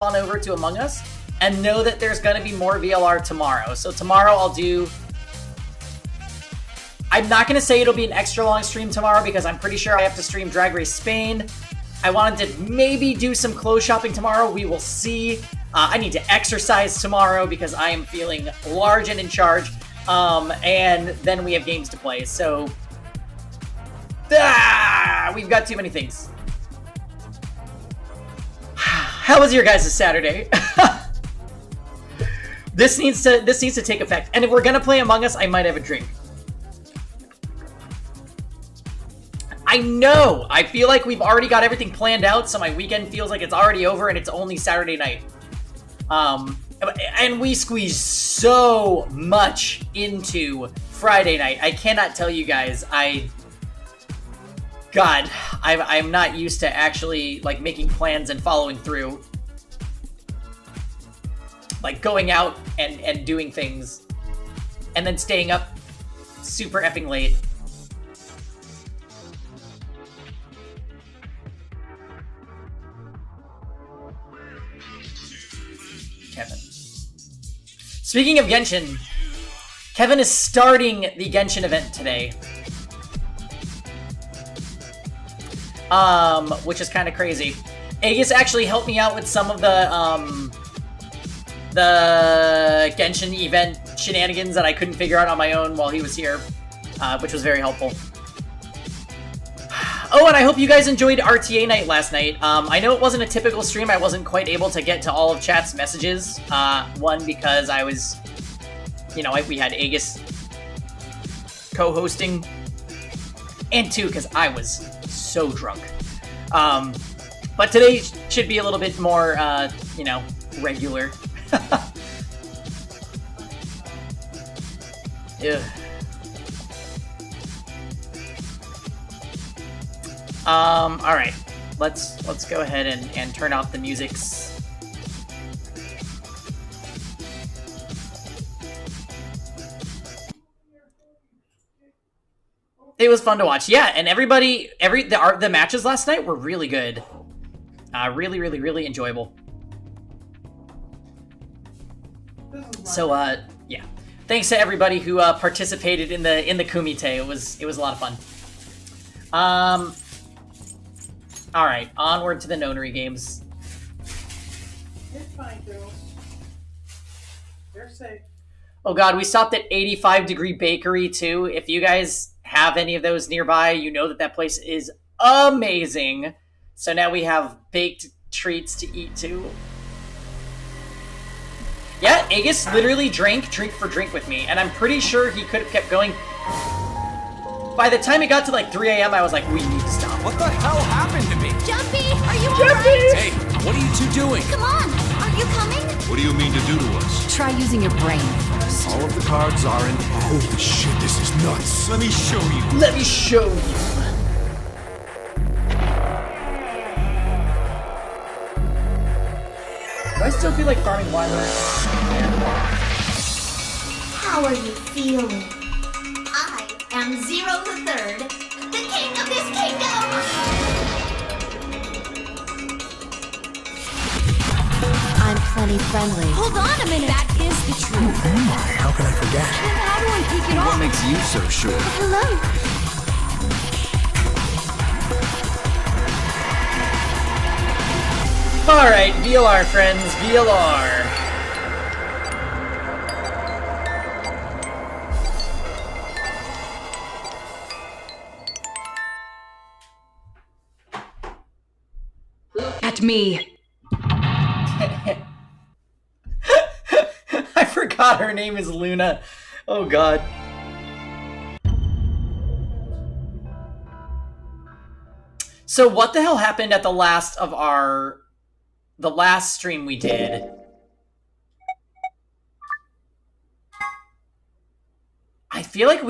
on over to Among Us and know that there's going to be more VLR tomorrow. So tomorrow I'll do... I'm not going to say it'll be an extra long stream tomorrow because I'm pretty sure I have to stream Drag Race Spain. I wanted to maybe do some clothes shopping tomorrow. We will see. I need to exercise tomorrow because I am feeling large and in charge. And then we have games to play. So, we've got too many things. How was your guys' Saturday? This needs to take effect. And if we're gonna play Among Us, I might have a drink. I know! I feel like we've already got everything planned out, so my weekend feels like it's already over and it's only Saturday night. And we squeezed so much into Friday night. I cannot tell you guys, I'm not used to actually, like, making plans and following through. Like, going out and doing things. And then staying up super effing late. Kevin. Speaking of Genshin, Kevin is starting the Genshin event today. Which is kind of crazy. Aegis actually helped me out with some of the Genshin event shenanigans that I couldn't figure out on my own while he was here, which was very helpful. Oh, and I hope you guys enjoyed RTA night last night. I know it wasn't a typical stream. I wasn't quite able to get to all of chat's messages. One, because I was, you know, we had Aegis co-hosting. And two, because I was so drunk. But today should be a little bit more, you know, regular. Ugh. Alright. Let's go ahead and turn off the musics. It was fun to watch. Yeah, and the matches last night were really good. Really enjoyable. So, yeah. Thanks to everybody who participated in the kumite. It was a lot of fun. All right, onward to the nonary games. It's fine, girls. They're safe. Oh god, we stopped at 85 Degree Bakery too. If you guys have any of those nearby, you know that place is amazing. So now we have baked treats to eat too. Yeah, Aegis literally drank drink for drink with me, and I'm pretty sure he could have kept going. By the time it got to like 3 a.m., I was like, we need to stop. What the hell happened to me? Jumpy, are you alright? Hey, what are you two doing? Come on, are you coming? What do you mean to do to us? Try using your brain first. All of the cards are in hand. Holy shit, this is nuts. Let me show you. Let me show you. Do I still feel like farming water? How are you feeling? I am Zero the Third, the king of this kingdom! I'm plenty friendly. Hold on a minute! That is the truth. How can I forget? How do I take it What off? makes you so sure? Hello? Alright, VLR friends, VLR. At me. I forgot her name is Luna. Oh god. So what the hell happened at the last stream we did? I feel like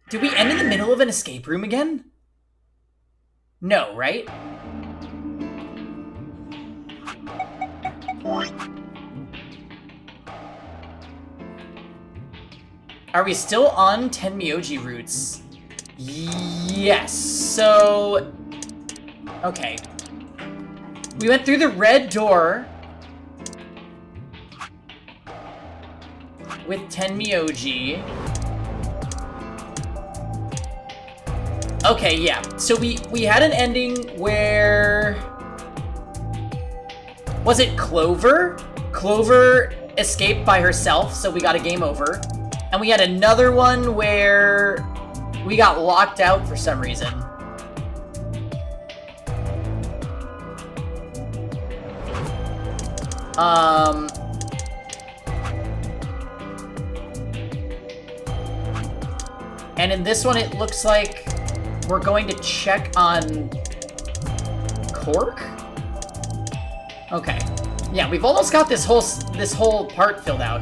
did we end in the middle of an escape room again? No, right? Are we still on Tenmyoji routes? Yes. So, okay. We went through the red door with Tenmyoji. Okay, yeah. So we had an ending where... Was it Clover? Clover escaped by herself, so we got a game over. And we had another one where we got locked out for some reason. And in this one, it looks like we're going to check on Cork? Okay. Yeah, we've almost got this whole part filled out.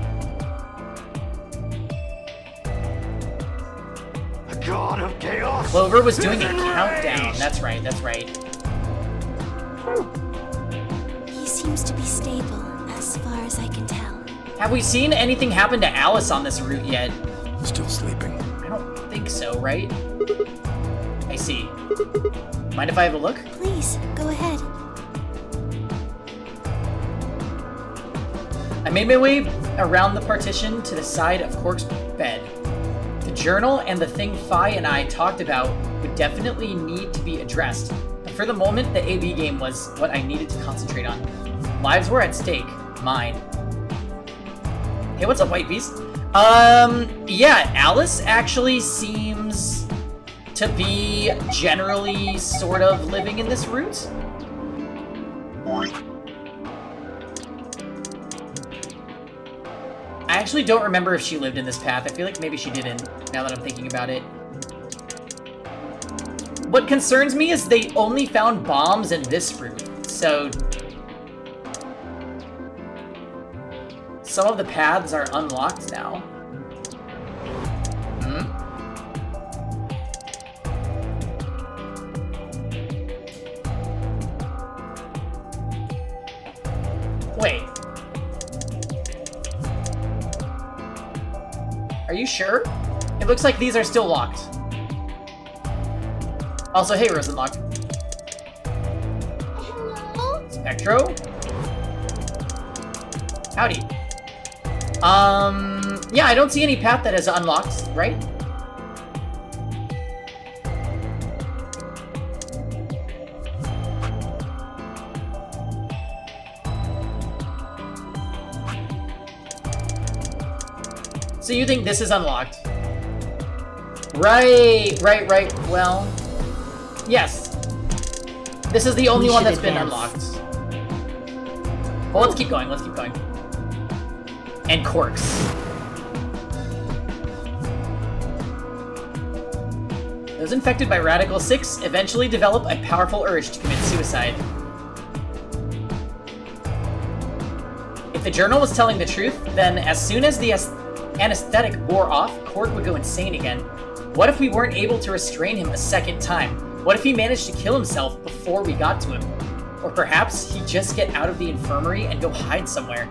The god of chaos. Clover was doing a countdown. That's right, that's right. He seems to be stable, as far as I can tell. Have we seen anything happen to Alice on this route yet? Still sleeping. I don't think so, right? I see. Mind if I have a look? Please, go ahead. I made my way around the partition to the side of Cork's bed. The journal and the thing Fi and I talked about would definitely need to be addressed, but for the moment, the AB game was what I needed to concentrate on. Lives were at stake. Mine. Hey, what's up, White Beast? Yeah, Alice actually seems to be generally sort of living in this route. I actually don't remember if she lived in this path. I feel like maybe she didn't, now that I'm thinking about it. What concerns me is they only found bombs in this route, so... Some of the paths are unlocked now. Wait. Are you sure? It looks like these are still locked. Also, hey, Rosenlock. Hello? Spectro? Howdy. Yeah, I don't see any path that is unlocked, right? So you think this is unlocked? Right. Well, yes. This is the only one that's been unlocked. Well, let's keep going. And Corks. Those infected by Radical 6 eventually develop a powerful urge to commit suicide. If the journal was telling the truth, then as soon as the anesthetic wore off, Cork would go insane again. What if we weren't able to restrain him a second time? What if he managed to kill himself before we got to him? Or perhaps he'd just get out of the infirmary and go hide somewhere.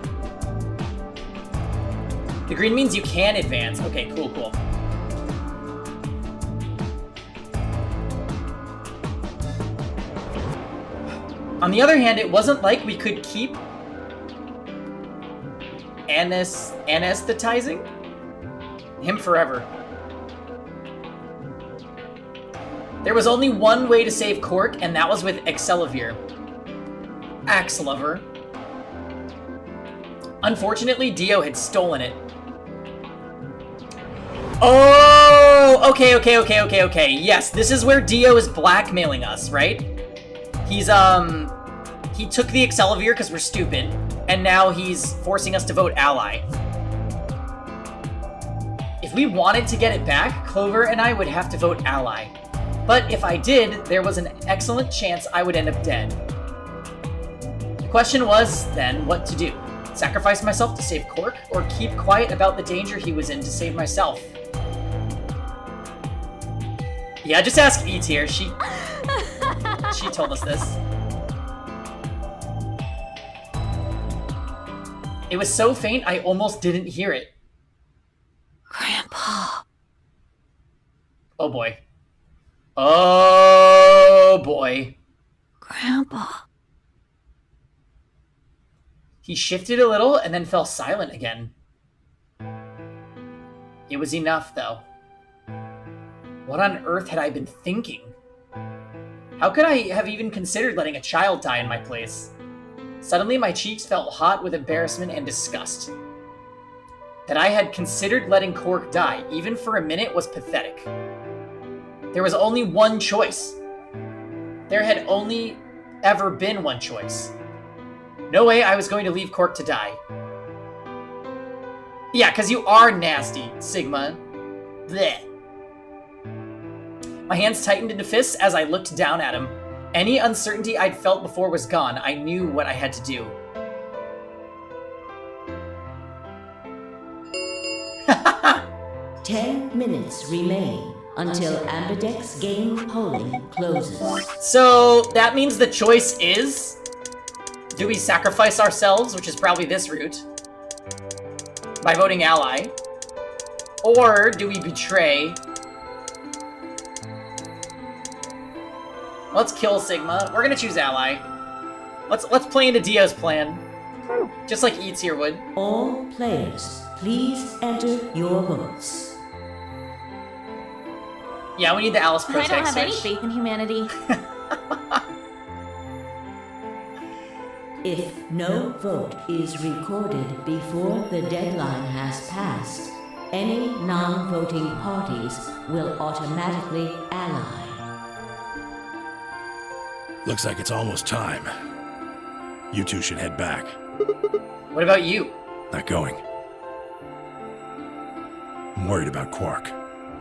The green means you can advance. Okay, cool. On the other hand, it wasn't like we could keep anesthetizing him forever. There was only one way to save Cork, and that was with Axelover. Unfortunately, Dio had stolen it. Oh, okay. Yes, this is where Dio is blackmailing us, right? He's, he took the Axelover because we're stupid, and now he's forcing us to vote ally. If we wanted to get it back, Clover and I would have to vote ally. But if I did, there was an excellent chance I would end up dead. The question was, then, what to do? Sacrifice myself to save Cork, or keep quiet about the danger he was in to save myself? Yeah, just ask E-Tier. She told us this. It was so faint, I almost didn't hear it. Grandpa. Oh boy. Oh boy. Grandpa. He shifted a little and then fell silent again. It was enough, though. What on earth had I been thinking? How could I have even considered letting a child die in my place? Suddenly, my cheeks felt hot with embarrassment and disgust. That I had considered letting Cork die, even for a minute, was pathetic. There was only one choice. There had only ever been one choice. No way I was going to leave Cork to die. Yeah, because you are nasty, Sigma. Blech. My hands tightened into fists as I looked down at him. Any uncertainty I'd felt before was gone. I knew what I had to do. 10 minutes remain until Ambidex game polling closes. So that means the choice is, do we sacrifice ourselves, which is probably this route, by voting ally, or do we betray? Let's kill Sigma. We're gonna choose ally. Let's play into Dio's plan, just like Eats here would. All players, please enter your votes. Yeah, we need the Alice I Protect don't have any switch. faith in humanity. If no vote is recorded before the deadline has passed, any non-voting parties will automatically ally. Looks like it's almost time. You two should head back. What about you? Not going. I'm worried about Quark.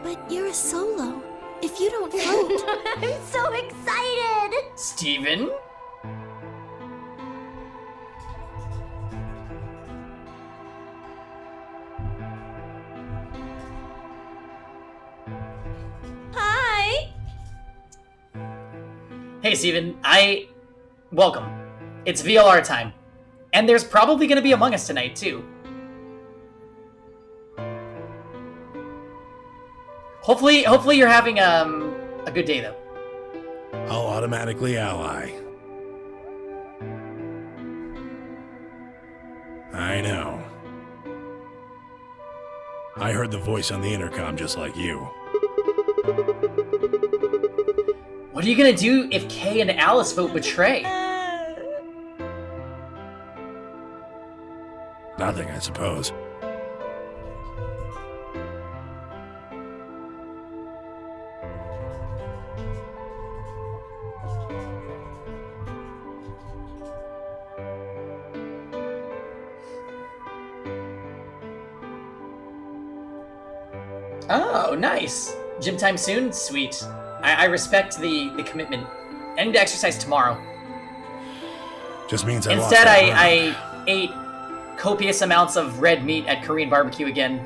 But you're a solo. If you don't vote... I'm so excited! Steven? Hi! Hey, Steven. Welcome. It's VLR time. And there's probably gonna be Among Us tonight, too. Hopefully you're having, a good day, though. I'll automatically ally. I know. I heard the voice on the intercom just like you. What are you gonna do if Kay and Alice vote betray? Nothing, I suppose. Oh, nice. Gym time soon? Sweet. I respect the commitment. I need to exercise tomorrow. Just means I Instead, lost that I ate copious amounts of red meat at Korean barbecue again.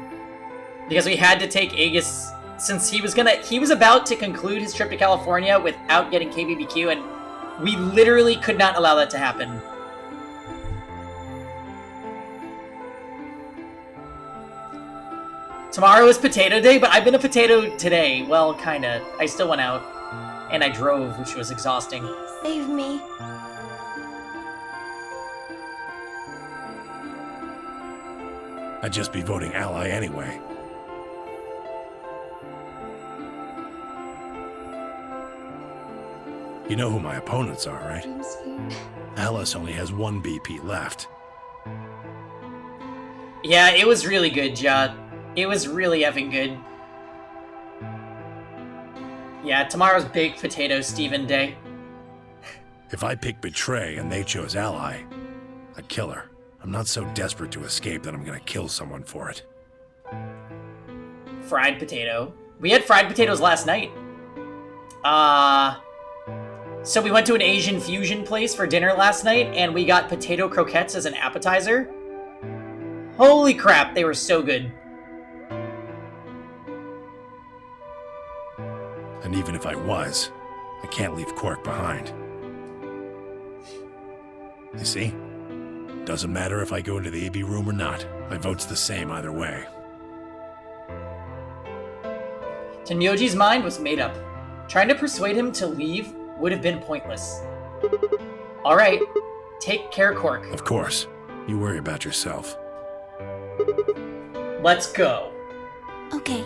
Because we had to take Aegis, since he was about to conclude his trip to California without getting KBBQ, and we literally could not allow that to happen. Tomorrow is potato day, but I've been a potato today. Well, kinda. I still went out. And I drove, which was exhausting. Save me. I'd just be voting ally anyway. You know who my opponents are, right? Alice only has one BP left. Yeah, it was really good, Jot. It was really effing good. Yeah, tomorrow's Big Potato Steven Day. If I pick Betray and they chose Ally, I'd kill her. I'm not so desperate to escape that I'm gonna kill someone for it. Fried potato. We had fried potatoes last night. So we went to an Asian fusion place for dinner last night, and we got potato croquettes as an appetizer. Holy crap, they were so good. And even if I was, I can't leave Quark behind. You see? Doesn't matter if I go into the AB room or not. My vote's the same either way. Tenyoji's mind was made up. Trying to persuade him to leave would have been pointless. Alright, take care, Quark. Of course. You worry about yourself. Let's go. Okay.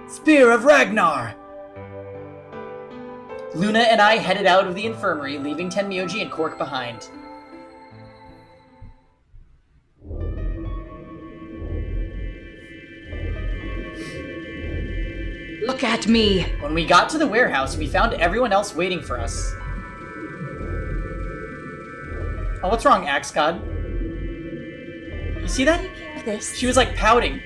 Spear of Ragnar! Luna and I headed out of the infirmary, leaving Tenmyoji and Cork behind. Look at me! When we got to the warehouse, we found everyone else waiting for us. Oh, what's wrong, Axe God? You see that? This. She was like pouting.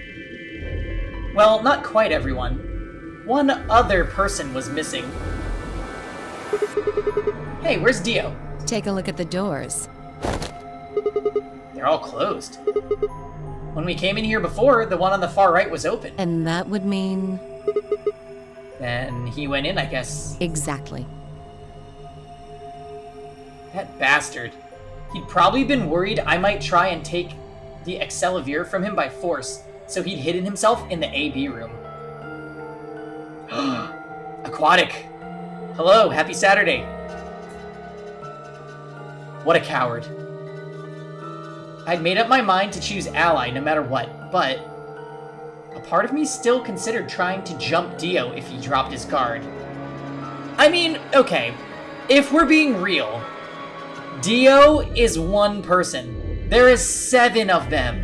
Well, not quite everyone. One other person was missing. Hey, where's Dio? Take a look at the doors. They're all closed. When we came in here before, the one on the far right was open. And that would mean... Then he went in, I guess. Exactly. That bastard. He'd probably been worried I might try and take the Excelavir from him by force, so he'd hidden himself in the AB room. Aquatic. Hello, happy Saturday. What a coward. I'd made up my mind to choose Ally no matter what, but a part of me still considered trying to jump Dio if he dropped his guard. I mean, okay, if we're being real, Dio is one person. There is 7 of them.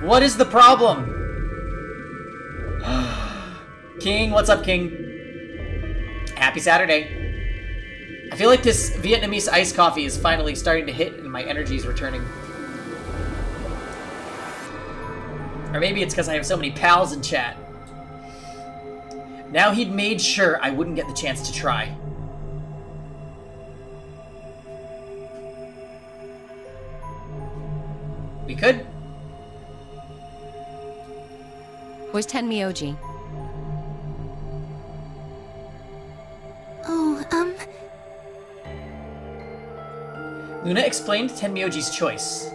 What is the problem? King, what's up, King? Happy Saturday. I feel like this Vietnamese iced coffee is finally starting to hit and my energy is returning. Or maybe it's because I have so many pals in chat. Now he'd made sure I wouldn't get the chance to try. We could. Where's Tenmyoji? Oh, Luna explained Tenmyoji's choice.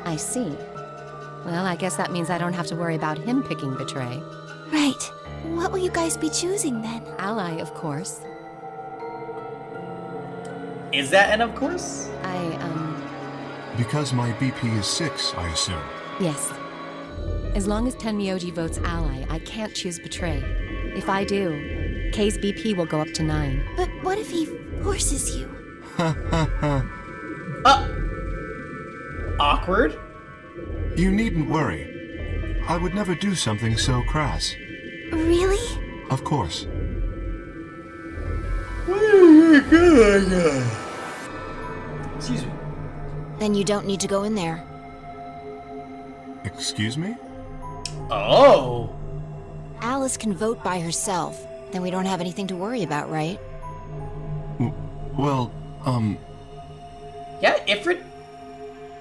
I see. Well, I guess that means I don't have to worry about him picking Betray. right. What will you guys be choosing then? Ally, of course. Is that an of course? Because my BP is 6, I assume. Yes. As long as Tenmyoji votes Ally, I can't choose Betray. If I do, K's BP will go up to 9. But what if he forces you? Awkward? You needn't worry. I would never do something so crass. Really? Of course. Excuse me. Then you don't need to go in there. Excuse me? Oh. Alice can vote by herself. Then we don't have anything to worry about, right? Well, Yeah,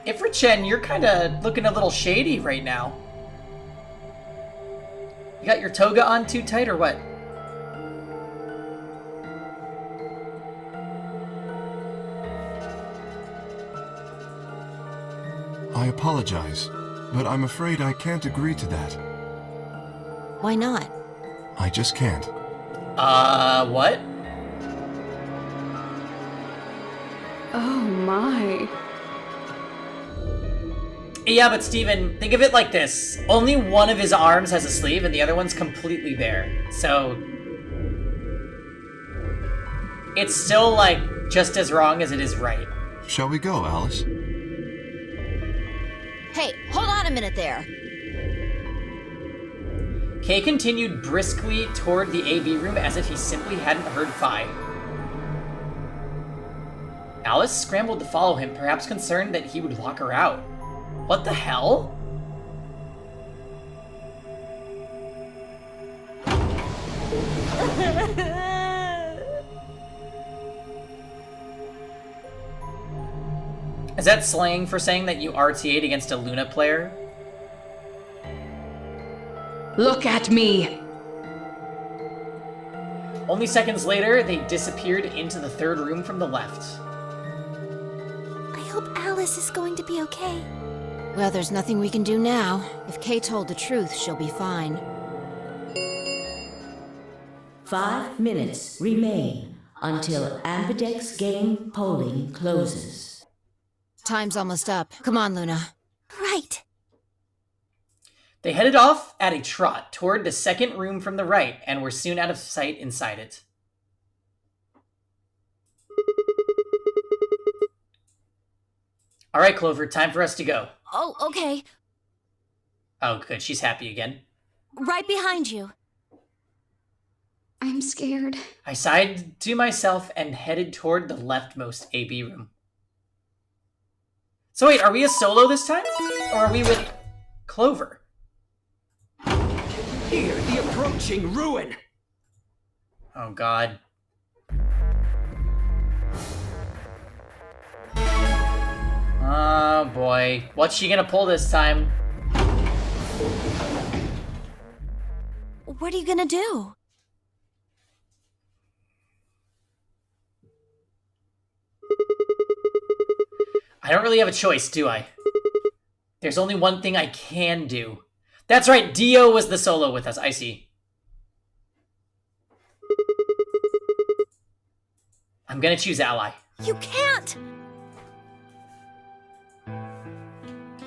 Ifrit-chen, you're kind of looking a little shady right now. You got your toga on too tight or what? I apologize, but I'm afraid I can't agree to that. Why not? I just can't. What? Oh my. Yeah, but Steven, think of it like this. Only one of his arms has a sleeve and the other one's completely bare. So it's still, like, just as wrong as it is right. Shall we go, Alice? Hey, hold on a minute there. Kay continued briskly toward the AB room as if he simply hadn't heard Phi. Alice scrambled to follow him, perhaps concerned that he would lock her out. What the hell? Is that slang for saying that you RTA'd against a Luna player? Look at me! Only seconds later, they disappeared into the third room from the left. I hope Alice is going to be okay. Well, there's nothing we can do now. If Kay told the truth, she'll be fine. 5 minutes remain until Ambidex game polling closes. Time's almost up. Come on, Luna. Right. They headed off at a trot toward the second room from the right and were soon out of sight inside it. All right, Clover, time for us to go. Oh, okay. Oh, good. She's happy again. Right behind you. I'm scared. I sighed to myself and headed toward the leftmost AB room. So wait, are we a solo this time? Or are we with Clover? Hear the approaching ruin. Oh, God. Oh, boy. What's she gonna pull this time? What are you gonna do? I don't really have a choice, do I? There's only one thing I can do. That's right, Dio was the solo with us, I see. I'm gonna choose Ally. You can't!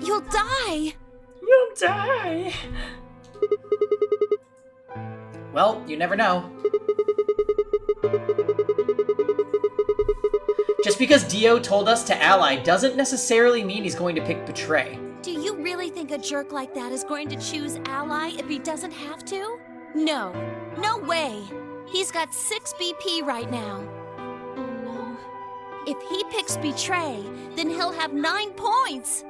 You'll die! You'll die! Well, you never know. Just because Dio told us to ally doesn't necessarily mean he's going to pick Betray. Do you really think a jerk like that is going to choose Ally if he doesn't have to? No. No way. He's got 6 BP right now. Oh no. If he picks Betray, then he'll have 9 points.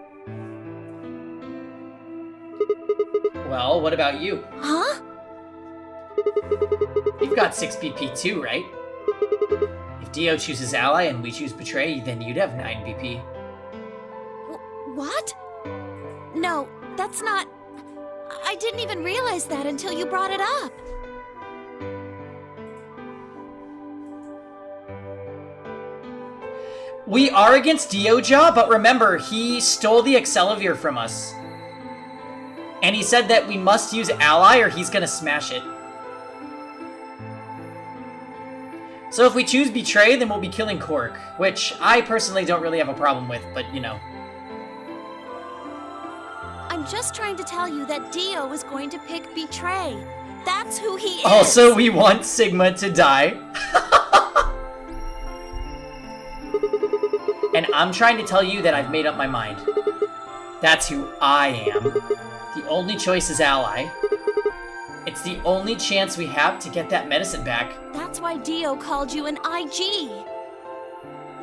Well, what about you? Huh? You've got 6 BP too, right? If Dio chooses ally and we choose Betray, then you'd have 9 BP. What? No, that's not... I didn't even realize that until you brought it up. We are against Dioja, but remember, he stole the Excelavir from us. And he said that we must use ally or he's gonna smash it. So if we choose Betray, then we'll be killing Cork, which I personally don't really have a problem with, but you know. I'm just trying to tell you that Dio is going to pick Betray. That's who he is. Also, we want Sigma to die. And I'm trying to tell you that I've made up my mind. That's who I am. The only choice is ally. It's the only chance we have to get that medicine back. That's why Dio called you an IG.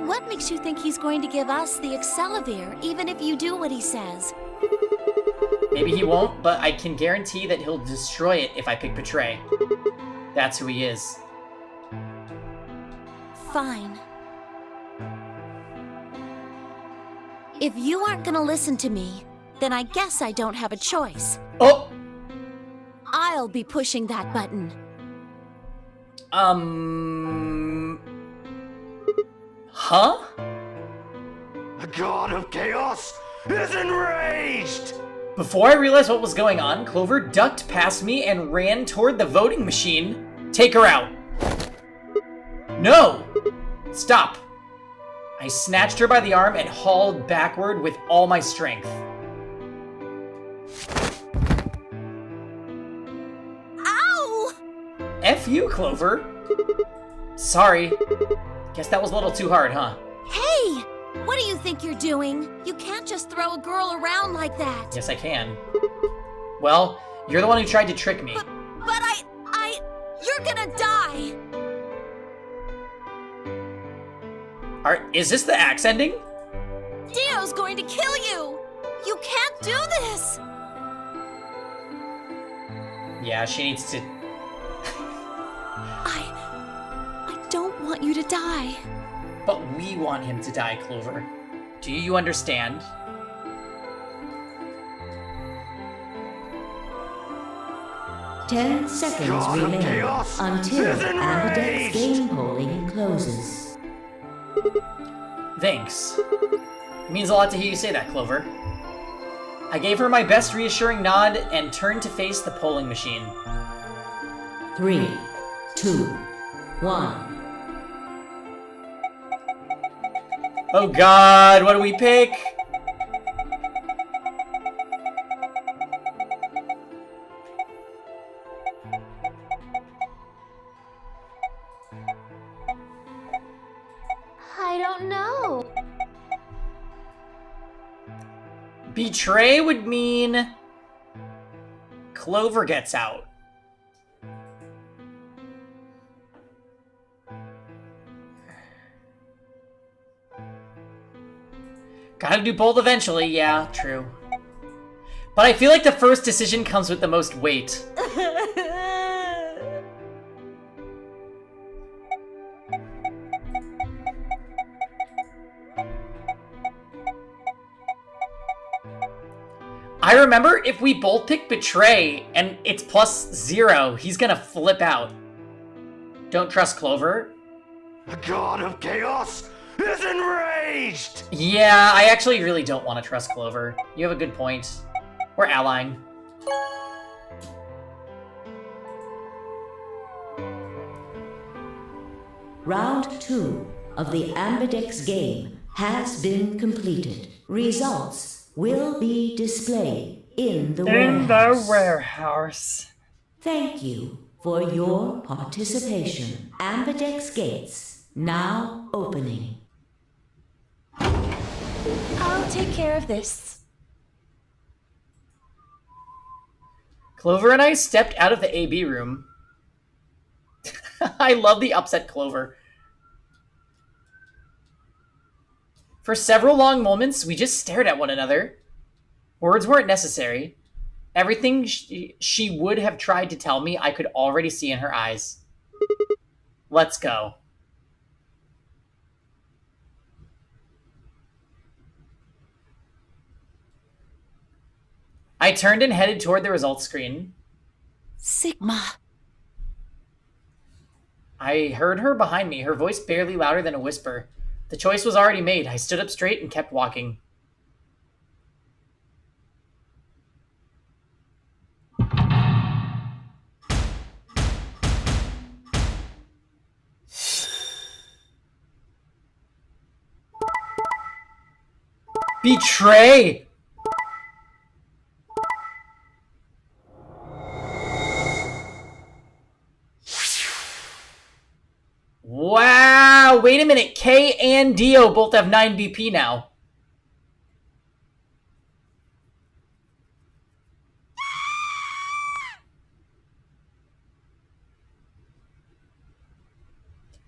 What makes you think he's going to give us the Excelavir, even if you do what he says? Maybe he won't, but I can guarantee that he'll destroy it if I pick Betray. That's who he is. Fine. If you aren't gonna listen to me, then I guess I don't have a choice. Oh! I'll be pushing that button. Huh? The god of chaos is enraged! Before I realized what was going on, Clover ducked past me and ran toward the voting machine. Take her out. No! Stop. I snatched her by the arm and hauled backward with all my strength. Ow! F you, Clover. Sorry. Guess that was a little too hard, huh? Hey! What do you think you're doing? You can't just throw a girl around like that. Yes, I can. Well, you're the one who tried to trick me. But you're gonna die! Is this the axe ending? Dio's going to kill you! You can't do this! Yeah, she needs to... I don't want you to die. But we want him to die, Clover. Do you understand? Ten seconds God of remain chaos until is Ambidex enraged! game polling closes. Thanks. It means a lot to hear you say that, Clover. I gave her my best reassuring nod and turned to face the polling machine. 3, 2, 1. Oh god, what do we pick? I don't know. Betray would mean Clover gets out. Gotta do both eventually, yeah, true. But I feel like the first decision comes with the most weight. I remember if we both pick Betray and it's +0, he's gonna flip out. Don't trust Clover. The god of chaos is enraged! Yeah, I actually really don't want to trust Clover. You have a good point. We're allying. Round 2 of the Ambidex game has been completed. Results will be displayed in the warehouse. Thank you for your participation. Ambidex gates now opening. I'll take care of this. Clover and I stepped out of the AB room. I love the upset Clover. For several long moments, we just stared at one another. Words weren't necessary. Everything she would have tried to tell me, I could already see in her eyes. Let's go. I turned and headed toward the results screen. Sigma. I heard her behind me, her voice barely louder than a whisper. The choice was already made. I stood up straight and kept walking. Betray! Wow, wait a minute. K and Dio both have 9 BP now.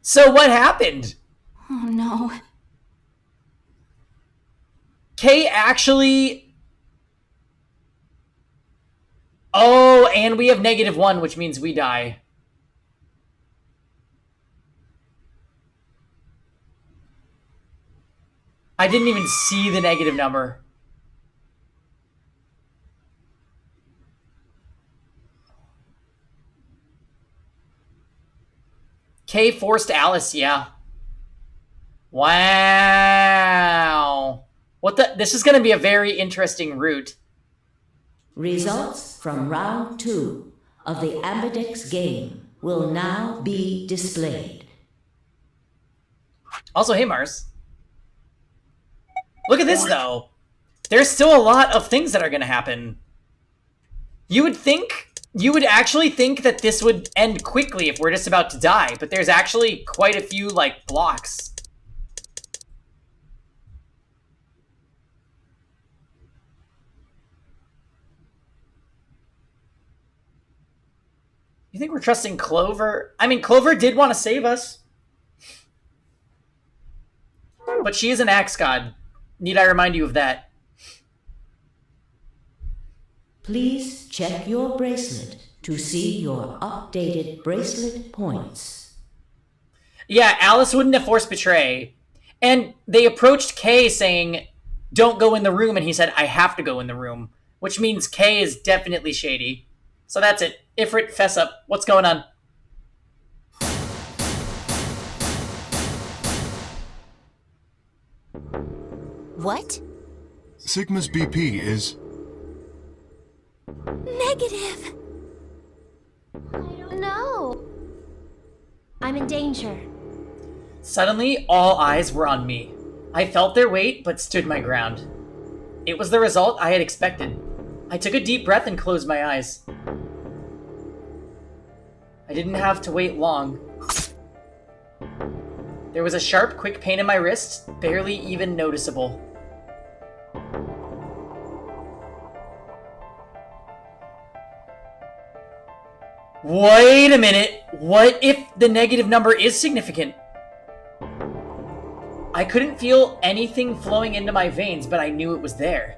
So what happened? Oh no. K actually... Oh, and we have -1, which means we die. I didn't even see the negative number. K forced Alice, yeah. Wow. What the? This is going to be a very interesting route. Results from round 2 of the Ambidex game will now be displayed. Also, hey, Mars. Look at this, though. There's still a lot of things that are going to happen. You would actually think that this would end quickly if we're just about to die, but there's actually quite a few, like, blocks. You think we're trusting Clover? I mean, Clover did want to save us. But she is an axe god. Need I remind you of that? Please check your bracelet to see your updated bracelet points. Yeah, Alice wouldn't have forced Betray. And they approached Kay saying, don't go in the room, and he said, I have to go in the room. Which means Kay is definitely shady. So that's it. Ifrit, fess up. What's going on? What? Sigma's BP is... Negative. I don't know. I'm in danger. Suddenly, all eyes were on me. I felt their weight, but stood my ground. It was the result I had expected. I took a deep breath and closed my eyes. I didn't have to wait long. There was a sharp, quick pain in my wrist, barely even noticeable. Wait a minute! What if the negative number is significant? I couldn't feel anything flowing into my veins, but I knew it was there.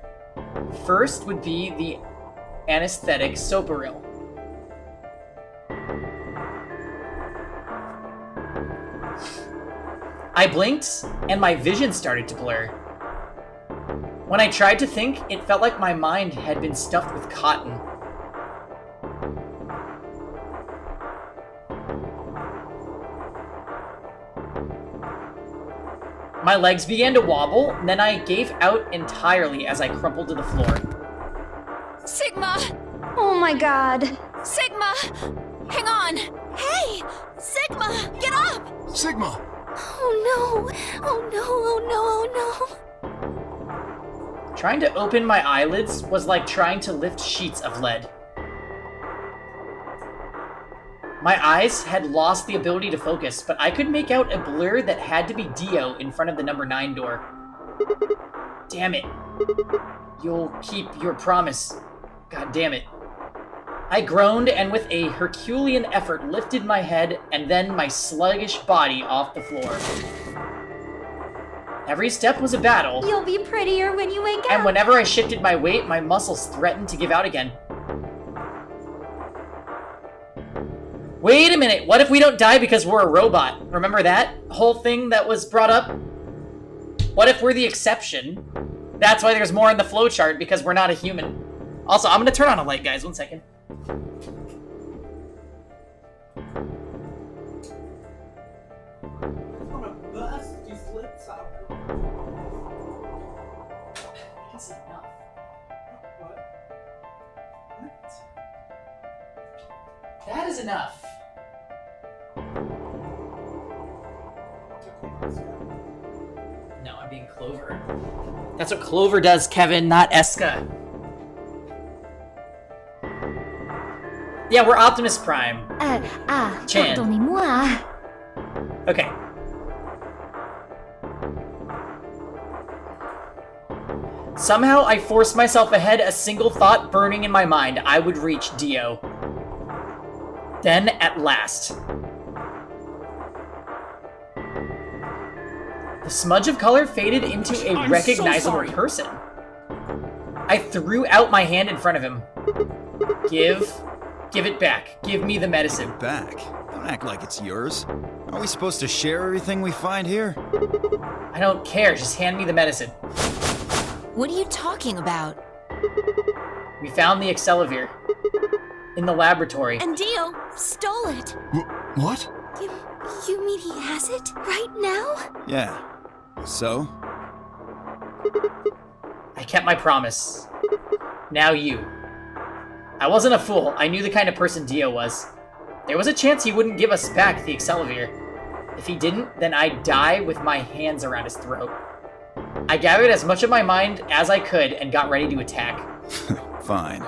First would be the anesthetic Soparil. I blinked, and my vision started to blur. When I tried to think, it felt like my mind had been stuffed with cotton. My legs began to wobble, and then I gave out entirely as I crumpled to the floor. Sigma! Oh my god. Sigma! Hang on! Hey! Sigma! Get up! Sigma! Oh no! Oh no! Oh no! Oh no! Trying to open my eyelids was like trying to lift sheets of lead. My eyes had lost the ability to focus, but I could make out a blur that had to be Dio in front of the number 9 door. Damn it. You'll keep your promise. God damn it. I groaned and with a Herculean effort lifted my head and then my sluggish body off the floor. Every step was a battle. You'll be prettier when you wake up. And whenever I shifted my weight, my muscles threatened to give out again. Wait a minute, what if we don't die because we're a robot? Remember that whole thing that was brought up? What if we're the exception? That's why there's more in the flowchart, because we're not a human. Also, I'm gonna turn on a light, guys, 1 second. That's enough. That is enough. No, I'm being Clover. That's what Clover does, Kevin, not Eska. Yeah, we're Optimus Prime. Chan. Pardonnez-moi. Okay. Somehow I forced myself ahead, a single thought burning in my mind. I would reach Dio. Then, at last. The smudge of color faded into a recognizable person. I threw out my hand in front of him. Give it back. Give me the medicine. Back? Don't act like it's yours. Are we supposed to share everything we find here? I don't care. Just hand me the medicine. What are you talking about? We found the Excelavir. In the laboratory. And Dio stole it. What? You mean he has it? Right now? Yeah. So? I kept my promise. Now you. I wasn't a fool. I knew the kind of person Dio was. There was a chance he wouldn't give us back the Excelavir. If he didn't, then I'd die with my hands around his throat. I gathered as much of my mind as I could and got ready to attack. Fine.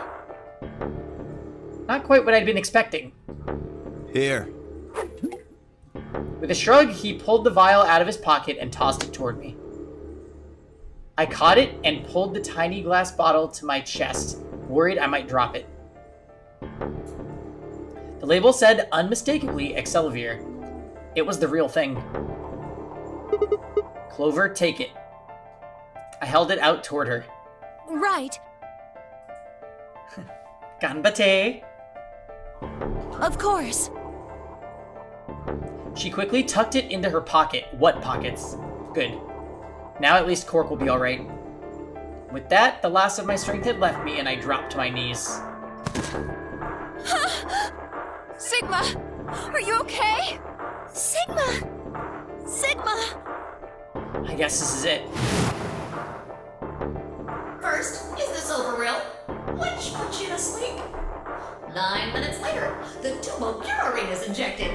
Not quite what I'd been expecting. Here. With a shrug, he pulled the vial out of his pocket and tossed it toward me. I caught it and pulled the tiny glass bottle to my chest, worried I might drop it. The label said unmistakably Excelavir. It was the real thing. Clover, take it. I held it out toward her. Right. Ganbate. Of course. She quickly tucked it into her pocket. What pockets? Good. Now at least Cork will be alright. With that, the last of my strength had left me and I dropped to my knees. Sigma! Are you okay? Sigma! Sigma! I guess this is it. First is the Soparil, which puts you to sleep. 9 minutes later, the tubocurarine is injected,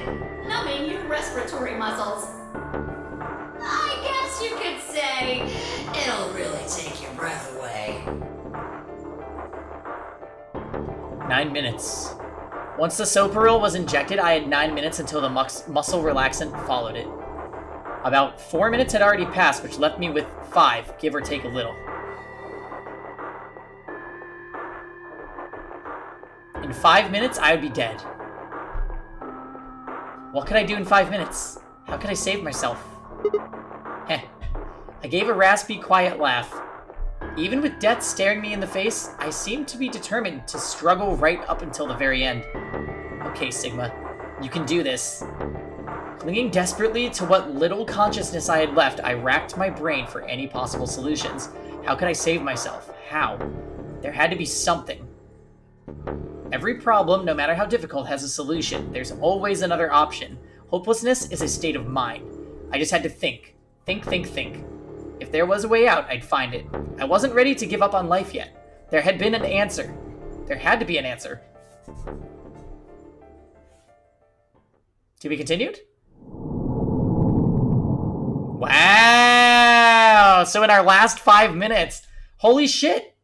numbing your respiratory muscles. I guess you could say? It'll really take your breath away. 9 minutes. Once the Soparil was injected, I had 9 minutes until the muscle relaxant followed it. About 4 minutes had already passed, which left me with 5, give or take a little. In 5 minutes, I would be dead. What could I do in 5 minutes? How could I save myself? Heh. I gave a raspy, quiet laugh. Even with death staring me in the face, I seemed to be determined to struggle right up until the very end. Okay, Sigma, you can do this. Clinging desperately to what little consciousness I had left, I racked my brain for any possible solutions. How could I save myself? How? There had to be something. Every problem, no matter how difficult, has a solution. There's always another option. Hopelessness is a state of mind. I just had to think. Think. If there was a way out, I'd find it. I wasn't ready to give up on life yet. There had been an answer. There had to be an answer. To be continued? Wow! So in our last 5 minutes, holy shit!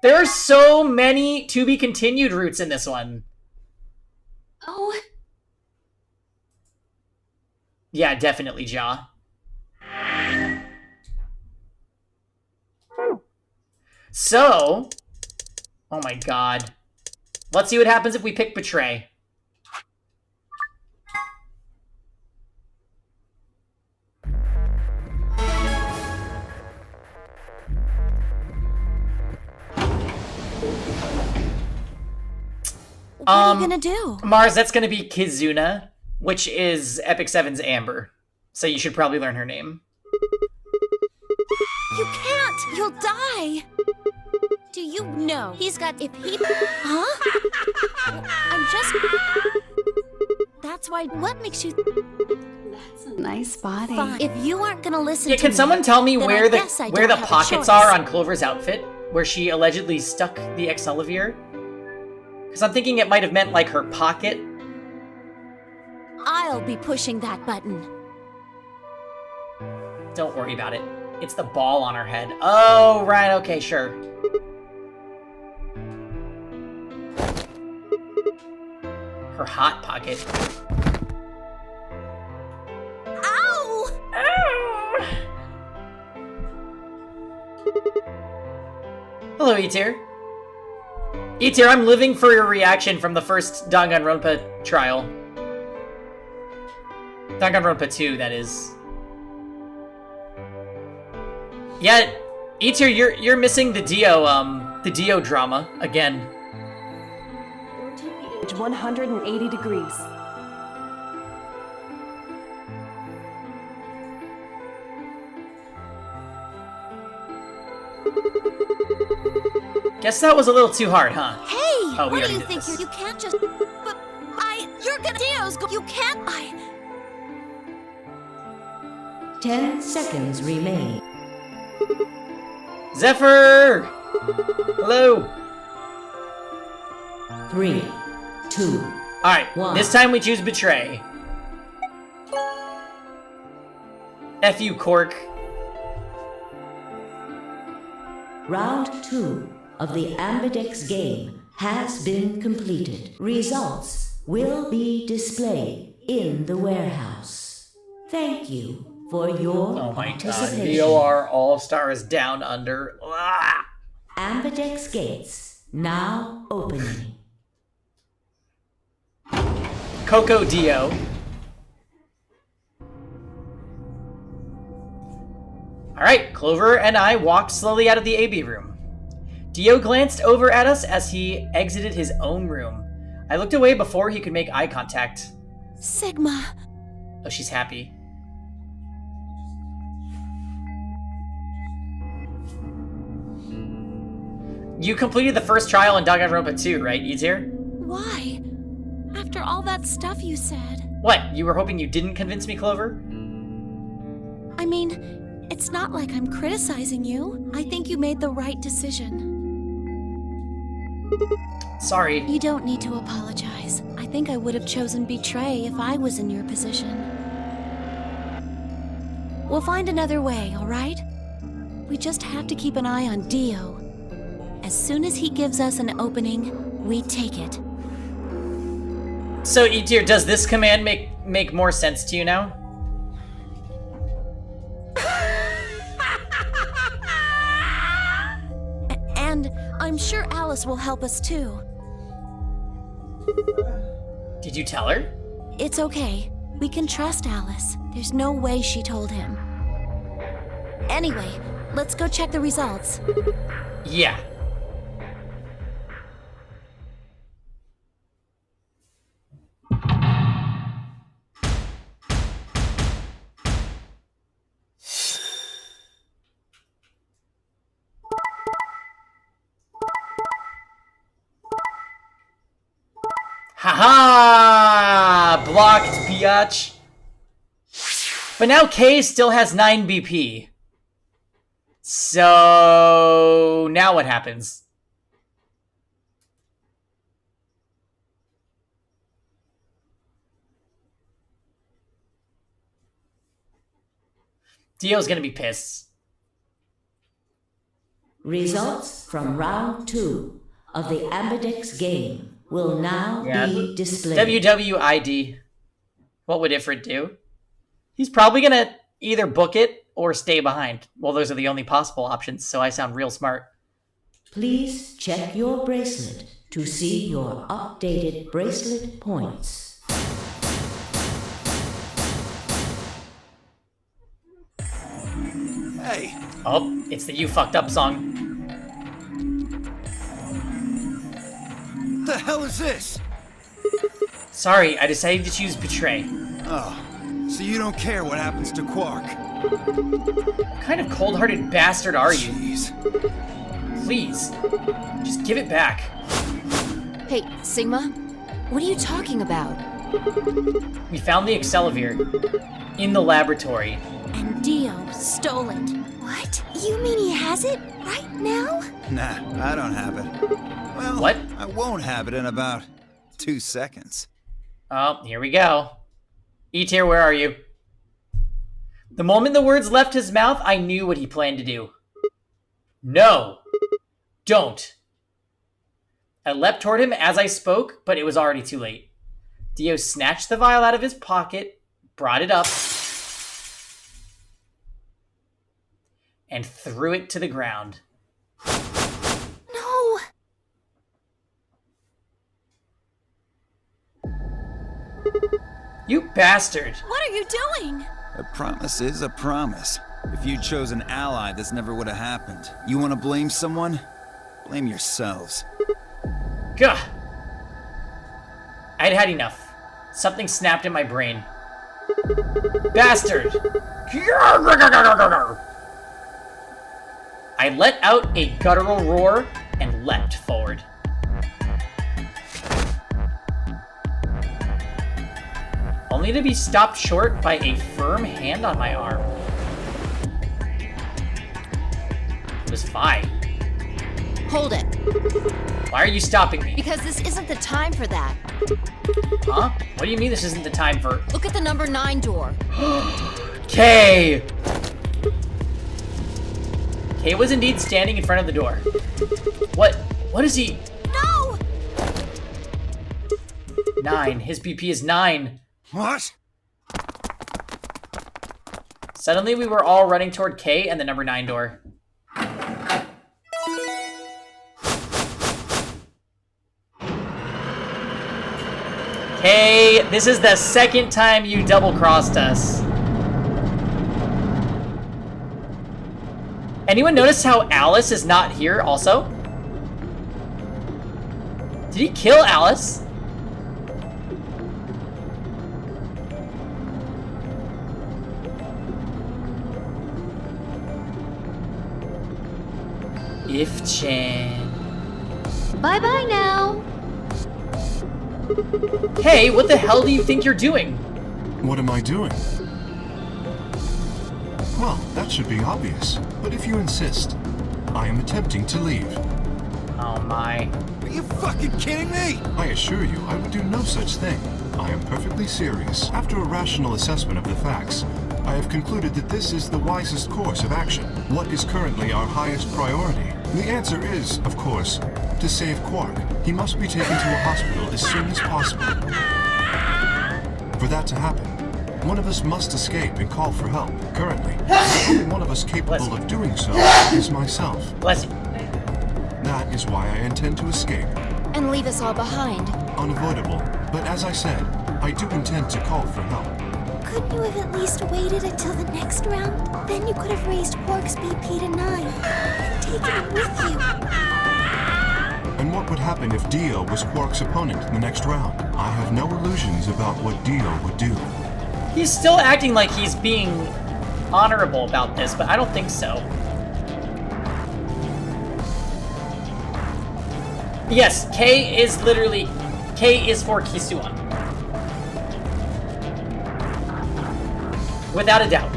There are so many to be continued routes in this one. Oh. Yeah, definitely, Ja. So, oh my god. Let's see what happens if we pick Betray. What are you gonna do? Mars, that's gonna be Kizuna, which is Epic 7's Amber. So you should probably learn her name. You can't! You'll die! Do you know he's got... If he... Huh? I'm just... That's why... What makes you... That's a nice body. Fine. If you aren't gonna listen to can me, someone tell me then where I the guess I where don't the have a pockets choice. are on Clover's outfit? Where she allegedly stuck the Excelivir? Because I'm thinking it might have meant, like, her pocket. I'll be pushing that button. Don't worry about it. It's the ball on her head. Oh, right, okay, sure. Her hot pocket. Ow! Ow! Hello, E-Tier. E-Tier, I'm living for your reaction from the first Danganronpa trial. Danganronpa 2, that is. Yeah, E-Tier, you're missing the Dio drama again. It's 180 degrees. Guess that was a little too hard, huh? Hey! Oh, we what do already you did think? this. You can't just... But you're gonna... Dio's go... You can't... 10 seconds remain. Zephyr! Hello! 3, 2, Alright, 1. this time we choose Betray. F you, Cork. Round 2 of the Ambidex game has been completed. Results will be displayed in the warehouse. Thank you for your Oh my god, participation. VOR All-Stars Down Under. Ah! Ambidex gates now opening. Coco Dio. Alright, Clover and I walked slowly out of the AB room. Dio glanced over at us as he exited his own room. I looked away before he could make eye contact. Sigma. Oh, she's happy. You completed the first trial in Danganronpa 2, right, E-Tier? Why? After all that stuff you said. What, you were hoping you didn't convince me, Clover? I mean, it's not like I'm criticizing you. I think you made the right decision. Sorry. You don't need to apologize. I think I would have chosen Betray if I was in your position. We'll find another way, all right? We just have to keep an eye on Dio. As soon as he gives us an opening, we take it. So, E-Tier, does this command make more sense to you now? And I'm sure Alice will help us too. Did you tell her? It's okay. We can trust Alice. There's no way she told him. Anyway, let's go check the results. Yeah. Haha! Blocked, biatch. But now K still has 9 BP. So now what happens? Dio's gonna be pissed. Results from round 2 of the Ambidex game will now be displayed. WWID. What would Ifrit do? He's probably gonna either book it or stay behind. Well, those are the only possible options, so I sound real smart. Please check your bracelet to see your updated bracelet points. Hey! Oh, it's the You Fucked Up song. What the hell is this? Sorry, I decided to choose Betray. Oh, so you don't care what happens to Quark? What kind of cold-hearted bastard are you? Jeez. Please, just give it back. Hey, Sigma, what are you talking about? We found the Accelavir in the laboratory. And Dio stole it. What? You mean he has it right now? Nah, I don't have it. Well, what? I won't have it in about 2 seconds. Oh, here we go. E-Tier, where are you? The moment the words left his mouth, I knew what he planned to do. No! Don't! I leapt toward him as I spoke, but it was already too late. Dio snatched the vial out of his pocket, brought it up, and threw it to the ground. No! You bastard! What are you doing? A promise is a promise. If you'd chose an ally, this never would have happened. You want to blame someone? Blame yourselves. Gah! I'd had enough. Something snapped in my brain. Bastard! I let out a guttural roar and leapt forward. Only to be stopped short by a firm hand on my arm. It was fine. Hold it. Why are you stopping me? Because this isn't the time for that. Huh? What do you mean this isn't the time for... Look at the number 9 door. Kay! Kay was indeed standing in front of the door. What is he? No! 9. His BP is 9. What? Suddenly we were all running toward Kay and the number 9 door. Kay, this is the second time you double-crossed us. Anyone notice how Alice is not here also? Did he kill Alice? If-chan. Bye-bye now. Hey, what the hell do you think you're doing? What am I doing? Well, that should be obvious, but if you insist, I am attempting to leave. Oh my. Are you fucking kidding me? I assure you, I would do no such thing. I am perfectly serious. After a rational assessment of the facts, I have concluded that this is the wisest course of action. What is currently our highest priority? The answer is, of course, to save Quark. He must be taken to a hospital as soon as possible. For that to happen, one of us must escape and call for help. Currently, the only one of us capable of doing so is myself. Bless you. That is why I intend to escape. And leave us all behind. Unavoidable. But as I said, I do intend to call for help. Couldn't you have at least waited until the next round? Then you could have raised Quark's BP to 9 and taken him with you. And what would happen if Dio was Quark's opponent in the next round? I have no illusions about what Dio would do. He's still acting like he's being honorable about this, but I don't think so. Yes, K is for Kisuan. Without a doubt.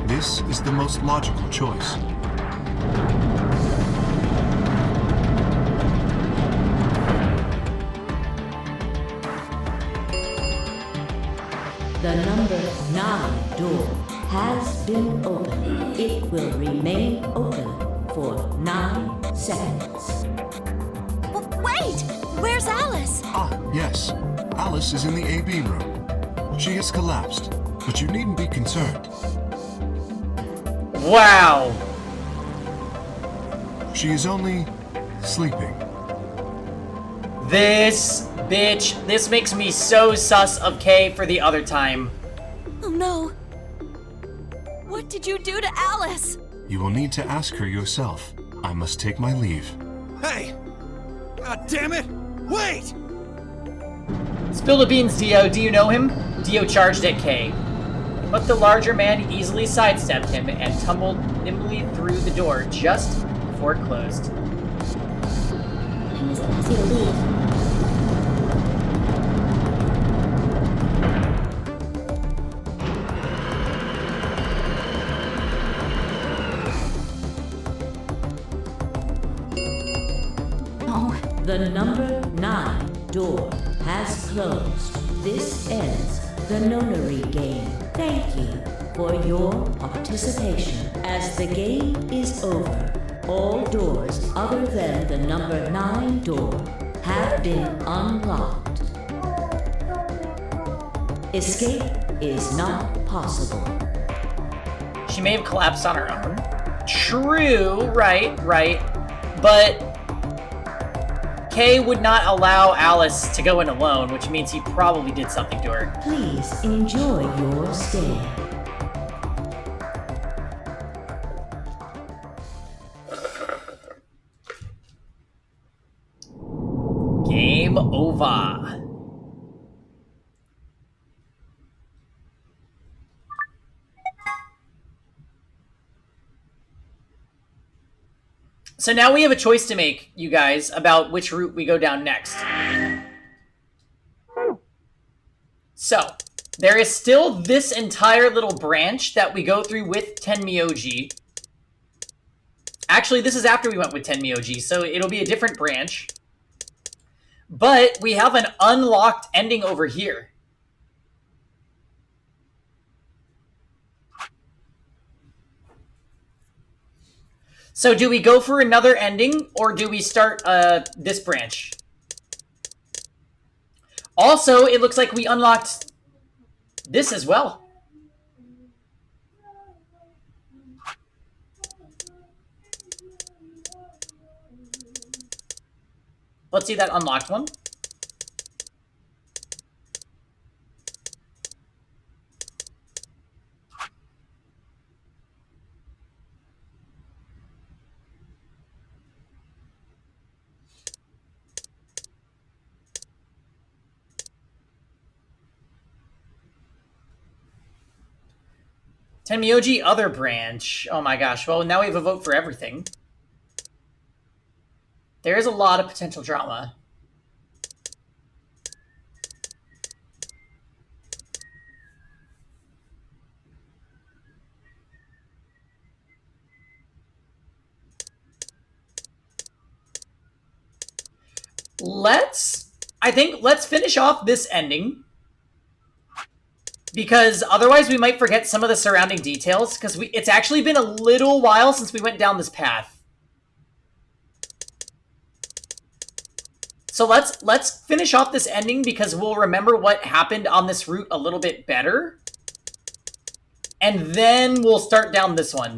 This is the most logical choice. The number 9 door has been opened. It will remain open for 9 seconds. Wait! Where's Alice? Ah, yes. Alice is in the AB room. She has collapsed, but you needn't be concerned. Wow! She is only sleeping. This bitch, this makes me so sus of K for the other time. Oh no. What did you do to Alice? You will need to ask her yourself. I must take my leave. Hey! God damn it! Wait! Spill the beans, Dio. Do you know him? Dio charged at K. But the larger man easily sidestepped him and tumbled nimbly through the door just before it closed. I must ask you to leave. The number 9 door has closed. This ends the nonary game. Thank you for your participation. As the game is over, all doors other than the number 9 door have been unlocked. Escape is not possible. She may have collapsed on her own. True, right. But Kay would not allow Alice to go in alone, which means he probably did something to her. Please enjoy your stay. Game over. So now we have a choice to make, you guys, about which route we go down next. So, there is still this entire little branch that we go through with Tenmyoji. Actually, this is after we went with Tenmyoji, so it'll be a different branch. But we have an unlocked ending over here. So do we go for another ending, or do we start this branch? Also, it looks like we unlocked this as well. Let's see that unlocked one. Tenmyoji other branch. Oh my gosh. Well, now we have a vote for everything. There is a lot of potential drama. Let's I think let's finish off this ending, because otherwise we might forget some of the surrounding details, because it's actually been a little while since we went down this path. So let's finish off this ending, because we'll remember what happened on this route a little bit better. And then we'll start down this one.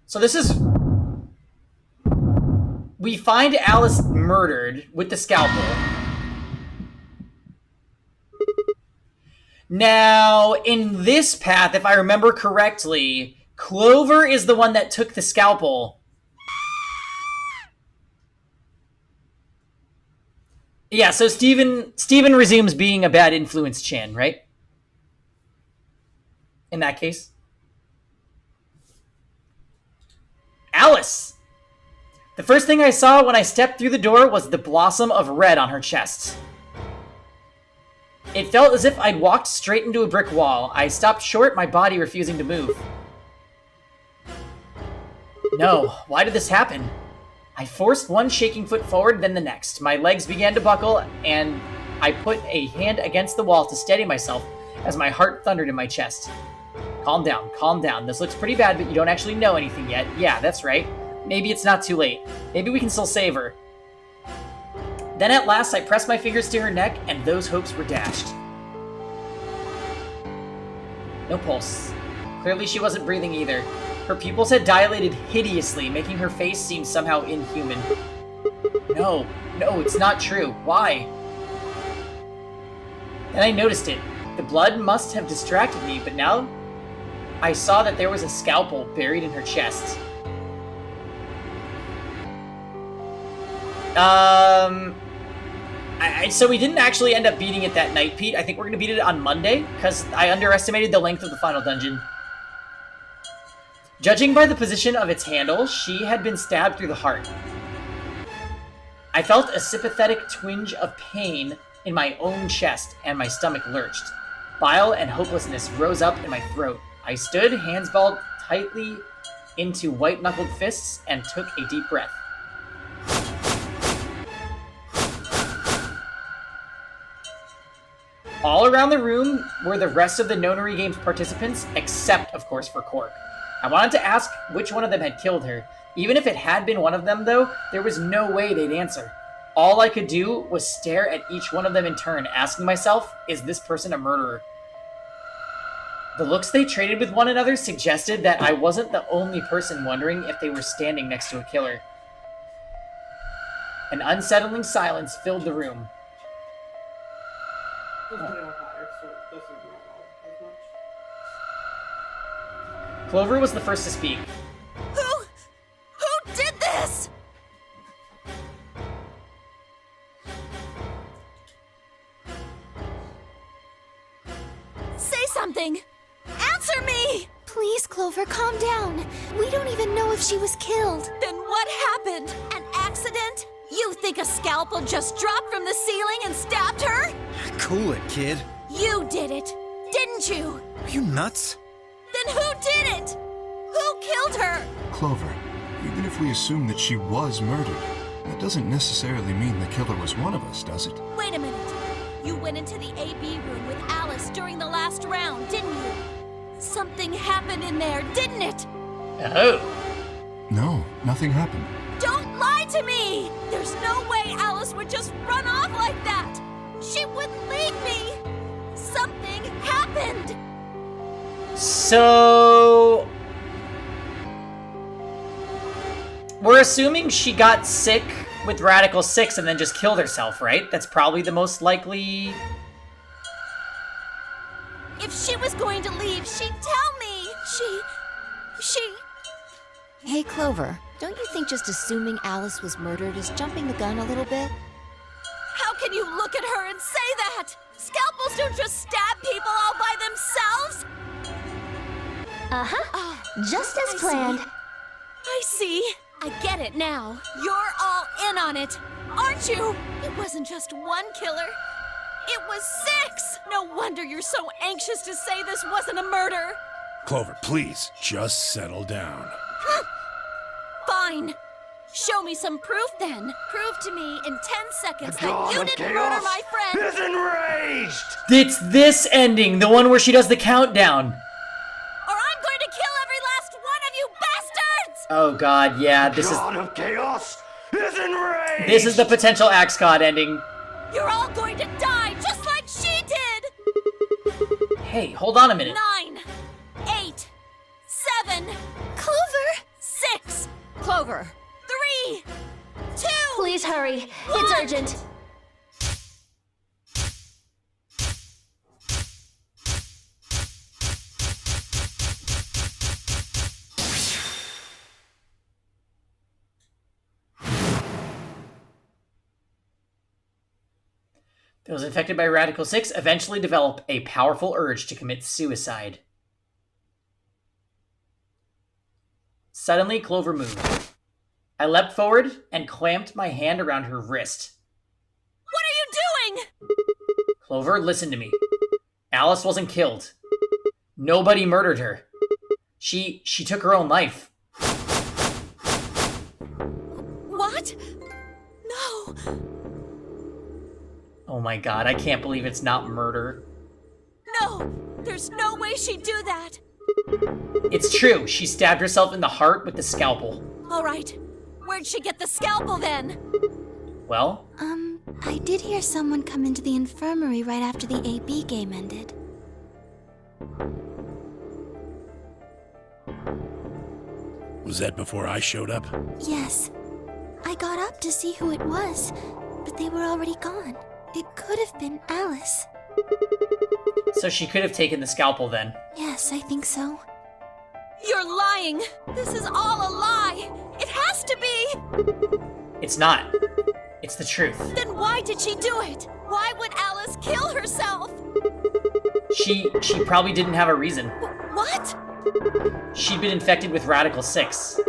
So this is... We find Alice murdered with the scalpel. Now, in this path, if I remember correctly, Clover is the one that took the scalpel. Yeah, so Steven resumes being a bad influence Chan, right? In that case. Alice! The first thing I saw when I stepped through the door was the blossom of red on her chest. It felt as if I'd walked straight into a brick wall. I stopped short, my body refusing to move. No, why did this happen? I forced one shaking foot forward, then the next. My legs began to buckle, and I put a hand against the wall to steady myself as my heart thundered in my chest. Calm down, calm down. This looks pretty bad, but you don't actually know anything yet. Yeah, that's right. Maybe it's not too late. Maybe we can still save her. Then at last, I pressed my fingers to her neck, and those hopes were dashed. No pulse. Clearly she wasn't breathing either. Her pupils had dilated hideously, making her face seem somehow inhuman. No, it's not true. Why? Then I noticed it. The blood must have distracted me, but now I saw that there was a scalpel buried in her chest. So we didn't actually end up beating it that night, Pete. I think we're going to beat it on Monday, because I underestimated the length of the final dungeon. Judging by the position of its handle, she had been stabbed through the heart. I felt a sympathetic twinge of pain in my own chest, and my stomach lurched. Bile and hopelessness rose up in my throat. I stood, hands balled tightly into white-knuckled fists, and took a deep breath. All around the room were the rest of the Nonary Games participants, except, of course, for Quark. I wanted to ask which one of them had killed her. Even if it had been one of them, though, there was no way they'd answer. All I could do was stare at each one of them in turn, asking myself, is this person a murderer? The looks they traded with one another suggested that I wasn't the only person wondering if they were standing next to a killer. An unsettling silence filled the room. Clover was the first to speak. Who did this? Say something! Answer me! Please, Clover, calm down. We don't even know if she was killed. Then what happened? An accident? You think a scalpel just dropped from the ceiling and stabbed her? Cool it, kid. You did it, didn't you? Are you nuts? Then who did it? Who killed her? Clover, even if we assume that she was murdered, that doesn't necessarily mean the killer was one of us, does it? Wait a minute. You went into the AB room with Alice during the last round, didn't you? Something happened in there, didn't it? Oh. No, nothing happened. Don't lie to me! There's no way Alice would just run off like that! She wouldn't leave me! Something happened! So... we're assuming she got sick with Radical 6 and then just killed herself, right? That's probably the most likely... If she was going to leave, she'd tell me! She... Hey, Clover, don't you think just assuming Alice was murdered is jumping the gun a little bit? How can you look at her and say that? Scalpels don't just stab people all by themselves! Just as planned. I see. I get it now. You're all in on it, aren't you? It wasn't just one killer. It was 6! No wonder you're so anxious to say this wasn't a murder! Clover, please, just settle down. Fine. Show me some proof then. Prove to me in 10 seconds The that god you of didn't chaos murder my friend! is enraged! It's this ending, the one where she does the countdown. Or I'm going to kill every last one of you bastards! Oh god, yeah, The this is... god of chaos is enraged! This is the potential Axe God ending. You're all going to die just like she did! Hey, hold on a minute. 9, 8, 7, Clover! 6, Clover! 3, 2, Please hurry. What? It's urgent. Those infected by Radical 6 eventually develop a powerful urge to commit suicide. Suddenly, Clover moved. I leapt forward and clamped my hand around her wrist. What are you doing? Clover, listen to me. Alice wasn't killed. Nobody murdered her. She took her own life. What? No. Oh my god, I can't believe it's not murder. No. There's no way she'd do that. It's true, she stabbed herself in the heart with the scalpel. All right. Where'd she get the scalpel then? Well? I did hear someone come into the infirmary right after the AB game ended. Was that before I showed up? Yes. I got up to see who it was, but they were already gone. It could have been Alice. So she could have taken the scalpel then. Yes, I think so. You're lying. This is all a lie. It has to be. It's not. It's the truth. Then why did she do it? Why would Alice kill herself? She probably didn't have a reason. What? She'd been infected with Radical 6.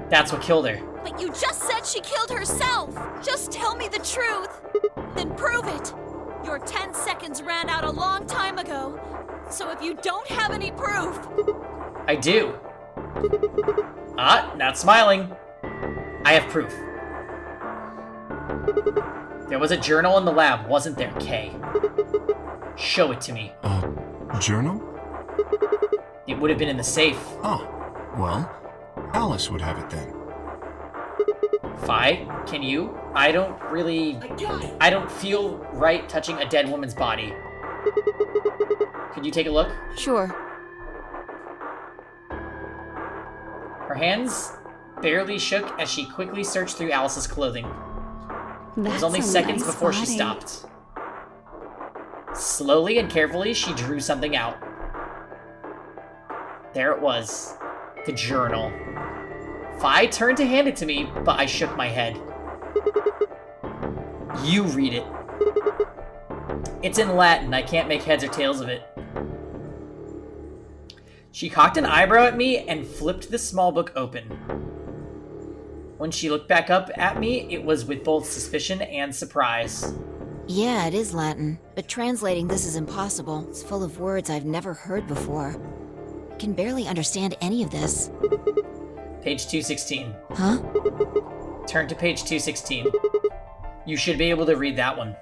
That's what killed her. But you just said she killed herself. Just tell me the truth. Then prove it. Your 10 seconds ran out a long time ago. So if you don't have any proof... I do. Not smiling. I have proof. There was a journal in the lab, wasn't there, Kay? Show it to me. Journal? It would have been in the safe. Oh, well, Alice would have it then. Fi, can you? I don't feel right touching a dead woman's body. Could you take a look? Sure. Her hands barely shook as she quickly searched through Alice's clothing. It was only seconds before she stopped. Slowly and carefully, she drew something out. There it was. The journal. Fi turned to hand it to me, but I shook my head. You read it. It's in Latin. I can't make heads or tails of it. She cocked an eyebrow at me and flipped the small book open. When she looked back up at me, it was with both suspicion and surprise. Yeah, it is Latin, but translating this is impossible. It's full of words I've never heard before. I can barely understand any of this. Page 216. Huh? Turn to page 216. You should be able to read that one.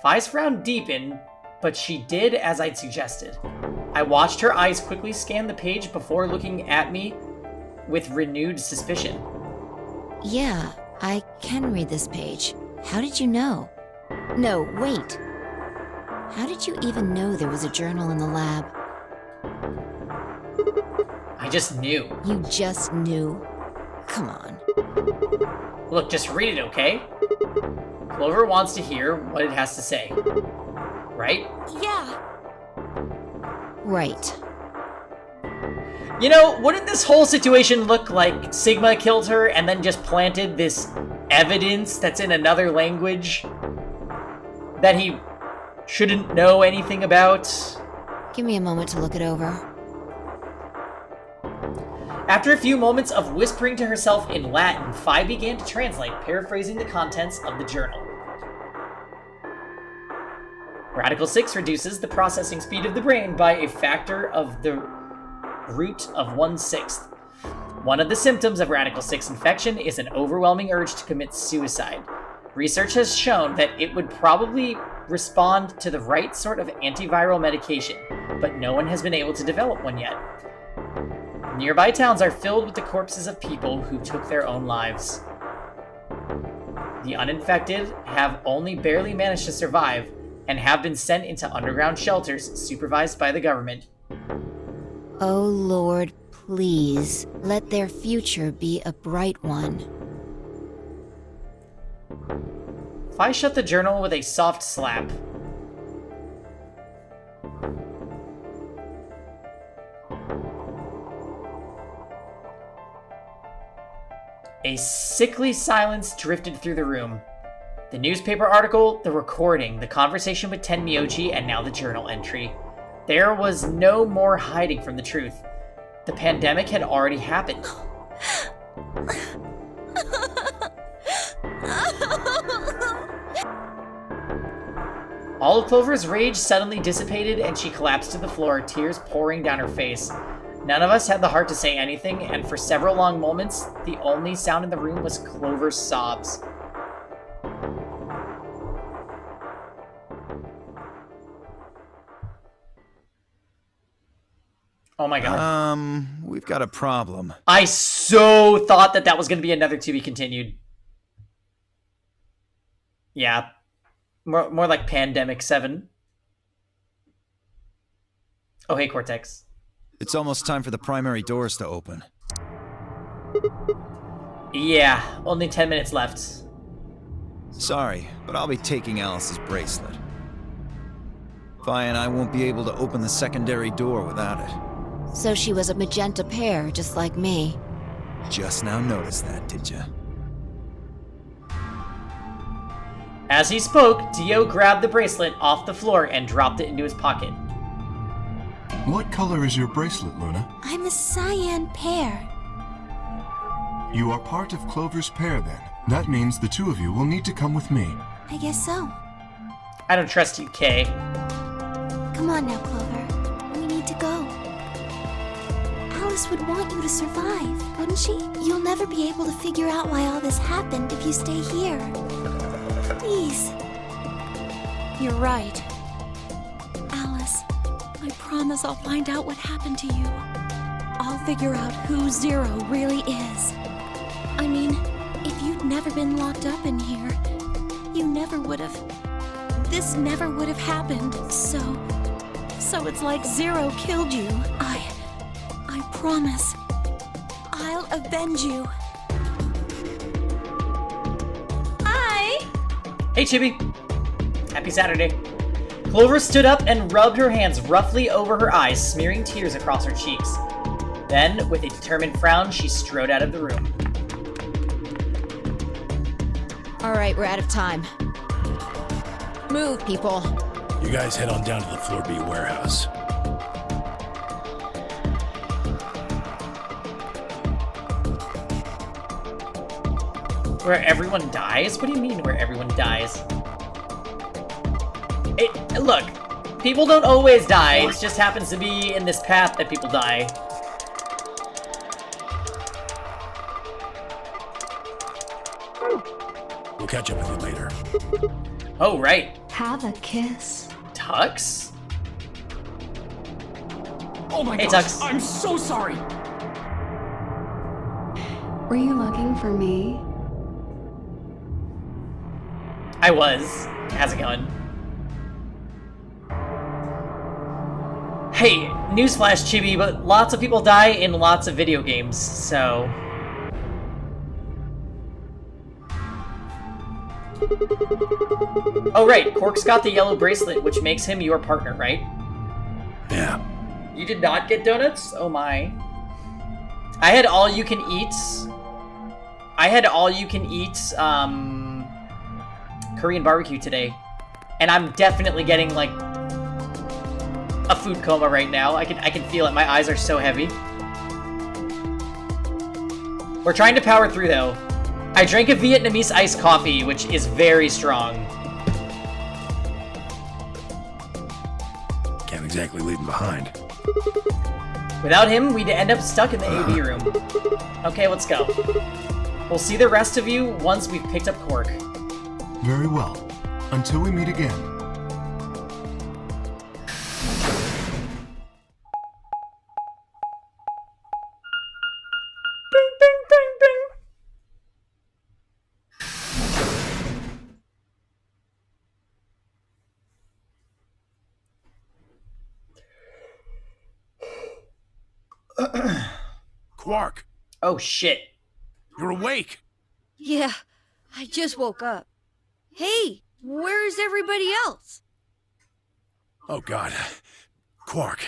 Fi's frown deepened, but she did as I'd suggested. I watched her eyes quickly scan the page before looking at me with renewed suspicion. Yeah, I can read this page. How did you know? No, wait. How did you even know there was a journal in the lab? I just knew. You just knew? Come on. Look, just read it, okay? Clover wants to hear what it has to say. Right? Yeah. Right. You know, wouldn't this whole situation look like Sigma killed her and then just planted this evidence that's in another language that he shouldn't know anything about? Give me a moment to look it over. After a few moments of whispering to herself in Latin, Fi began to translate, paraphrasing the contents of the journal. Radical 6 reduces the processing speed of the brain by a factor of the root of 1/6. One of the symptoms of Radical 6 infection is an overwhelming urge to commit suicide. Research has shown that it would probably respond to the right sort of antiviral medication, but no one has been able to develop one yet. Nearby towns are filled with the corpses of people who took their own lives. The uninfected have only barely managed to survive and have been sent into underground shelters supervised by the government. Oh Lord, please, let their future be a bright one. If I shut the journal with a soft slap. A sickly silence drifted through the room. The newspaper article, the recording, the conversation with Tenmyoji, and now the journal entry. There was no more hiding from the truth. The pandemic had already happened. All of Clover's rage suddenly dissipated and she collapsed to the floor, tears pouring down her face. None of us had the heart to say anything, and for several long moments, the only sound in the room was Clover's sobs. Oh my god. We've got a problem. I so thought that was going to be another to be continued. Yeah. More like Pandemic 7. Oh, hey, Cortex. It's almost time for the primary doors to open. Yeah, only 10 minutes left. Sorry, but I'll be taking Alice's bracelet. Vi and I won't be able to open the secondary door without it. So she was a magenta pear, just like me. Just now noticed that, did ya? As he spoke, Dio grabbed the bracelet off the floor and dropped it into his pocket. What color is your bracelet, Luna? I'm a cyan pear. You are part of Clover's pair, then. That means the two of you will need to come with me. I guess so. I don't trust you, Kay. Come on now, Clover. We need to go. Alice would want you to survive, wouldn't she? You'll never be able to figure out why all this happened if you stay here. Please. You're right. Alice, I promise I'll find out what happened to you. I'll figure out who Zero really is. I mean, if you'd never been locked up in here, you never would have... This never would have happened, so it's like Zero killed you. I promise. I'll avenge you. Hi! Hey, Chibi. Happy Saturday. Clover stood up and rubbed her hands roughly over her eyes, smearing tears across her cheeks. Then, with a determined frown, she strode out of the room. Alright, we're out of time. Move, people. You guys head on down to the Floor B warehouse. Where everyone dies? What do you mean, where everyone dies? Look, people don't always die. It just happens to be in this path that people die. We'll catch up with you later. Oh, right. Have a kiss. Tux? Oh my Hey, gosh, Tux. I'm so sorry. Were you looking for me? I was. How's it going? Hey, newsflash, Chibi, but lots of people die in lots of video games, so... Oh, right. Quark's got the yellow bracelet, which makes him your partner, right? Yeah. You did not get donuts? Oh my. I had all-you-can-eat... Korean barbecue today. And I'm definitely getting, like, a food coma right now. I can feel it. My eyes are so heavy. We're trying to power through, though. I drank a Vietnamese iced coffee, which is very strong. exactly leaving behind. Without him, we'd end up stuck in the AV room. Okay, let's go. We'll see the rest of you once we've picked up Cork. Very well. Until we meet again. Bing, bing, bing, bing. Quark! Oh shit. You're awake! Yeah, I just woke up. Hey, where's everybody else? Oh god. Quark.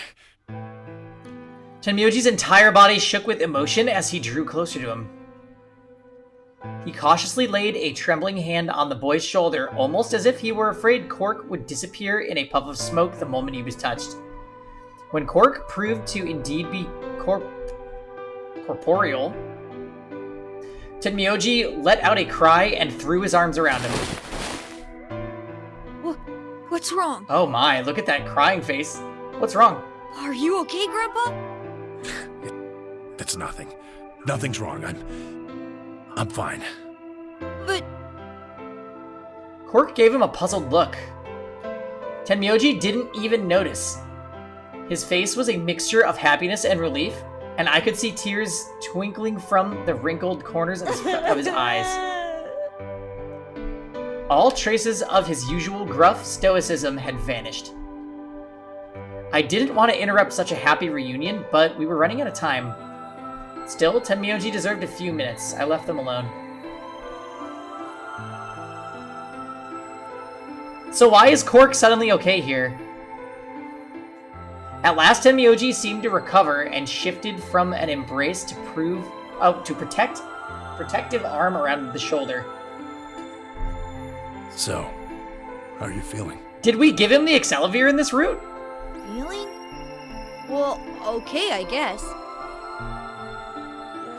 Tenmyoji's entire body shook with emotion as he drew closer to him. He cautiously laid a trembling hand on the boy's shoulder, almost as if he were afraid Cork would disappear in a puff of smoke the moment he was touched. When Cork proved to indeed be corporeal, Tenmyoji let out a cry and threw his arms around him. What's wrong? Oh my, look at that crying face. What's wrong? Are you okay, Grandpa? That's nothing. Nothing's wrong. I'm fine. But... Cork gave him a puzzled look. Tenmyoji didn't even notice. His face was a mixture of happiness and relief, and I could see tears twinkling from the wrinkled corners of his eyes. All traces of his usual gruff stoicism had vanished. I didn't want to interrupt such a happy reunion, but we were running out of time. Still, Tenmyoji deserved a few minutes. I left them alone. So why is Cork suddenly okay here? At last, Tenmyoji seemed to recover and shifted from an embrace to protective arm around the shoulder. So, how are you feeling? Did we give him the Excelivir in this route? Feeling? Well, okay, I guess.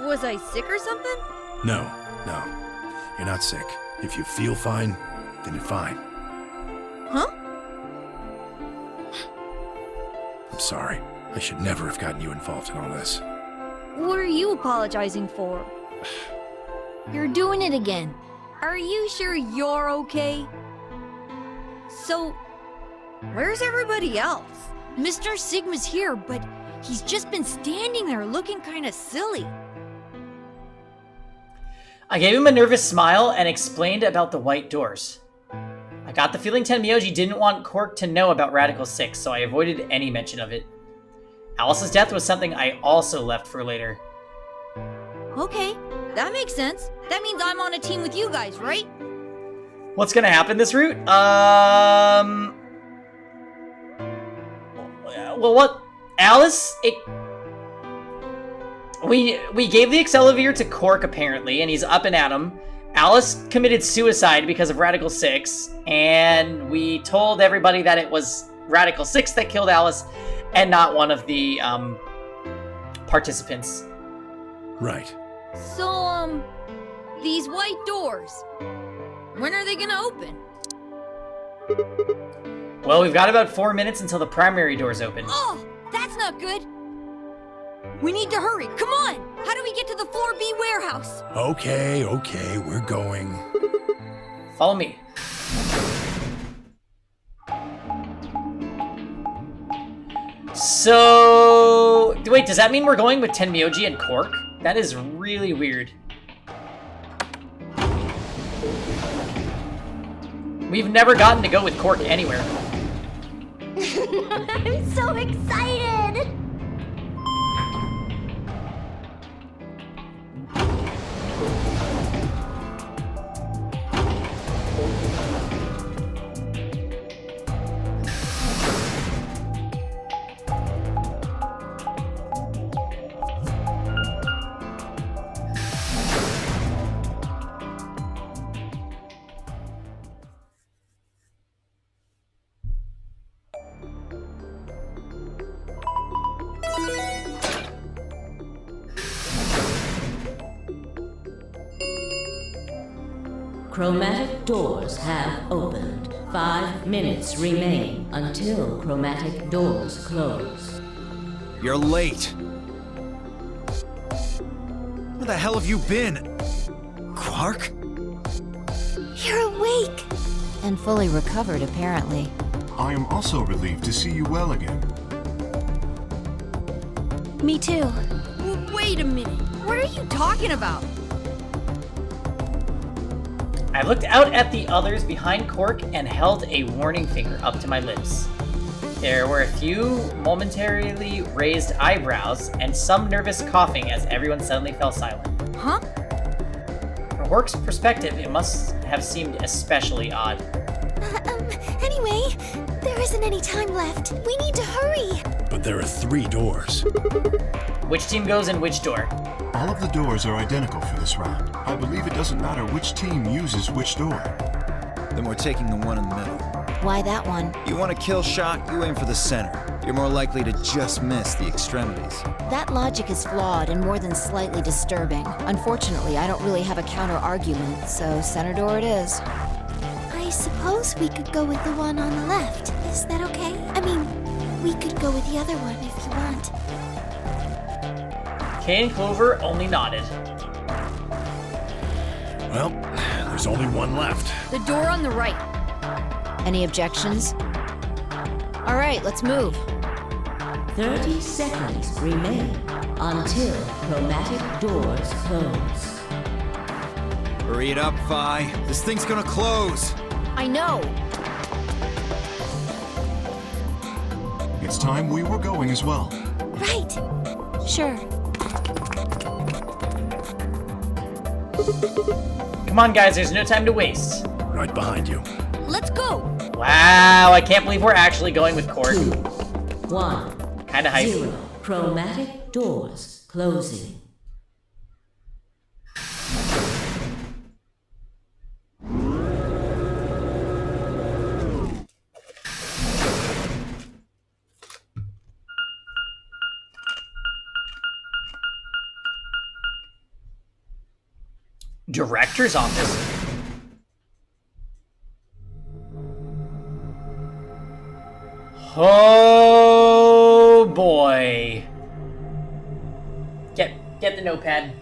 Was I sick or something? No. You're not sick. If you feel fine, then you're fine. Huh? I'm sorry. I should never have gotten you involved in all this. What are you apologizing for? You're doing it again. Are you sure you're okay? So, where's everybody else? Mr. Sigma's here, but he's just been standing there looking kinda silly. I gave him a nervous smile and explained about the white doors. I got the feeling Tenmyoji didn't want Cork to know about Radical 6, so I avoided any mention of it. Alice's death was something I also left for later. Okay, that makes sense. That means I'm on a team with you guys, right? What's gonna happen this route? Well, what? Alice? We gave the Excelivir to Cork, apparently, and he's up and at him. Alice committed suicide because of Radical 6, and we told everybody that it was Radical 6 that killed Alice, and not one of the, participants. Right. So, these white doors, when are they gonna open? Well, we've got about 4 minutes until the primary doors open. Oh, that's not good. We need to hurry. Come on. How do we get to the Floor B warehouse? Okay, we're going. Follow me. So, wait, does that mean we're going with Tenmyoji and Cork? That is really weird. We've never gotten to go with Cork anywhere. I'm so excited! Chromatic doors have opened. 5 minutes remain until chromatic doors close. You're late. Where the hell have you been? Quark? You're awake! And fully recovered, apparently. I am also relieved to see you well again. Me too. Wait a minute. What are you talking about? I looked out at the others behind Cork and held a warning finger up to my lips. There were a few momentarily raised eyebrows and some nervous coughing as everyone suddenly fell silent. Huh? From Cork's perspective, it must have seemed especially odd. Anyway, there isn't any time left. We need to hurry. But there are 3 doors. Which team goes in which door? All of the doors are identical for this round. I believe it doesn't matter which team uses which door. Then we're taking the one in the middle. Why that one? You want a kill shot, you aim for the center. You're more likely to just miss the extremities. That logic is flawed and more than slightly disturbing. Unfortunately, I don't really have a counter-argument, so center door it is. I suppose we could go with the one on the left. Is that okay? I mean, we could go with the other one if you want. Kay and Clover only nodded. Well, there's only one left. The door on the right. Any objections? All right, let's move. 30 seconds remain until chromatic doors close. Hurry it up, Vi. This thing's gonna close. I know. It's time we were going as well. Right. Sure. Come on, guys, there's no time to waste. Right behind you. Let's go. Wow, I can't believe we're actually going with Cork. 2, 1, Kinda hype. 0. Chromatic doors closing. Director's office. Oh boy. Get the notepad.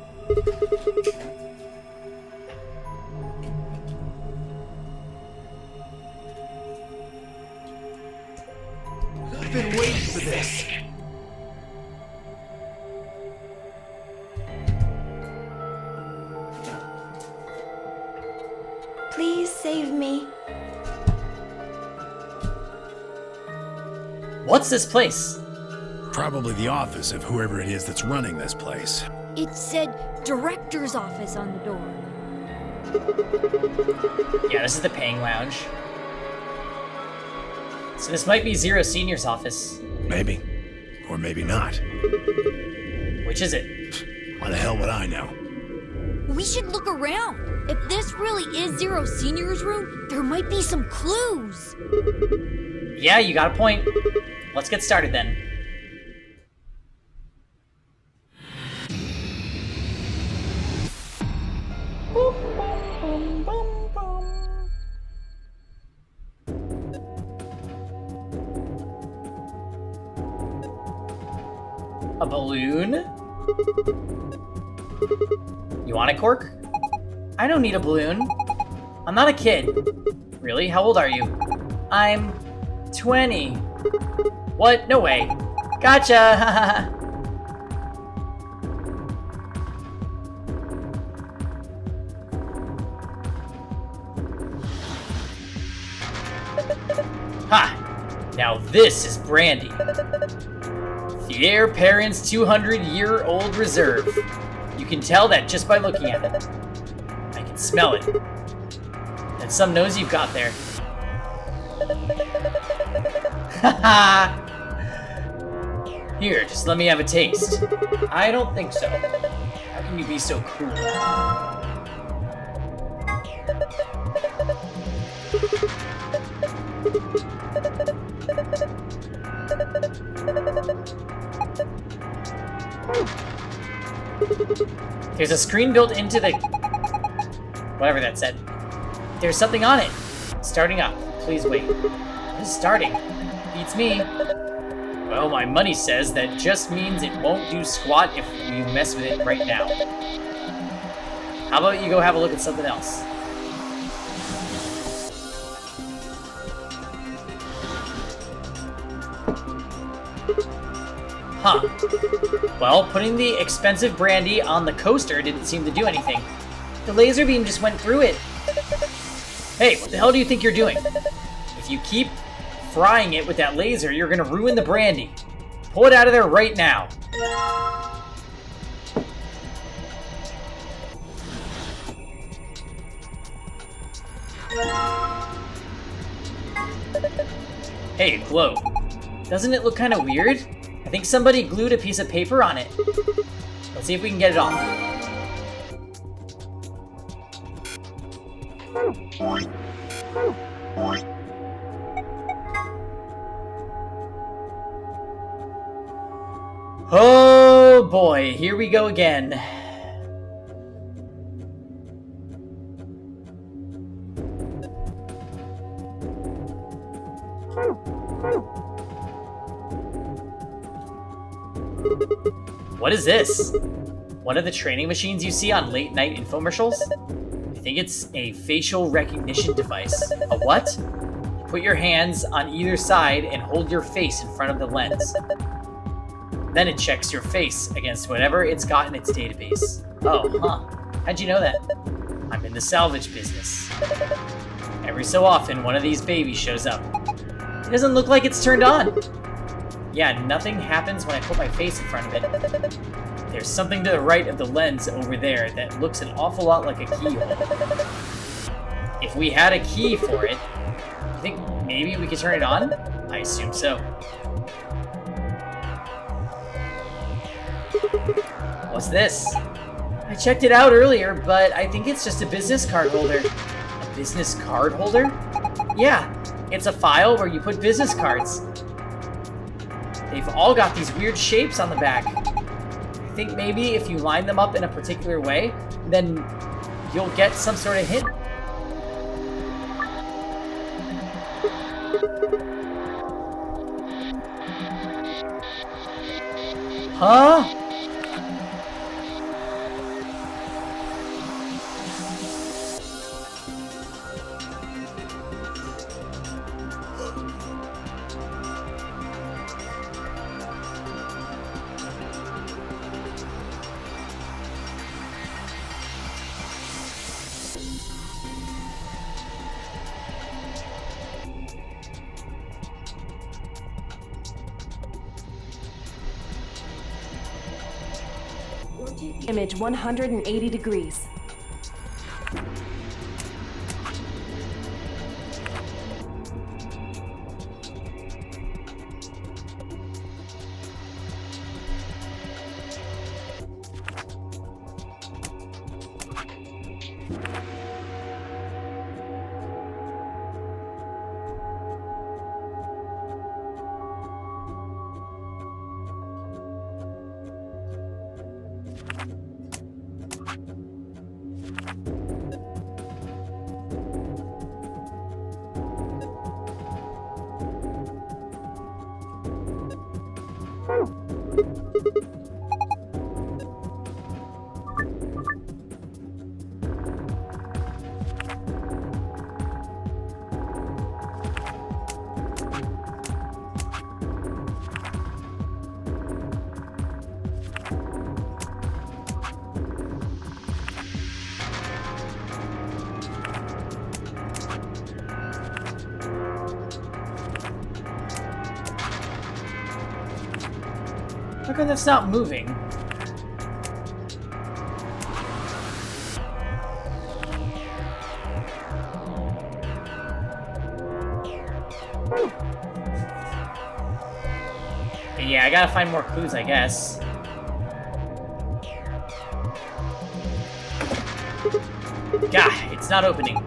I've been waiting for this. Please save me. What's this place? Probably the office of whoever it is that's running this place. It said director's office on the door. Yeah, this is the paying lounge. So this might be Zero Senior's office. Maybe. Or maybe not. Which is it? Why the hell would I know? We should look around. If this really is Zero Senior's room, there might be some clues. Yeah, you got a point. Let's get started then. A balloon? You want a Cork? I don't need a balloon. I'm not a kid. Really? How old are you? I'm 20. What? No way. Gotcha! Ha! Now this is brandy. The heir parent's 200-year-old reserve. You can tell that just by looking at it. I can smell it. That's some nose you've got there. Haha! Here, just let me have a taste. I don't think so. How can you be so cruel? There's a screen built into the... whatever that said. There's something on it. Starting up. Please wait. What is starting? Beats me. Well, my money says that just means it won't do squat if you mess with it right now. How about you go have a look at something else? Huh. Well, putting the expensive brandy on the coaster didn't seem to do anything. The laser beam just went through it. Hey, what the hell do you think you're doing? If you keep frying it with that laser, you're gonna ruin the brandy. Pull it out of there right now. Hey, globe. Doesn't it look kind of weird? I think somebody glued a piece of paper on it. Let's see if we can get it off. Oh boy, here we go again. What is this? One of the training machines you see on late-night infomercials? I think it's a facial recognition device. A what? You put your hands on either side and hold your face in front of the lens. Then it checks your face against whatever it's got in its database. Oh, huh. How'd you know that? I'm in the salvage business. Every so often, one of these babies shows up. It doesn't look like it's turned on. Yeah, nothing happens when I put my face in front of it. There's something to the right of the lens over there that looks an awful lot like a keyhole. If we had a key for it, you think maybe we could turn it on? I assume so. What's this? I checked it out earlier, but I think it's just a business card holder. A business card holder? Yeah, it's a file where you put business cards. They've all got these weird shapes on the back. I think maybe if you line them up in a particular way, then you'll get some sort of hint. Huh? Image 180 degrees. How come that's not moving? Yeah, I gotta find more clues, I guess. Gah, it's not opening.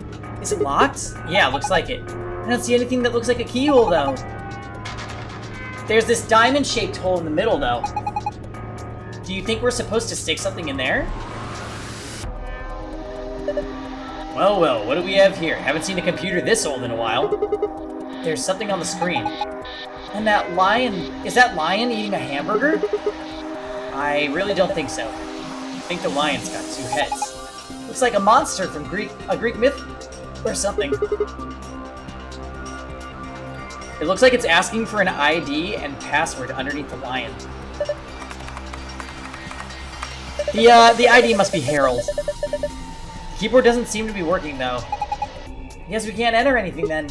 Is it locked? Yeah, looks like it. I don't see anything that looks like a keyhole, though. There's this diamond-shaped hole in the middle, though. Do you think we're supposed to stick something in there? Well, well, what do we have here? Haven't seen a computer this old in a while. There's something on the screen. And that lion... Is that lion eating a hamburger? I really don't think so. I think the lion's got 2 heads. Looks like a monster from a Greek myth or something. It looks like it's asking for an ID and password underneath the lion. The ID must be Harold. The keyboard doesn't seem to be working, though. I guess we can't enter anything, then.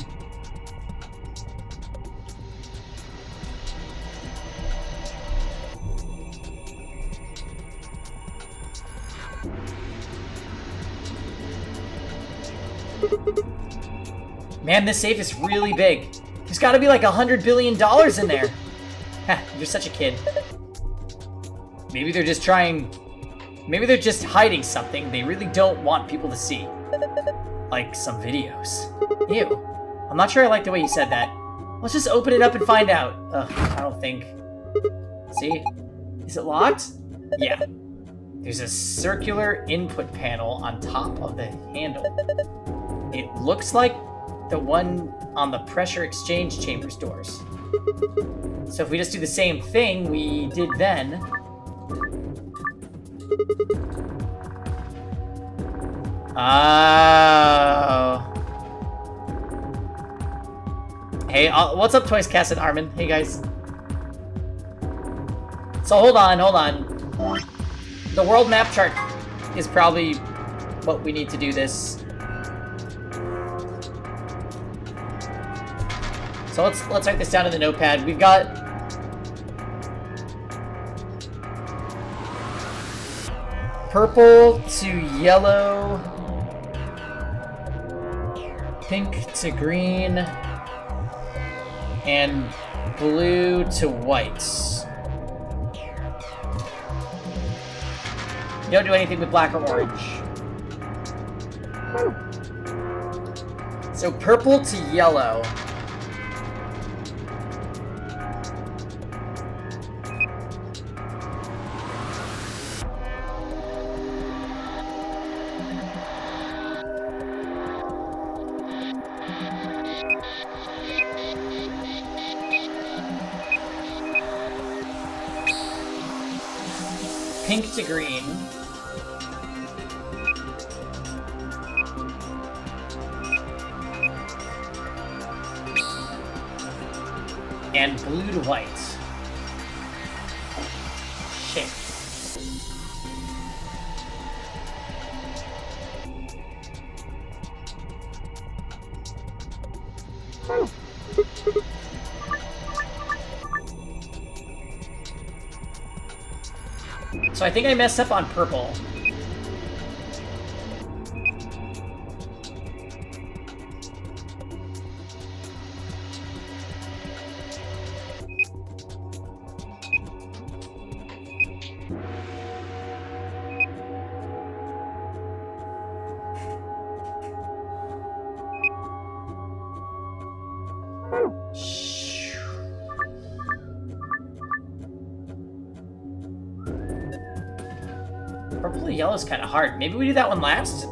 Man, this safe is really big. There's gotta be like $100 billion in there. Heh, you're such a kid. Maybe they're just trying... Maybe they're just hiding something they really don't want people to see. Like some videos. Ew. I'm not sure I like the way you said that. Let's just open it up and find out. Ugh, I don't think... See? Is it locked? Yeah. There's a circular input panel on top of the handle. It looks like the one on the pressure exchange chambers doors. So if we just do the same thing we did then... Oh. Hey, what's up, Toys Cast and Armin? Hey, guys. So hold on. The world map chart is probably what we need to do this. So let's write this down in the notepad. We've got purple to yellow, pink to green, and blue to white. You don't do anything with black or orange. So purple to yellow. Pink to green. And blue to white. Shit. So I think I messed up on purple. Purple to yellow is kind of hard. Maybe we do that one last?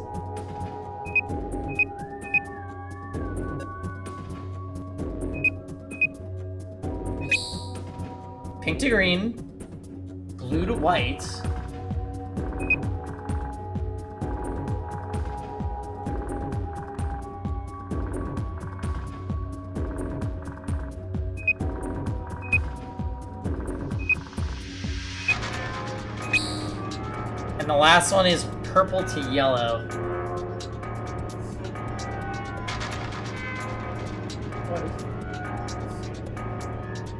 Pink to green, blue to white. And the last one is purple to yellow.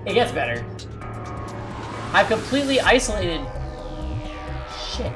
It gets better. I've completely isolated... Shit.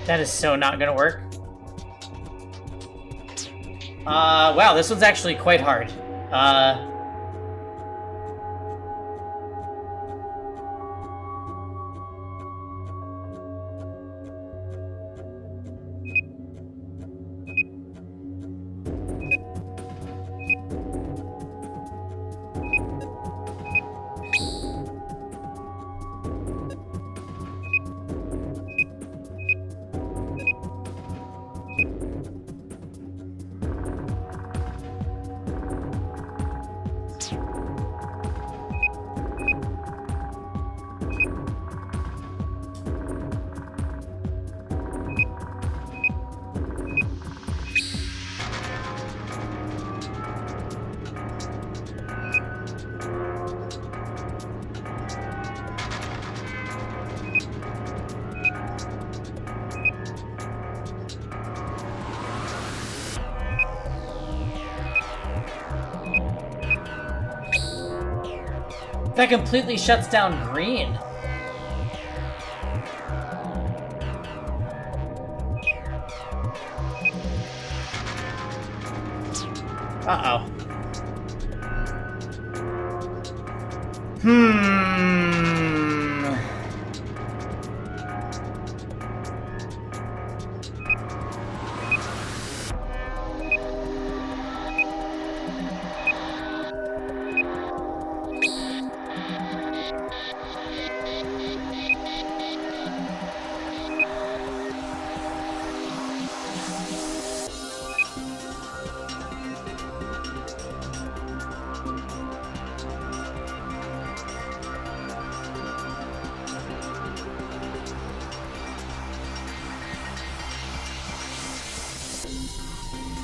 That is so not gonna work. Wow, this one's actually quite hard. That completely shuts down green. Uh-oh.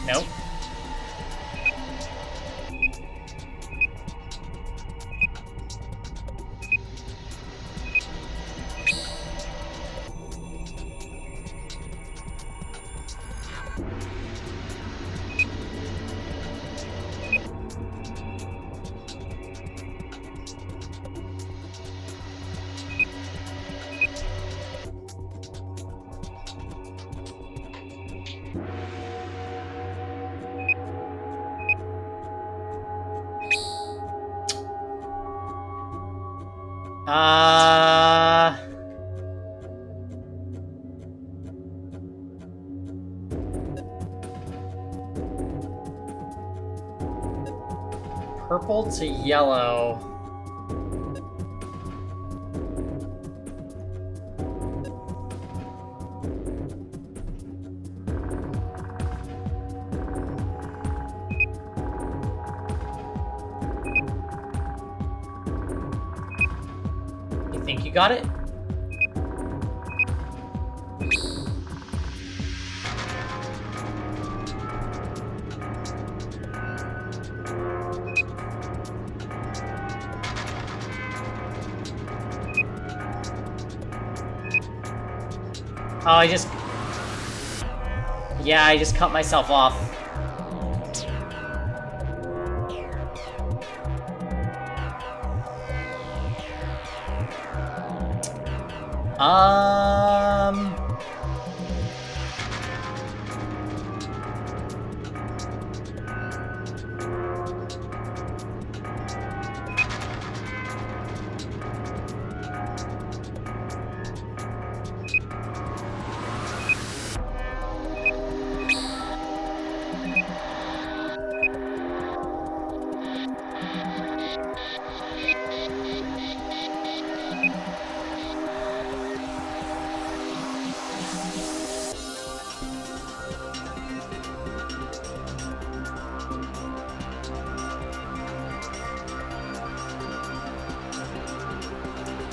Nope. Purple to yellow. You think you got it? Oh, I just cut myself off.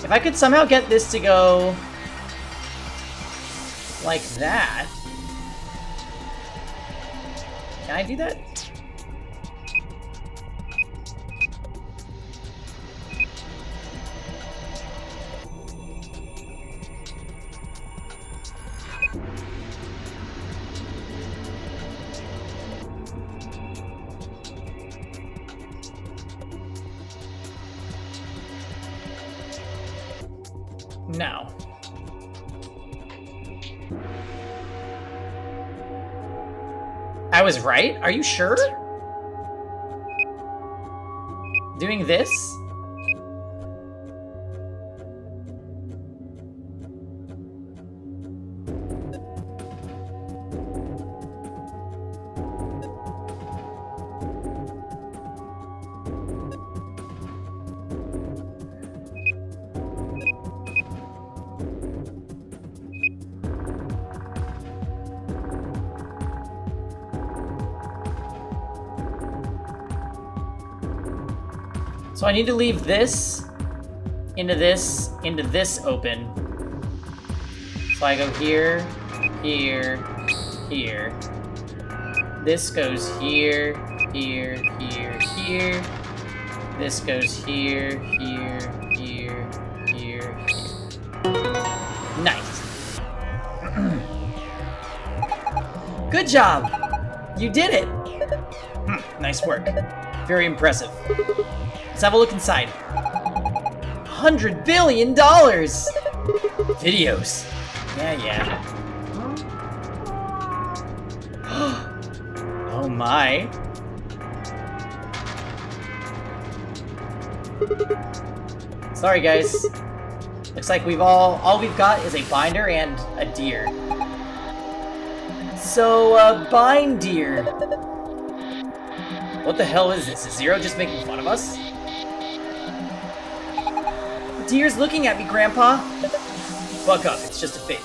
If I could somehow get this to go like that. Can I do that? No. I was right? Are you sure? Doing this? So I need to leave this into this open. So I go here, here, here. This goes here, here, here, here. This goes here, here, here, here, here. Nice. Good job! You did it! Nice work. Very impressive. Let's have a look inside. $100 billion! Videos. Yeah. Oh my. Sorry guys. Looks like all we've got is a binder and a deer. So, bind deer. What the hell is this? Is Zero just making fun of us? The deer's looking at me, Grandpa. Fuck up, it's just a fake.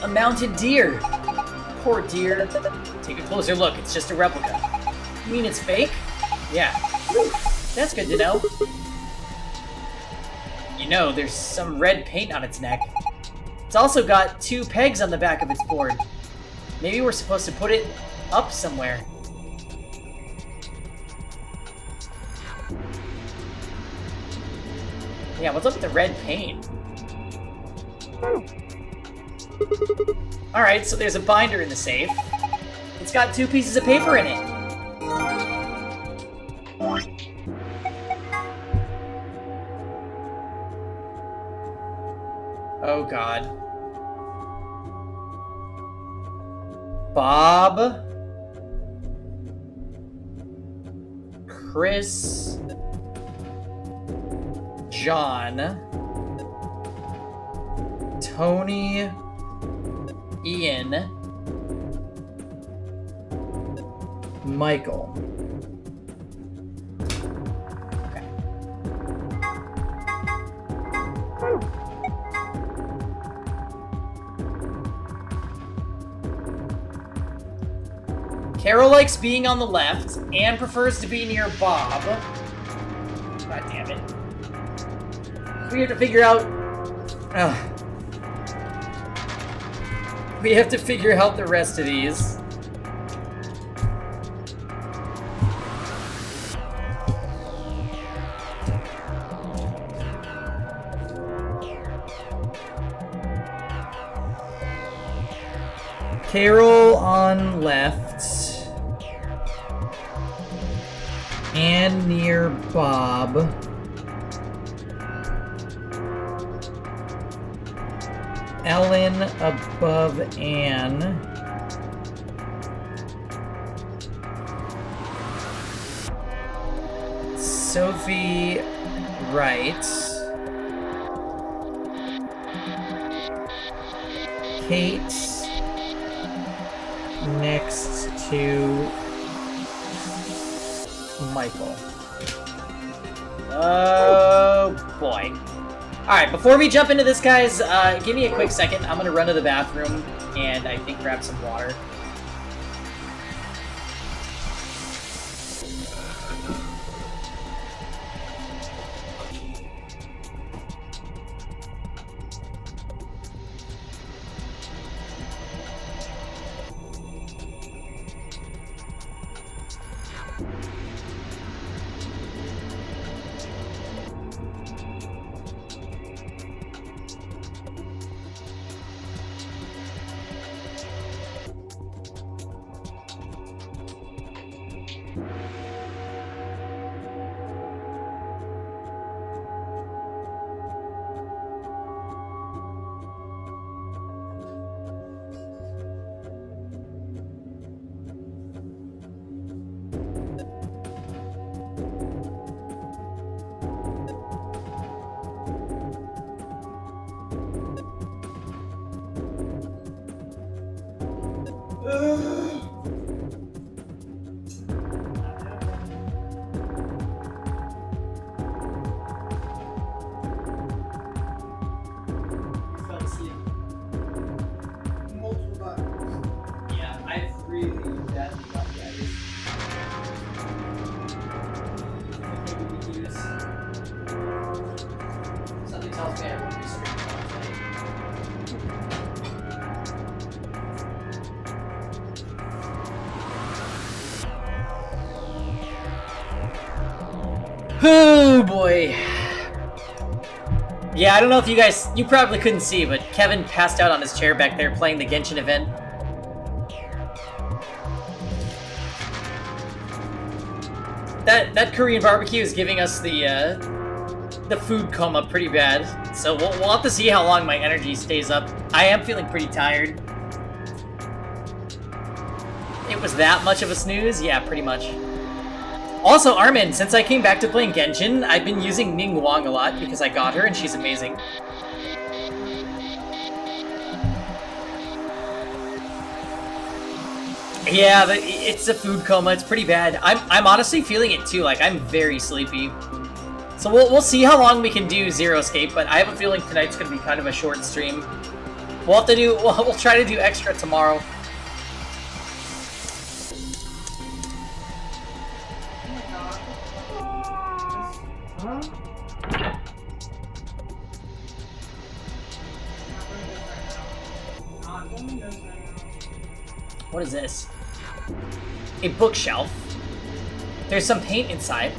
A mounted deer. Poor deer. Take a closer look, it's just a replica. You mean it's fake? Yeah. Whew. That's good to know. You know, there's some red paint on its neck. It's also got 2 pegs on the back of its board. Maybe we're supposed to put it up somewhere. Yeah, what's up with the red paint? Alright, so there's a binder in the safe. It's got 2 pieces of paper in it. Oh god. Bob. Chris. John. Tony. Ian. Michael. Carol likes being on the left and prefers to be near Bob. God damn it. We have to figure out... We have to figure out the rest of these. Carol on left. And near Bob. Ellen above Anne. Sophie right. Kate next to Michael. Oh boy. Alright, before we jump into this, guys, give me a quick second. I'm gonna run to the bathroom and I think grab some water. Fell asleep. Multiple times. Yeah, I've really badly got daddies. Something tells me I won't be streaming all day. Oh boy. Yeah, I don't know if you probably couldn't see, but Kevin passed out on his chair back there playing the Genshin event. That Korean barbecue is giving us the food coma pretty bad. So we'll have to see how long my energy stays up. I am feeling pretty tired. It was that much of a snooze? Yeah, pretty much. Also, Armin, since I came back to playing Genshin, I've been using Ning Wong a lot because I got her and she's amazing. Yeah, it's a food coma. It's pretty bad. I'm honestly feeling it too. Like, I'm very sleepy. So we'll see how long we can do Zero Escape, but I have a feeling tonight's gonna be kind of a short stream. We'll try to do extra tomorrow. What is this? A bookshelf. There's some paint inside.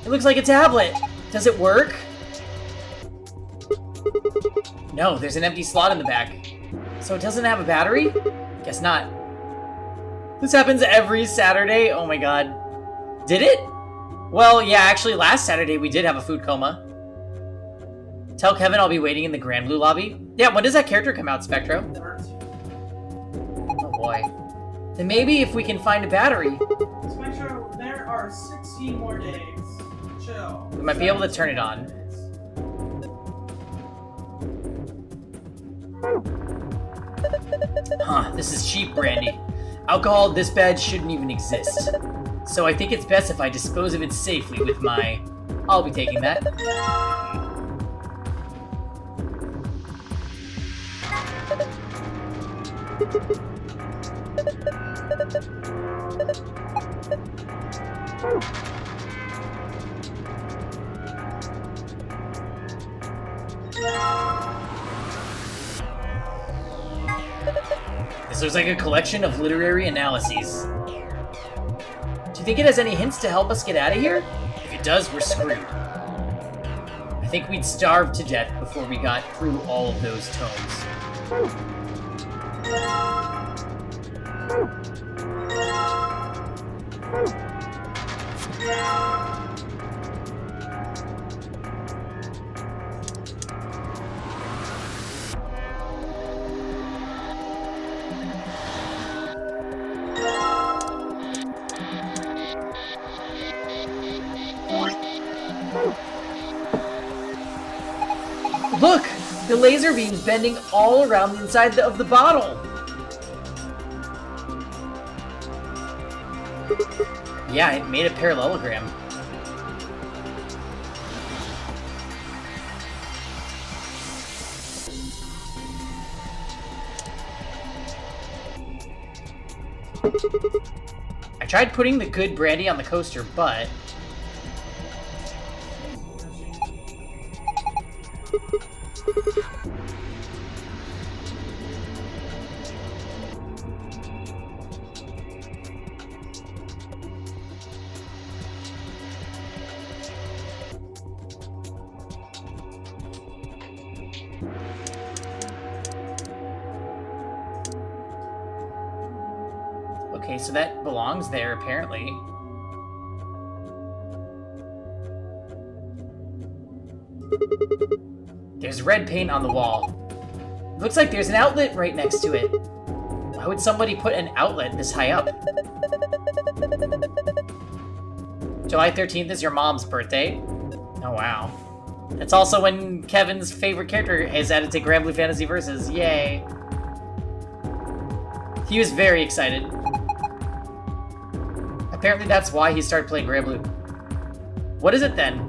It looks like a tablet. Does it work? No, there's an empty slot in the back. So it doesn't have a battery? Guess not. This happens every Saturday? Oh my god. Did it? Well, yeah, actually last Saturday we did have a food coma. Tell Kevin I'll be waiting in the Grand Blue lobby. Yeah, when does that character come out, Spectro? Oh boy. Then maybe if we can find a battery. Spectro, there are 16 more days. Chill. We might be able to turn it on. Huh, this is cheap brandy. Alcohol this bad shouldn't even exist. So I think it's best if I dispose of it safely with my... I'll be taking that. This looks like a collection of literary analyses. Do you think it has any hints to help us get out of here? If it does, we're screwed. I think we'd starve to death before we got through all of those tomes. Look! The laser beam's bending all around the inside of the bottle! Yeah, it made a parallelogram. I tried putting the good brandy on the coaster, but... Okay, so that belongs there, apparently. There's red paint on the wall. It looks like there's an outlet right next to it. Why would somebody put an outlet this high up? July 13th is your mom's birthday? Oh, wow. It's also when Kevin's favorite character is added to Grand Blue Fantasy Versus. Yay. He was very excited. Apparently that's why he started playing Grand Blue. What is it then?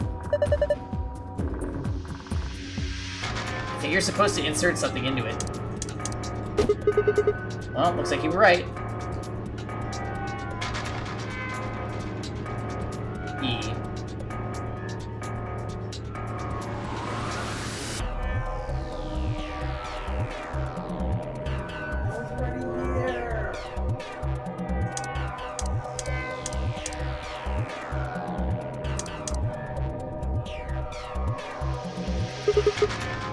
I think you're supposed to insert something into it. Well, looks like you were right. E.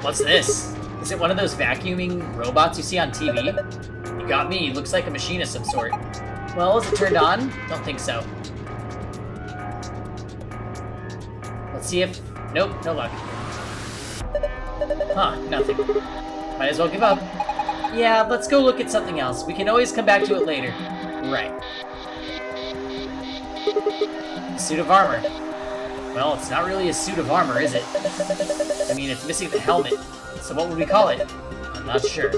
What's this? Is it one of those vacuuming robots you see on TV? You got me. Looks like a machine of some sort. Well, is it turned on? Don't think so. Let's see if... Nope, no luck. Huh, nothing. Might as well give up. Yeah, let's go look at something else. We can always come back to it later. Right. Suit of armor. Well, it's not really a suit of armor, is it? I mean, it's missing the helmet. So what would we call it? I'm not sure.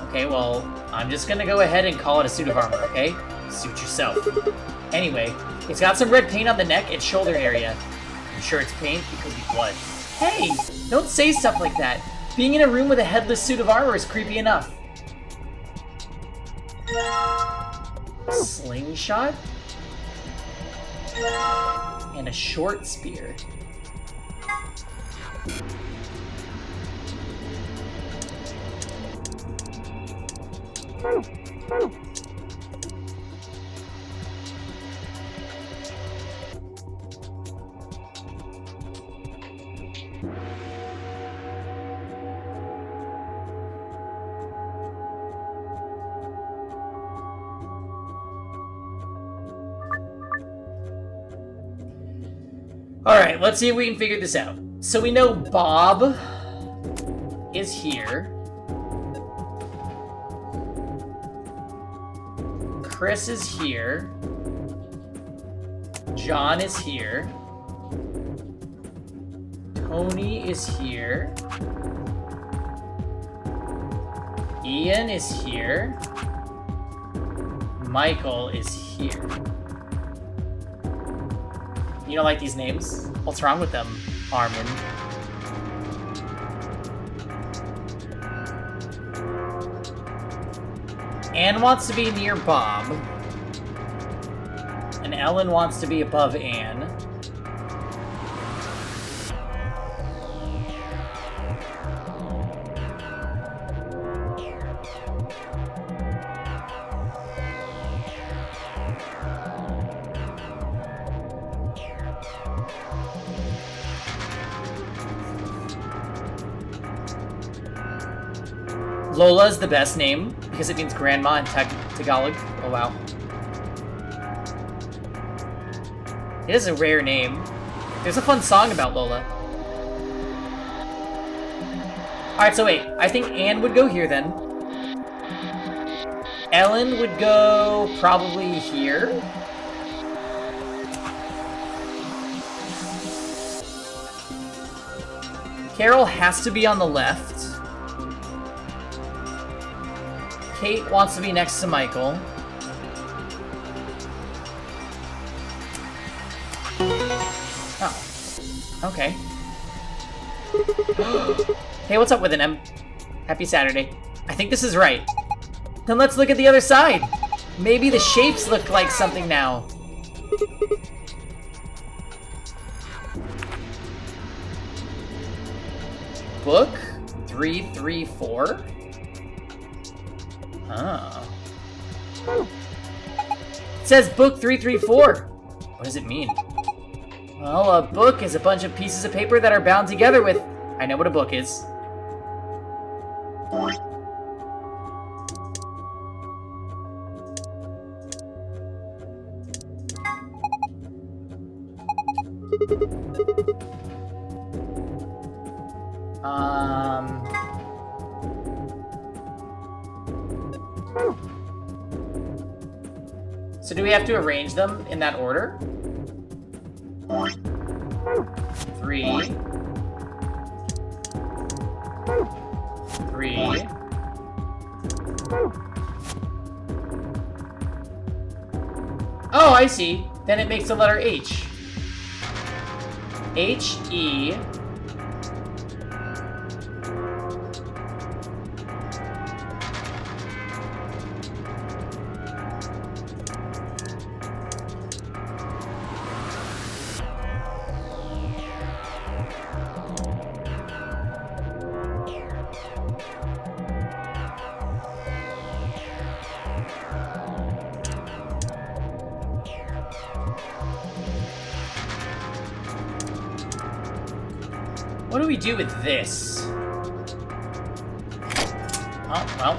Okay, well, I'm just gonna go ahead and call it a suit of armor, okay? Suit yourself. Anyway, it's got some red paint on the neck and shoulder area. I'm sure it's paint. It could be blood. Hey! Don't say stuff like that. Being in a room with a headless suit of armor is creepy enough. Slingshot? And a short spear. Alright, let's see if we can figure this out. So we know Bob is here. Chris is here. John is here. Tony is here. Ian is here. Michael is here. You don't like these names? What's wrong with them, Armin? Anne wants to be near Bob. And Ellen wants to be above Anne. Lola is the best name because it means grandma in Tagalog. Oh wow. It is a rare name. There's a fun song about Lola. Alright, so wait. I think Anne would go here then. Ellen would go probably here. Carol has to be on the left. Kate wants to be next to Michael. Oh. Okay. Hey, what's up with an M? Happy Saturday. I think this is right. Then let's look at the other side. Maybe the shapes look like something now. Book 334? Oh. It says book 334. What does it mean? Well, a book is a bunch of pieces of paper that are bound together with... I know what a book is. So do we have to arrange them in that order? 3, 3. Oh, I see. Then it makes the letter H. H-E. What do we do with this? Oh, well.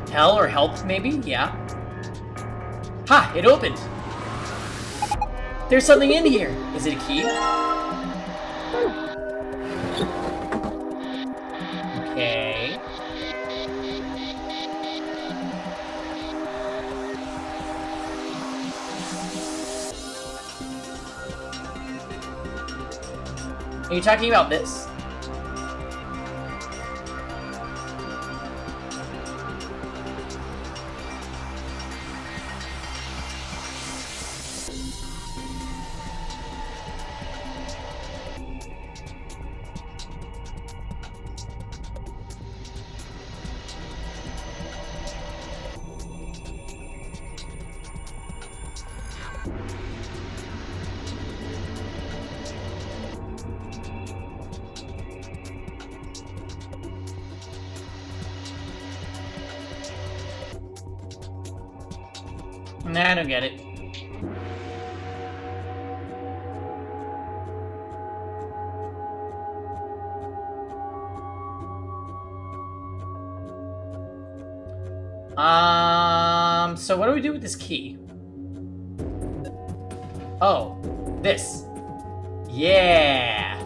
Hell or help, maybe? Yeah. Ha! It opened! There's something in here! Is it a key? Okay. Are you talking about this? Nah, I don't get it. So what do we do with this key? Oh, this. Yeah.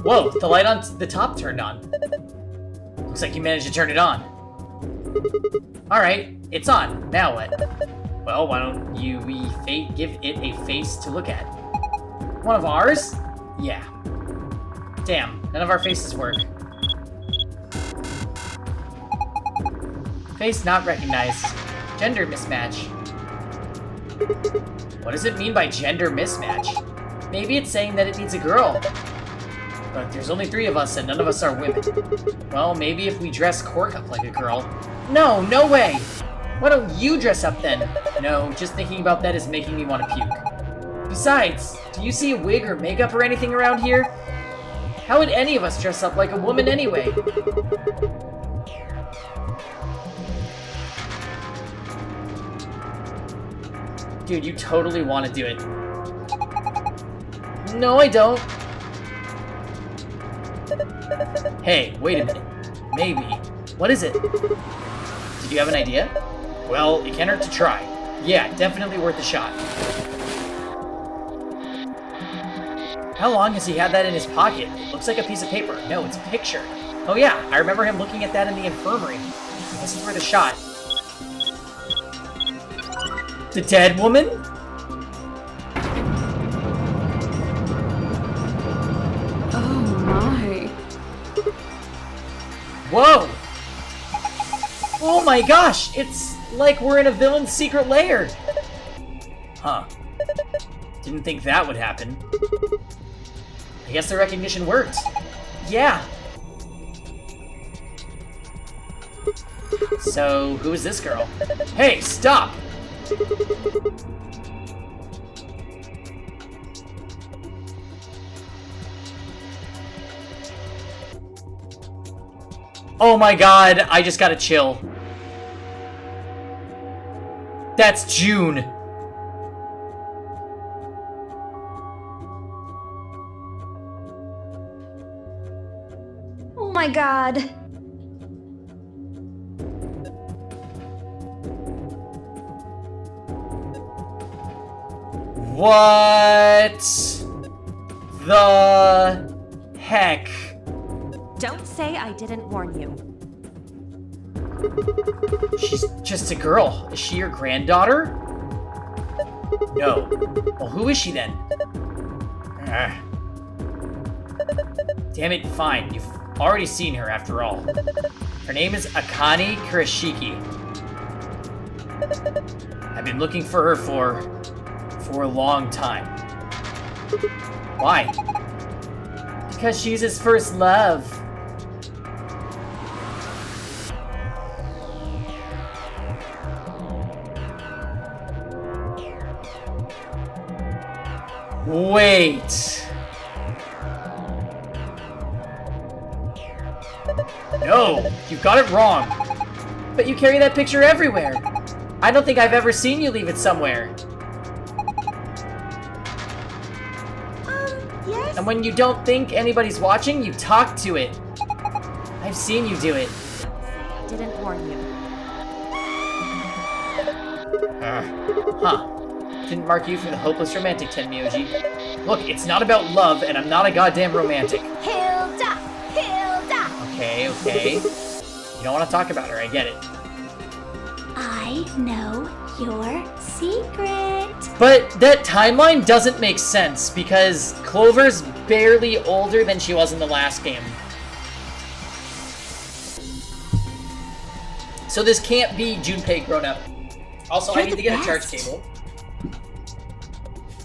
Whoa, the light on the top turned on. Looks like you managed to turn it on. Alright, it's on. Now what? Well, why don't we give it a face to look at? One of ours? Yeah. Damn, none of our faces work. Face not recognized. Gender mismatch. What does it mean by gender mismatch? Maybe it's saying that it needs a girl. But there's only 3 of us and none of us are women. Well, maybe if we dress Cork up like a girl. No, no way! Why don't you dress up then? No, just thinking about that is making me want to puke. Besides, do you see a wig or makeup or anything around here? How would any of us dress up like a woman anyway? Dude, you totally want to do it. No, I don't. Hey, wait a minute. Maybe. What is it? Did you have an idea? Well, it can't hurt to try. Yeah, definitely worth a shot. How long has he had that in his pocket? It looks like a piece of paper. No, it's a picture. Oh yeah, I remember him looking at that in the infirmary. This is worth a shot. The dead woman? Oh my. Whoa! Oh my gosh! It's like we're in a villain's secret lair! Huh. Didn't think that would happen. I guess the recognition worked. Yeah. So, who is this girl? Hey, stop! Oh my god, I just got a chill. That's June. Oh my god. What the heck? Don't say I didn't warn you. She's just a girl. Is she your granddaughter? No. Well, who is she then? Damn it, fine. You've already seen her after all. Her name is Akane Kurashiki. I've been looking for her for a long time. Why? Because she's his first love. Wait. No, you got it wrong. But you carry that picture everywhere. I don't think I've ever seen you leave it somewhere. Yes? And when you don't think anybody's watching, you talk to it. I've seen you do it. I didn't warn you. Huh. Didn't mark you for the hopeless romantic, Tenmyoji. Look, it's not about love, and I'm not a goddamn romantic. Hilda! Hilda! Okay, okay. You don't want to talk about her, I get it. I know your secret. But that timeline doesn't make sense, because Clover's barely older than she was in the last game. So this can't be Junpei grown up. Also, I need to get a charge cable.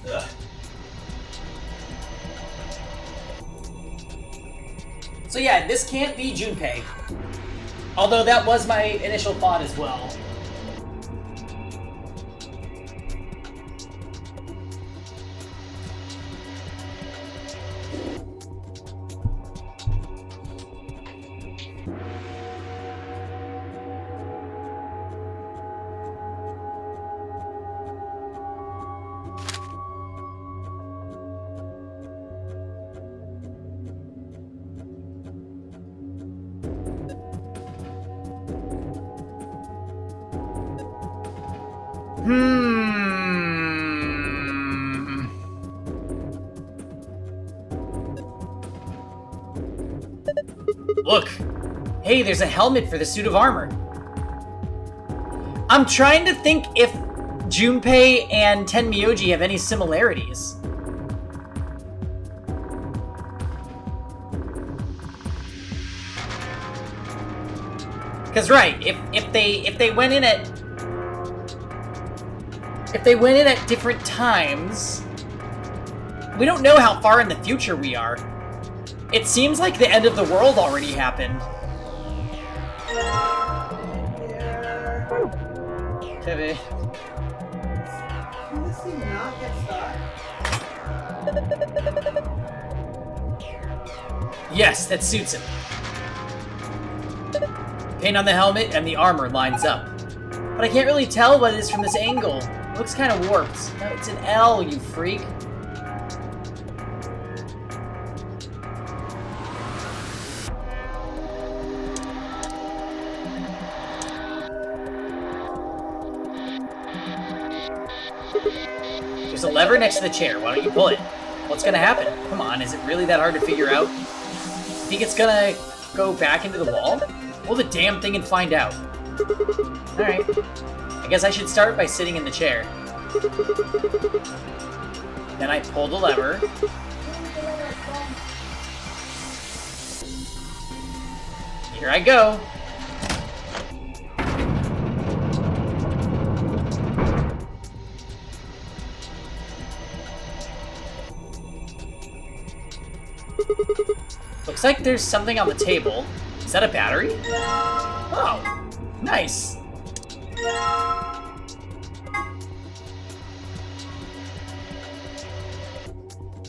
Ugh. So yeah, this can't be Junpei. Although that was my initial thought as well. Look! Hey, there's a helmet for the suit of armor. I'm trying to think if Junpei and Tenmyoji have any similarities. Because right, if they went in at different times, we don't know how far in the future we are. It seems like the end of the world already happened. Kevin. Can this thing not get stuck? Yes, that suits him. Paint on the helmet and the armor lines up. But I can't really tell what it is from this angle. It looks kind of warped. No, it's an L, you freak. There's a lever next to the chair. Why don't you pull it? What's gonna happen? Come on, is it really that hard to figure out? Think it's gonna go back into the wall? Pull the damn thing and find out. Alright. I guess I should start by sitting in the chair. Then I pull the lever. Here I go. Looks like there's something on the table. Is that a battery? Oh, nice.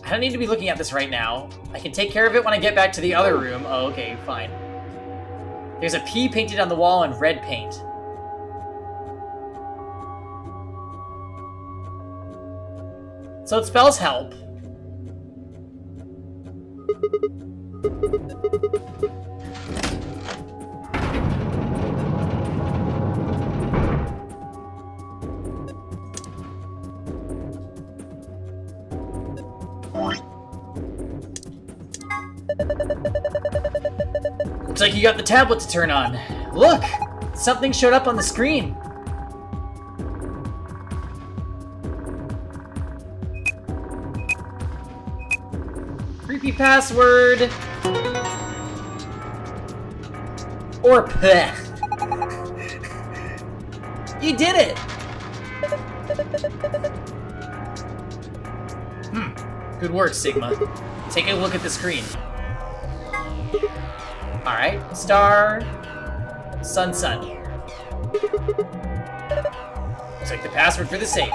I don't need to be looking at this right now. I can take care of it when I get back to the other room. Oh, okay, fine. There's a P painted on the wall in red paint. So it spells help. Looks like you got the tablet to turn on. Look! Something showed up on the screen. Creepy password. Or bleh. You did it! Good work, Sigma. Take a look at the screen. Alright, star... Sun, sun. Looks like the password for the safe.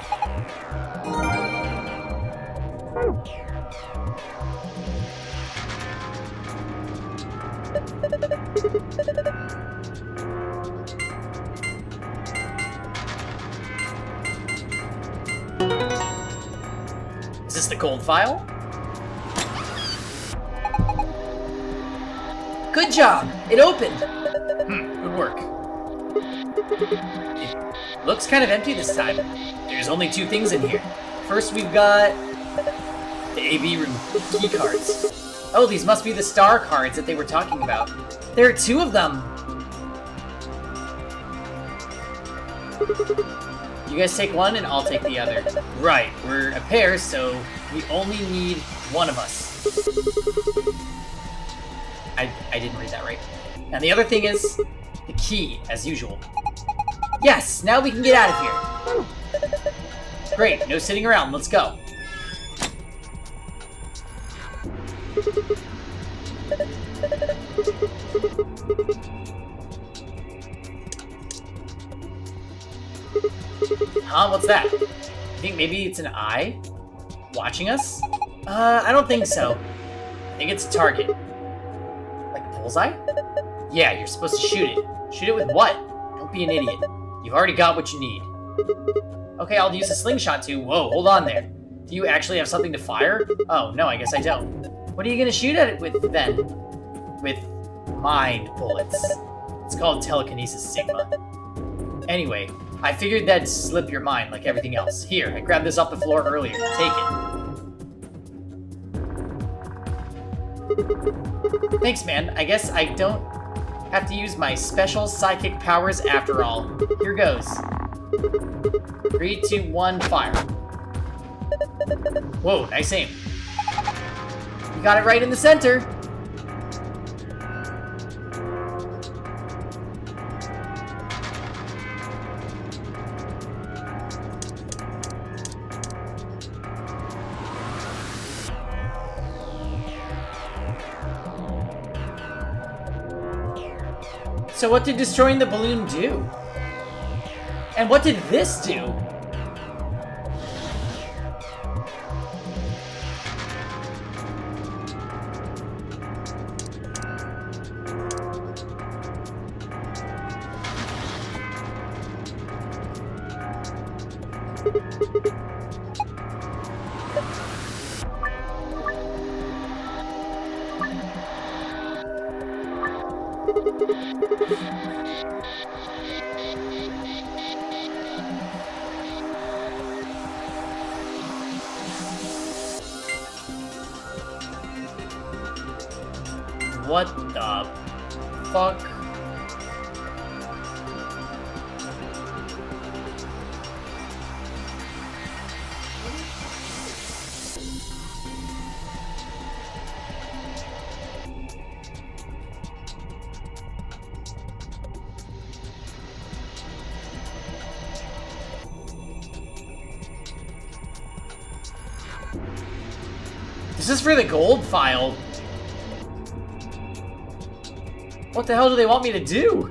Is this the gold file? Good job! It opened! Good work. It looks kind of empty this time. There's only 2 things in here. First, we've got the AV room key cards. Oh, these must be the star cards that they were talking about. There are 2 of them! You guys take one and I'll take the other. Right, we're a pair, so we only need one of us. I didn't read that right. And the other thing is the key, as usual. Yes, now we can get out of here. Great, no sitting around, let's go. Huh, what's that? You think maybe it's an eye? Watching us? I don't think so. I think it's a target. Like a bullseye? Yeah, you're supposed to shoot it. Shoot it with what? Don't be an idiot. You've already got what you need. Okay, I'll use a slingshot too. Whoa, hold on there. Do you actually have something to fire? Oh, no, I guess I don't. What are you gonna shoot at it with, then? With mind bullets. It's called telekinesis, Sigma. Anyway, I figured that'd slip your mind like everything else. Here, I grabbed this off the floor earlier. Take it. Thanks, man. I guess I don't have to use my special psychic powers after all. Here goes. 3, 2, 1, fire. Whoa, nice aim. You got it right in the center. So what did destroying the balloon do? And what did this do? What the fuck? This is for the gold file. What the hell do they want me to do?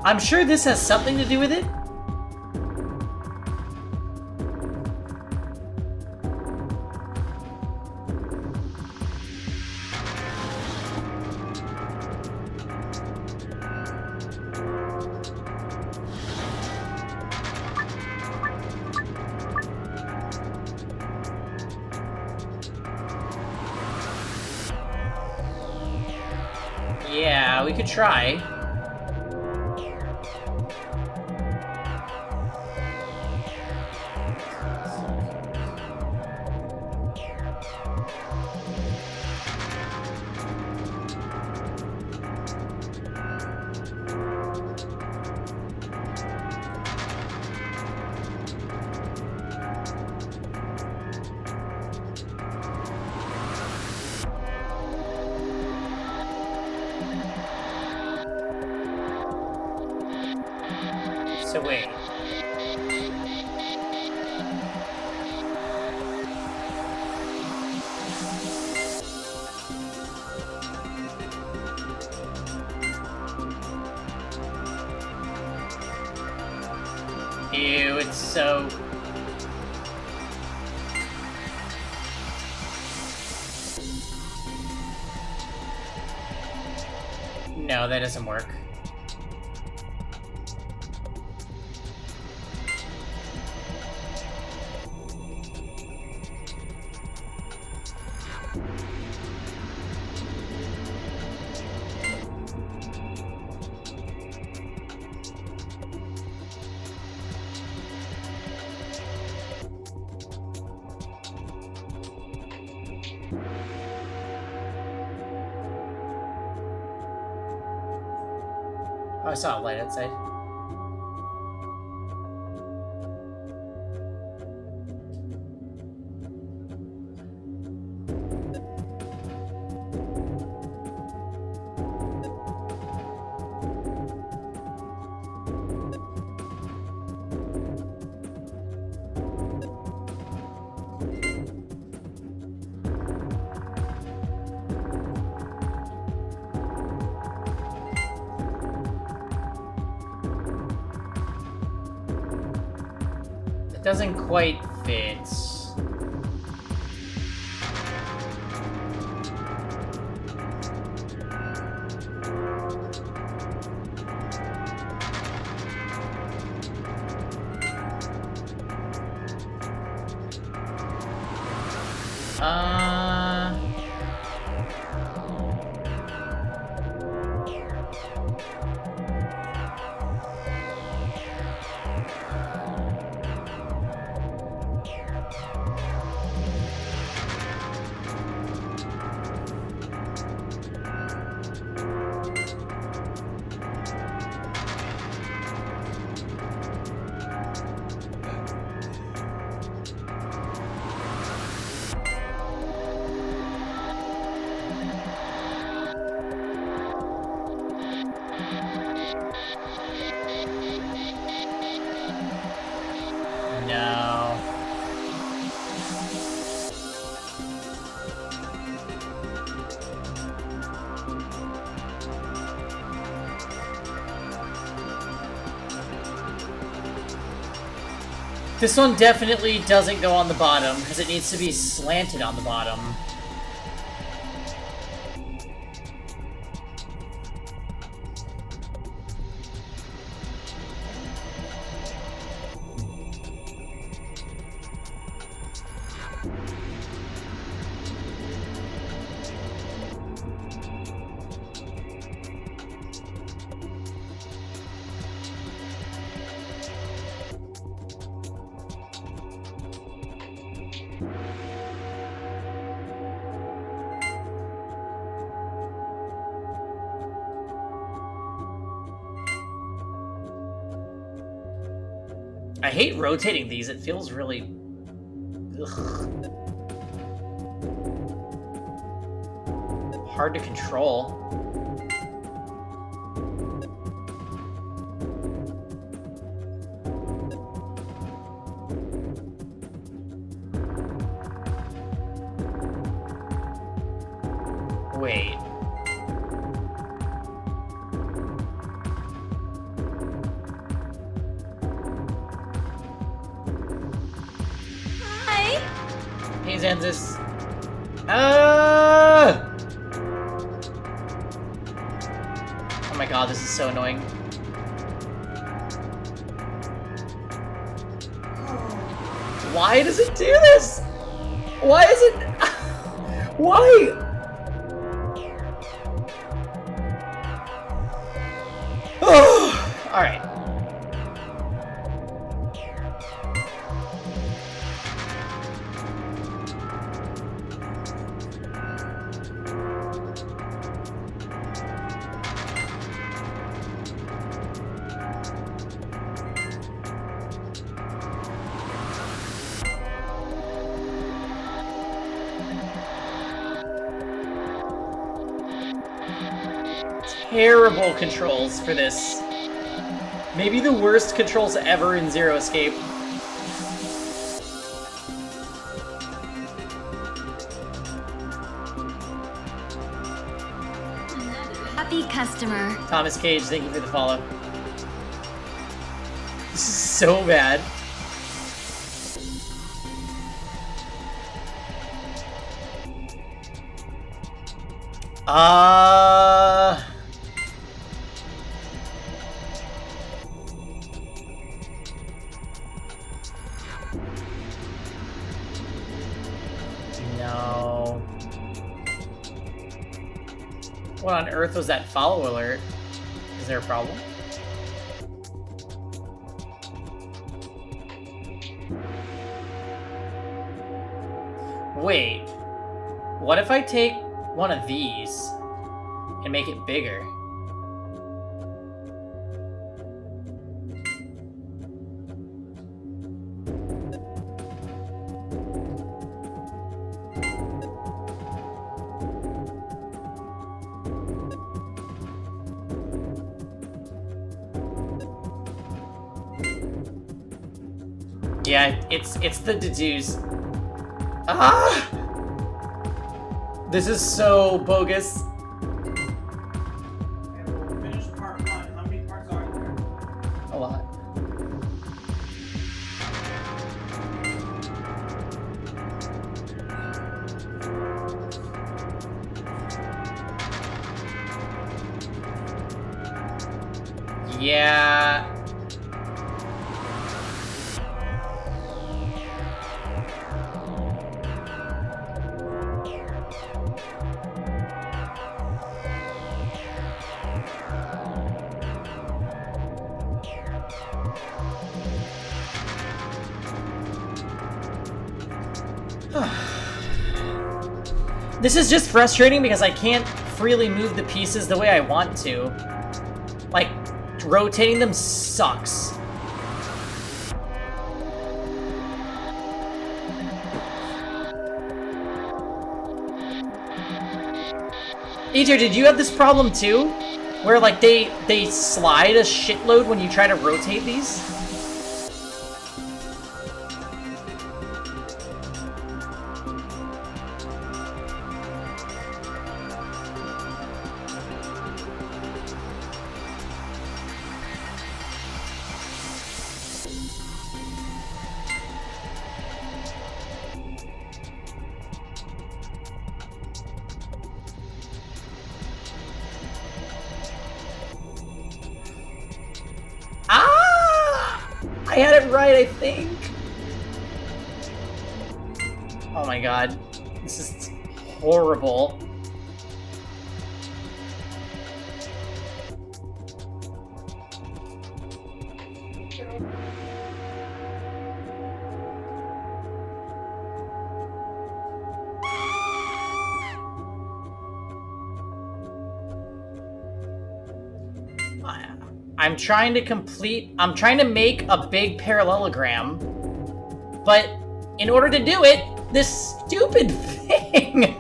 I'm sure this has something to do with it. We could try. So wait. Ew, it's so... No, that doesn't work. Oh, I saw a light outside. It doesn't quite fit. No. This one definitely doesn't go on the bottom, because it needs to be slanted on the bottom. I hate rotating these, it feels really... Ugh. Hard to control. Wait. Hey, Zanzis. Oh my god, this is so annoying. Why does it do this? Why is it... Why? Alright. Terrible controls for this. Maybe the worst controls ever in Zero Escape. Happy customer. Thomas Cage, thank you for the follow. This is so bad. No. What on earth was that follow alert? Is there a problem? Wait. What if I take one of these and make it bigger? Yeah, it's the dedues. Ah! This is so bogus. Finish part 1. How many parts are there? A lot. Yeah. This is just frustrating because I can't freely move the pieces the way I want to. Like, rotating them sucks. EJ, did you have this problem too? Where like they slide a shitload when you try to rotate these? I had it right, I think. Oh my god. This is horrible. I'm trying to make a big parallelogram, but in order to do it, this stupid thing.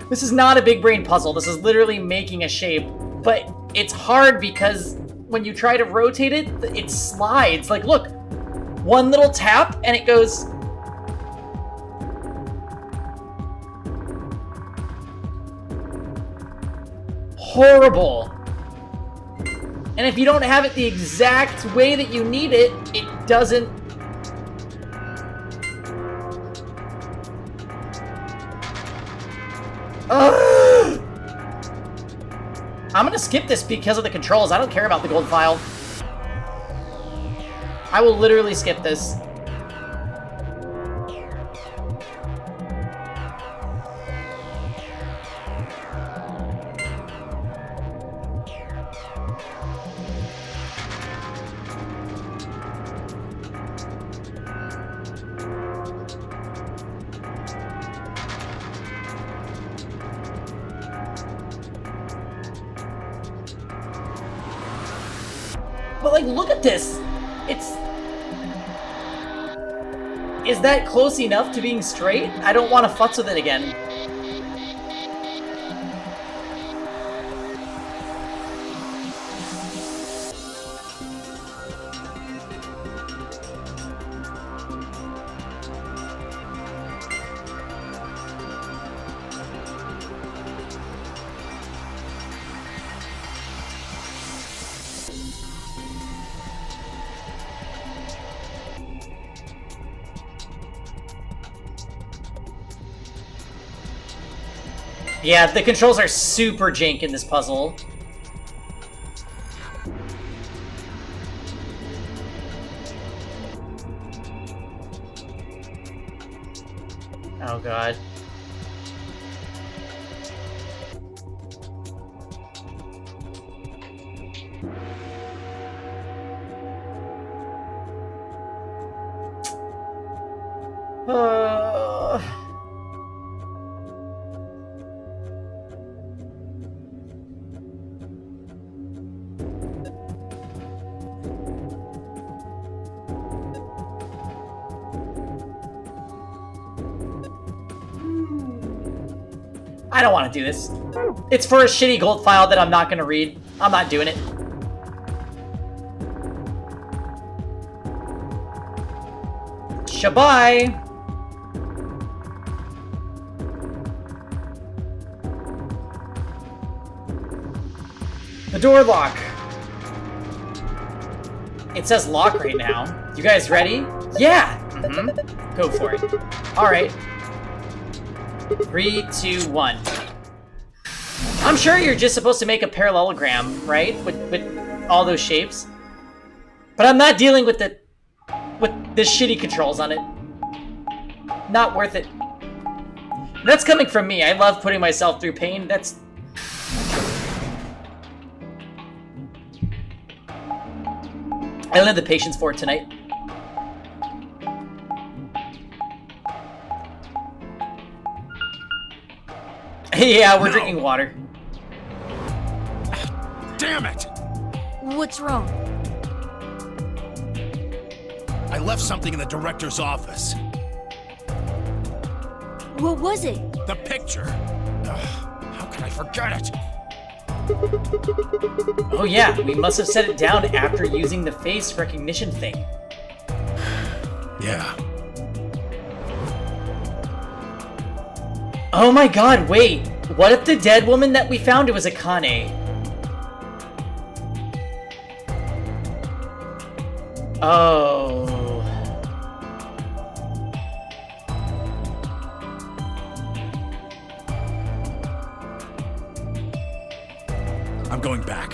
This is not a big brain puzzle. This is literally making a shape, but it's hard because when you try to rotate it, it slides. Like, look, one little tap and it goes. Horrible. And if you don't have it the exact way that you need it, it doesn't... Ugh! I'm gonna skip this because of the controls. I don't care about the gold file. I will literally skip this. But like, look at this. It's... Is that close enough to being straight? I don't want to futz with it again. Yeah, the controls are super jank in this puzzle. Oh god. I don't want to do this. It's for a shitty gold file that I'm not going to read. I'm not doing it. Shabai! The door lock. It says lock right now. You guys ready? Yeah! Mm-hmm. Go for it. Alright. 3, 2, 1. I'm sure you're just supposed to make a parallelogram, right? With all those shapes. But I'm not dealing with the shitty controls on it. Not worth it. That's coming from me. I love putting myself through pain. That's... I don't have the patience for it tonight. Yeah, we're drinking water. Damn it! What's wrong? I left something in the director's office. What was it? The picture. How can I forget it? Oh yeah, we must have set it down after using the face recognition thing. Yeah. Oh my god, wait! What if the dead woman that we found was Akane? Oh... I'm going back.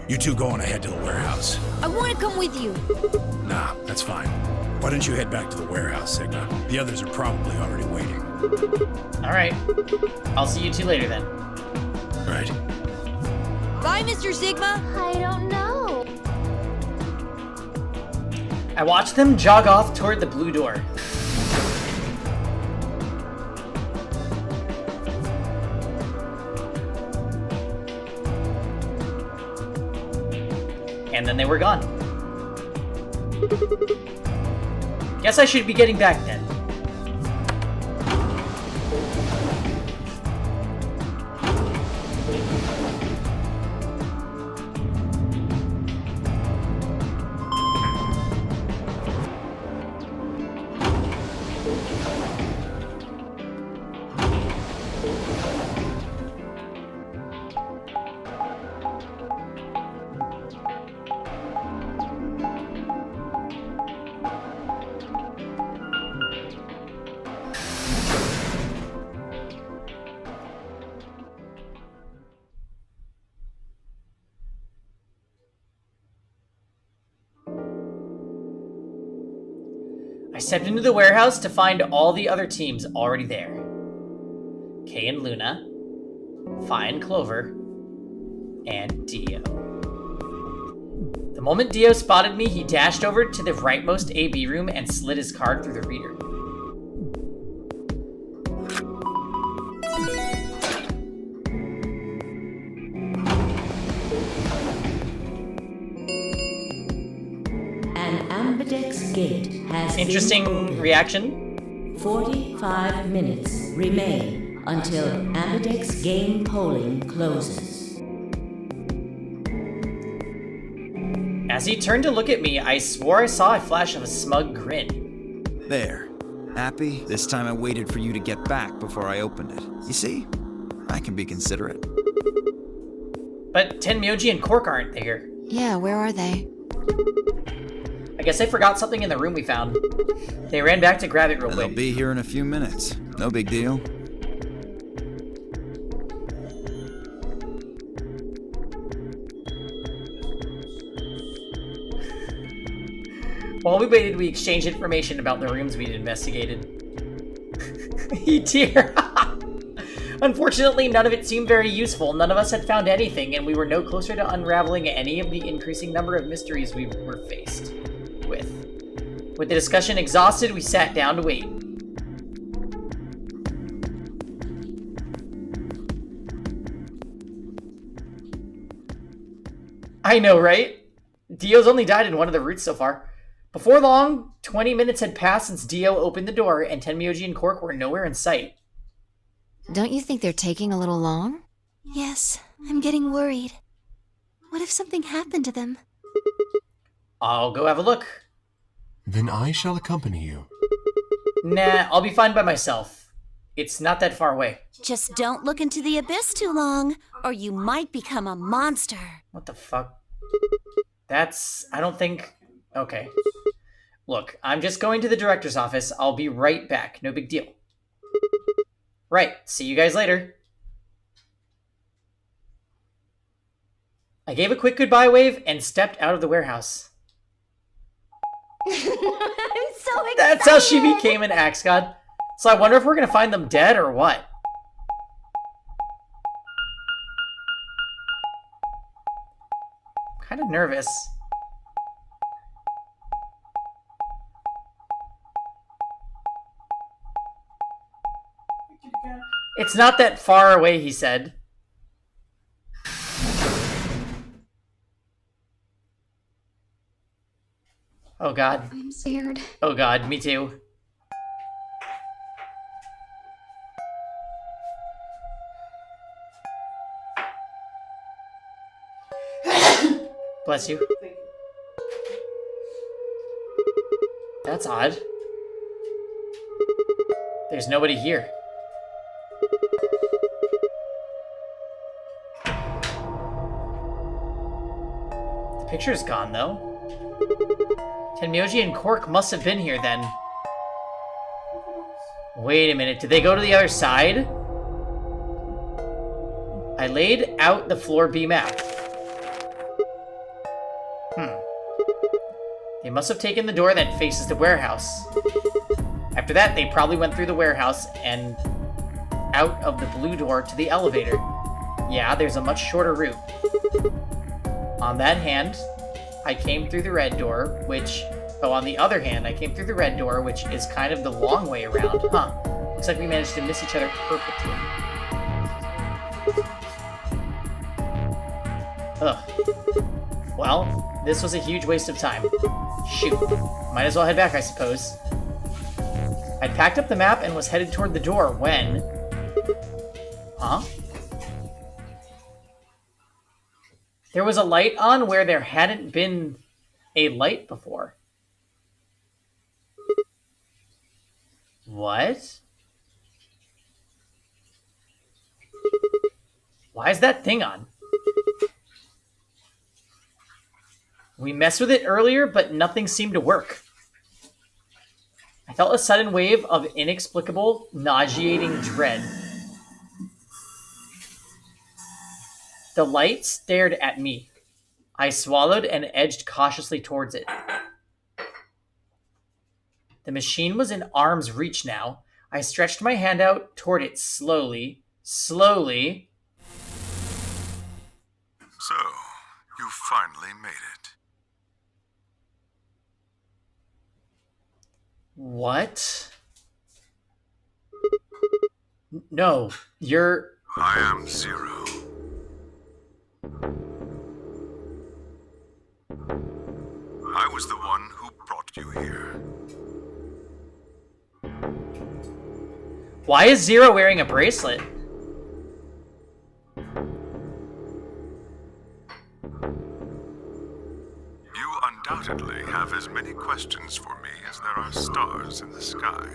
You two go on ahead to the warehouse. I want to come with you. Nah, that's fine. Why don't you head back to the warehouse, Sigma? The others are probably already waiting. Alright. I'll see you two later then. Right. Bye, Mr. Sigma. I don't know. I watched them jog off toward the blue door. And then they were gone. Guess I should be getting back then. I stepped into the warehouse to find all the other teams already there. Kay and Luna, Fi and Clover, and Dio. The moment Dio spotted me, he dashed over to the rightmost AB room and slid his card through the reader. Ambidex Gate has Interesting been opened. reaction. 45 minutes remain until Ambidex game polling closes. As he turned to look at me, I swore I saw a flash of a smug grin. There. Happy? This time I waited for you to get back before I opened it. You see? I can be considerate. But Tenmyoji and Cork aren't there. Yeah, where are they? I guess I forgot something in the room we found. They ran back to grab it real They'll quick. be here in a few minutes. No big deal. While we waited, we exchanged information about the rooms we'd investigated. Dear. Unfortunately, none of it seemed very useful. None of us had found anything, and we were no closer to unraveling any of the increasing number of mysteries we were faced with. With the discussion exhausted, we sat down to wait. I know, right? Dio's only died in one of the routes so far. Before long, 20 minutes had passed since Dio opened the door, and Tenmyoji and Cork were nowhere in sight. Don't you think they're taking a little long? Yes, I'm getting worried. What if something happened to them? I'll go have a look. Then I shall accompany you. Nah, I'll be fine by myself. It's not that far away. Just don't look into the abyss too long, or you might become a monster. What the fuck? I don't think... Okay. Look, I'm just going to the director's office. I'll be right back. No big deal. Right. See you guys later. I gave a quick goodbye wave and stepped out of the warehouse. I'm so excited! That's how she became an axe god. So I wonder if we're going to find them dead or what. I'm kind of nervous. It's not that far away, he said. Oh god. I'm scared. Oh god, me too. Bless you. That's odd. There's nobody here. The picture's gone, though. Tenmyoji and Cork must have been here then. Wait a minute, did they go to the other side? I laid out the floor B map. They must have taken the door that faces the warehouse. After that, they probably went through the warehouse and out of the blue door to the elevator. Yeah, there's a much shorter route. On that hand, I came through the red door, which... Oh, on the other hand, I came through the red door, which is kind of the long way around. Huh. Looks like we managed to miss each other perfectly. Ugh. Well, this was a huge waste of time. Shoot. Might as well head back, I suppose. I'd packed up the map and was headed toward the door when... Huh? There was a light on where there hadn't been a light before. What? Why is that thing on? We messed with it earlier, but nothing seemed to work. I felt a sudden wave of inexplicable, nauseating dread. The light stared at me. I swallowed and edged cautiously towards it. The machine was in arm's reach now. I stretched my hand out toward it slowly. Slowly. So, you finally made it. What? No, you're... I am Zero. I was the one who brought you here. Why is Zero wearing a bracelet? You undoubtedly have as many questions for me as there are stars in the sky.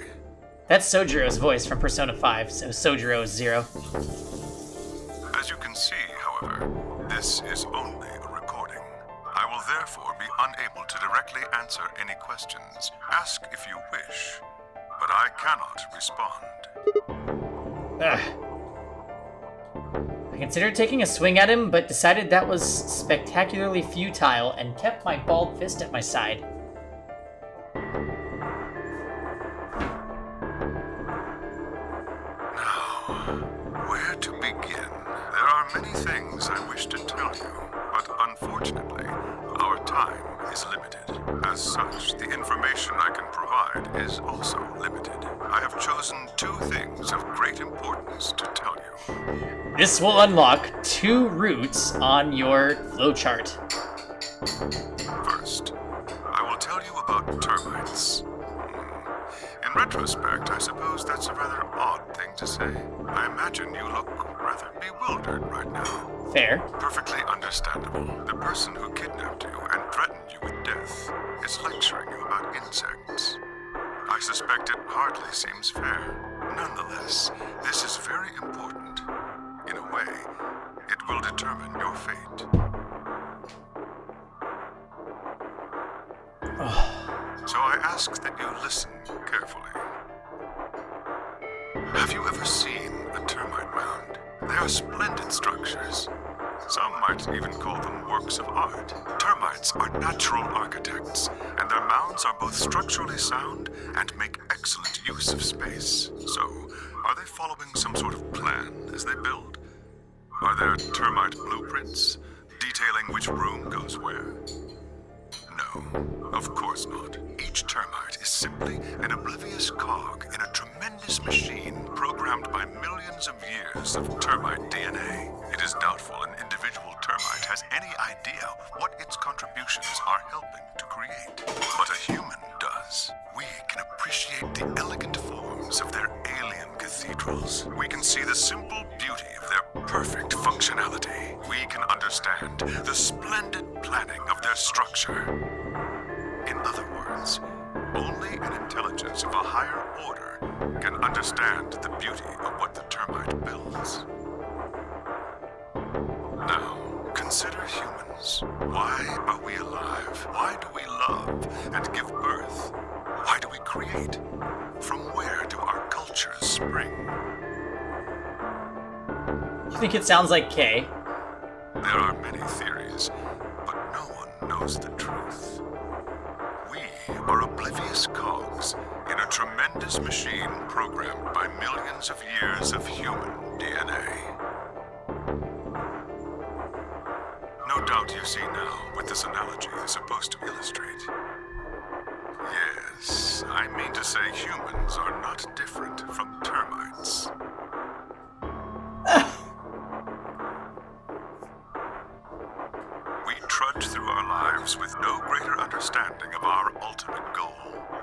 That's Sojiro's voice from Persona 5, so Sojiro is Zero. As you can see, however, this is only a recording. I will therefore be unable to directly answer any questions. Ask if you wish, but I cannot respond. Ugh. I considered taking a swing at him, but decided that was spectacularly futile and kept my bald fist at my side. Where to begin? There are many things I wish to tell you, but unfortunately, our time is limited. As such, the information I can provide is also limited. I have chosen 2 things of great importance to tell you. This will unlock 2 routes on your flowchart. First, I will tell you about termites. In retrospect, I suppose that's a rather odd thing to say. I imagine you look rather bewildered right now. Fair. Perfectly understandable. The person who kidnapped you and threatened you with death is lecturing you about insects. I suspect it hardly seems fair. Nonetheless, this is very important. In a way, it will determine your fate. So I ask that you listen carefully. Have you ever seen a termite mound? They are splendid structures. Some might even call them works of art. Termites are natural architects, and their mounds are both structurally sound and make excellent use of space. So, are they following some sort of plan as they build? Are there termite blueprints detailing which room goes where? No, of course not. Each termite is simply an oblivious cog in a tremendous machine programmed by millions of years of termite DNA. It is doubtful an individual termite has any idea what its contributions are helping to create. But a human does. We can appreciate the elegant forms of their alien cathedrals. We can see the simple beauty of their perfect functionality. We can understand the splendid planning of their structure. In other words, only an intelligence of a higher order can understand the beauty of what the termite builds. Now, consider humans. Why are we alive? Why do we love and give birth? Why do we create? From where do our cultures spring? You think it sounds like Kay? There are many theories, but no one knows the truth. We are oblivious cogs in a tremendous machine programmed by millions of years of human DNA. No doubt you see now what this analogy is supposed to illustrate. Yes, I mean to say humans are not different from termites. We trudge through our lives with no greater understanding of our ultimate goal.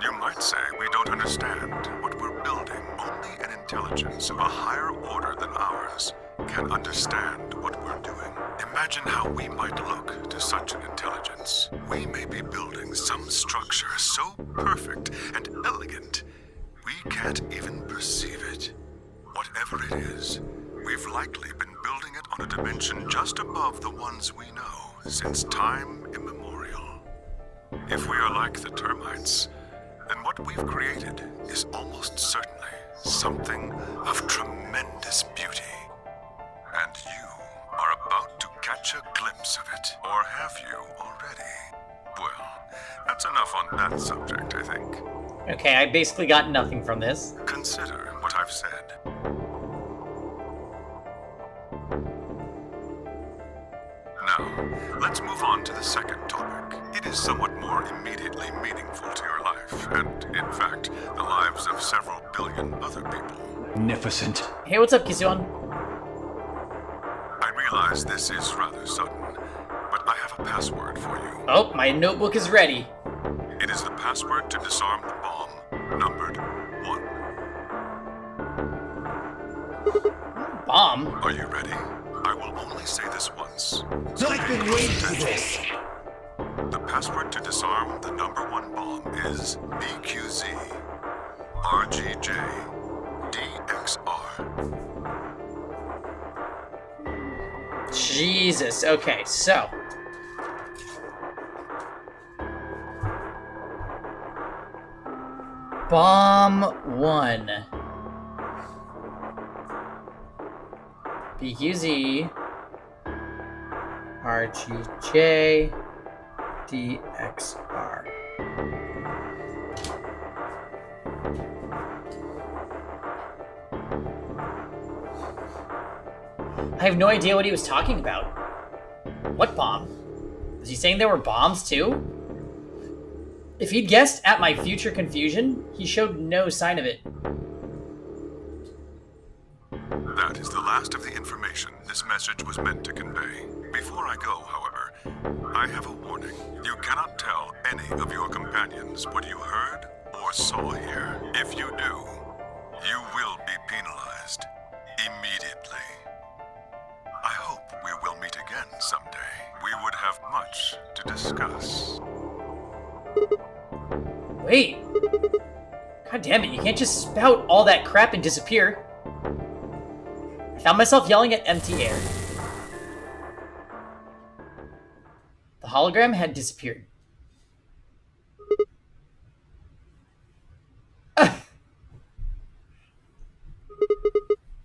You might say we don't understand what we're building. Only an intelligence of a higher order than ours can understand what we're doing. Imagine how we might look to such an intelligence. We may be building some structure so perfect and elegant, we can't even perceive it. Whatever it is, we've likely been building it on a dimension just above the ones we know since time immemorial. If we are like the termites, then what we've created is almost certainly something of tremendous beauty. And you are about to catch a glimpse of it, or have you already? Well, that's enough on that subject, I think. Okay, I basically got nothing from this. Consider what I've said. Now, let's move on to the second topic. It is somewhat more immediately meaningful to your life, and, in fact, the lives of several billion other people. Magnificent. Hey, what's up, Kisuan? I realize this is rather sudden, but I have a password for you. Oh, my notebook is ready. It is the password to disarm the bomb, numbered 1. Bomb? Are you ready? I will only say this once. I've been waiting for this. The password to disarm the number 1 bomb is BQZ, RGJ, DXR. Jesus. Okay, so. Bomb 1. BQZ, RGJ, DXR. I have no idea what he was talking about. What bomb? Was he saying there were bombs too? If he'd guessed at my future confusion, he showed no sign of it. That is the last of the information this message was meant to convey. Before I go, however, I have a warning. You cannot tell any of your companions what you heard or saw here. If you do, you will be penalized immediately. I hope we will meet again someday. We would have much to discuss. Wait. God damn it, you can't just spout all that crap and disappear. I found myself yelling at empty air. The hologram had disappeared.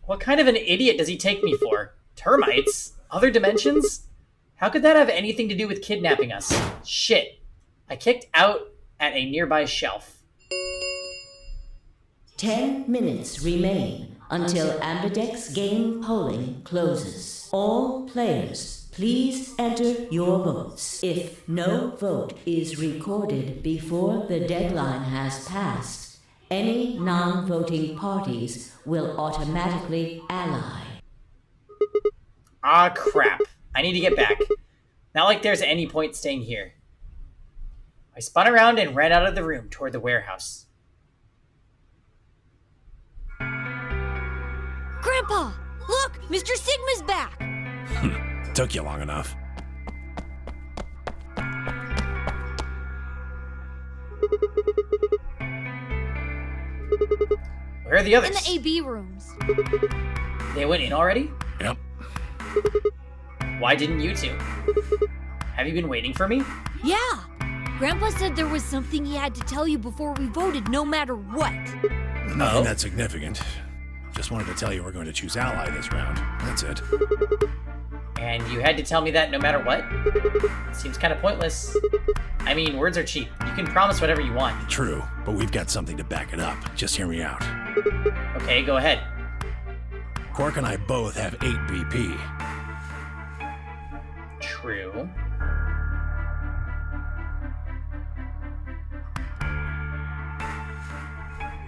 What kind of an idiot does he take me for? Termites? Other dimensions? How could that have anything to do with kidnapping us? Shit. I kicked out at a nearby shelf. 10 minutes remain until Ambidex game polling closes. All players, please enter your votes. If no vote is recorded before the deadline has passed, any non-voting parties will automatically ally. Ah, crap. I need to get back. Not like there's any point staying here. I spun around and ran out of the room toward the warehouse. Grandpa! Look! Mr. Sigma's back! Took you long enough. Where are the others? In the AB rooms. They went in already? Yep. Why didn't you two? Have you been waiting for me? Yeah! Grandpa said there was something he had to tell you before we voted, no matter what. Nothing that significant. Just wanted to tell you we're going to choose ally this round. That's it. And you had to tell me that no matter what? Seems kind of pointless. I mean, words are cheap. You can promise whatever you want. True, but we've got something to back it up. Just hear me out. Okay, go ahead. Quark and I both have 8 BP. True.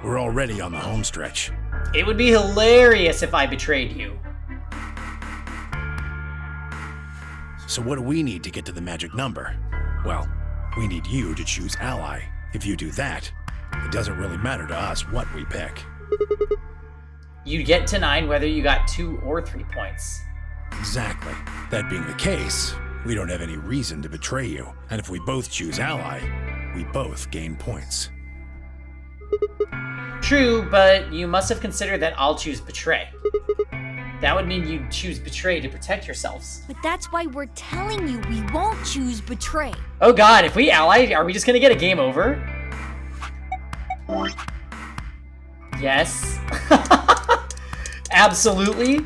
We're already on the home stretch. It would be hilarious if I betrayed you. So what do we need to get to the magic number? Well, we need you to choose ally. If you do that, it doesn't really matter to us what we pick. You'd get to 9 whether you got 2 or 3 points. Exactly. That being the case, we don't have any reason to betray you. And if we both choose ally, we both gain points. True, but you must have considered that I'll choose betray. That would mean you'd choose betray to protect yourselves. But that's why we're telling you we won't choose betray. Oh god, if we ally, are we just gonna get a game over? Yes. Absolutely.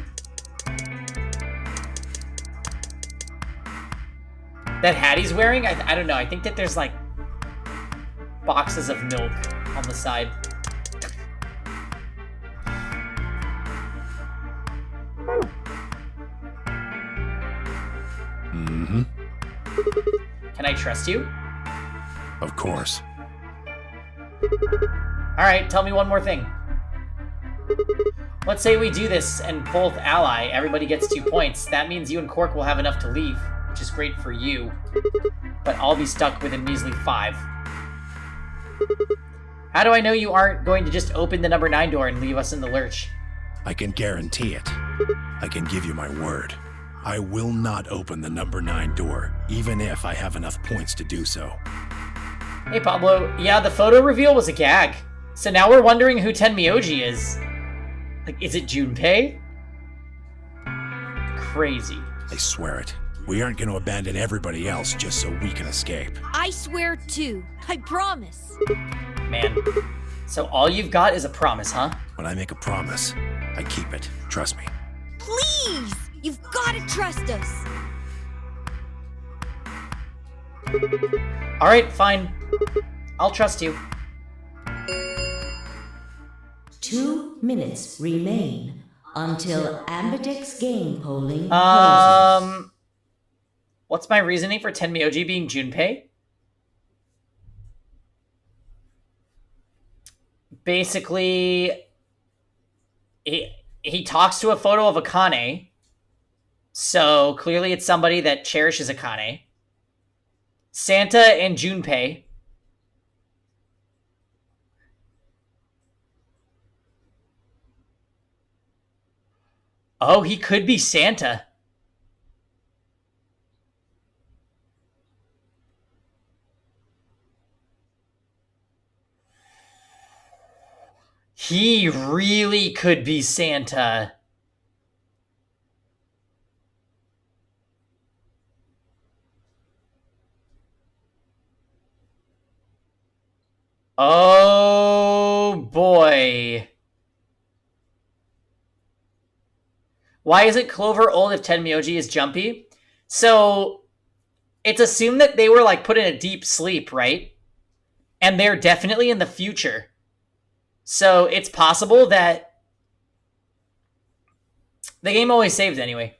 That hat he's wearing, I don't know, I think that there's like boxes of milk on the side. Mm-hmm. Can I trust you? Of course. Alright, tell me one more thing. Let's say we do this and both ally, everybody gets 2 points. That means you and Quark will have enough to leave, which is great for you. But I'll be stuck with a measly 5. How do I know you aren't going to just open the number 9 door and leave us in the lurch? I can guarantee it. I can give you my word. I will not open the number 9 door, even if I have enough points to do so. Hey Pablo, yeah, the photo reveal was a gag. So now we're wondering who Tenmyoji is. Like, is it Junpei? Crazy. I swear it. We aren't going to abandon everybody else just so we can escape. I swear too. I promise. Man. So all you've got is a promise, huh? When I make a promise, I keep it. Trust me. Please! You've gotta trust us! Alright, fine. I'll trust you. 2 minutes remain until Ambidex game polling closes. What's my reasoning for Tenmyoji being Junpei? Basically, he talks to a photo of Akane, so clearly it's somebody that cherishes Akane. Santa and Junpei. Oh, he could be Santa. He really could be Santa. Oh, boy. Why isn't Clover old if Tenmyoji is jumpy? So, it's assumed that they were, like, put in a deep sleep, right? And they're definitely in the future. So, it's possible that the game always saved anyway.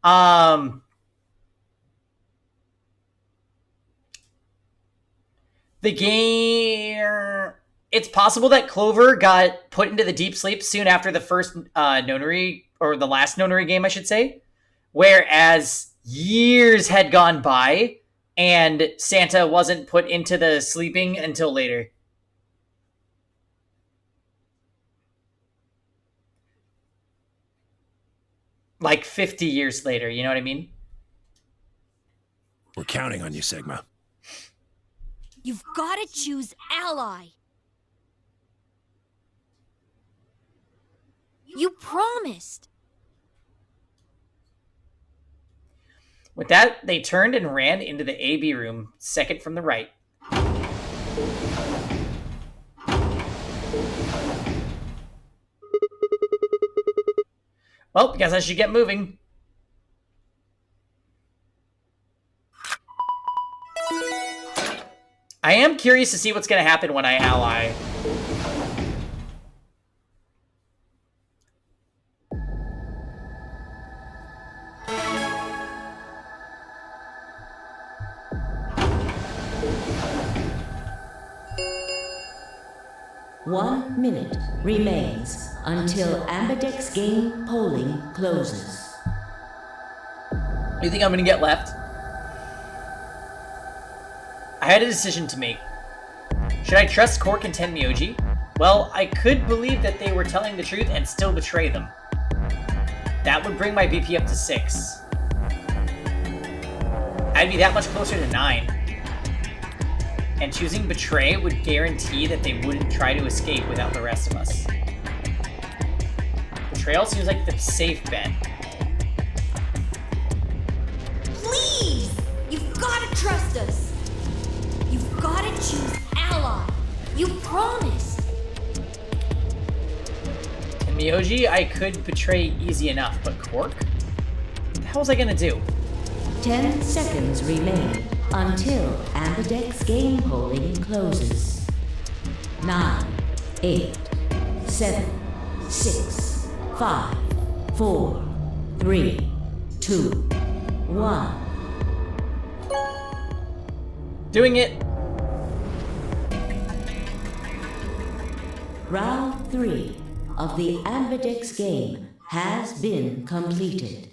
The game... It's possible that Clover got put into the deep sleep soon after the first Nonary, or the last Nonary game, I should say. Whereas years had gone by, and Santa wasn't put into the sleeping until later. Like 50 years later, you know what I mean? We're counting on you, Sigma. You've got to choose Ally. You promised. With that, they turned and ran into the AB room, second from the right. Well, guess I should get moving. I am curious to see what's going to happen when I ally. One minute remains until Ambidex game polling closes. You think I'm going to get left? I had a decision to make. Should I trust Cork and Tenmyoji? Well, I could believe that they were telling the truth and still betray them. That would bring my BP up to 6. I'd be that much closer to 9. And choosing Betray would guarantee that they wouldn't try to escape without the rest of us. Betrayal seems like the safe bet. Please! You've got to trust us! You've got to choose Ally! You promised! And Miyoji, I could betray easy enough, but Quark? What the hell was I gonna do? 10 seconds remain until Ambidex game polling closes. 9, 8, 7, 6, 5, 4, 3, 2, 1. Doing it! Round 3 of the Ambidex game has been completed.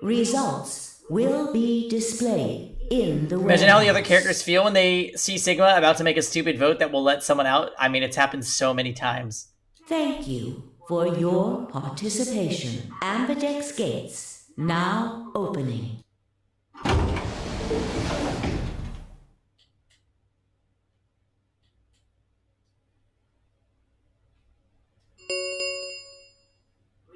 Results will be displayed in the Imagine how the other characters feel when they see Sigma about to make a stupid vote that will let someone out. I mean, it's happened so many times. Thank you for your participation. Ambidex gates now opening.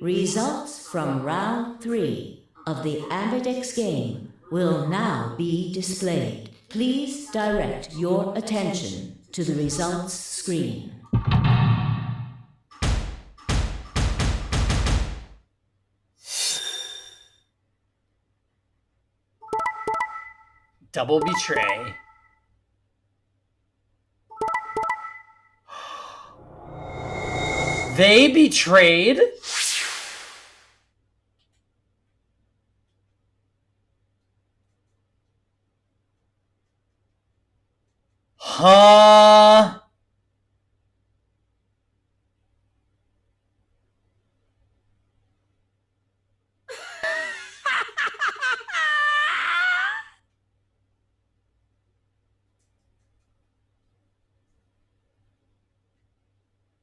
Results from round 3 of the Ambidex game will now be displayed. Please direct your attention to the results screen. Double betray. They betrayed? Huh?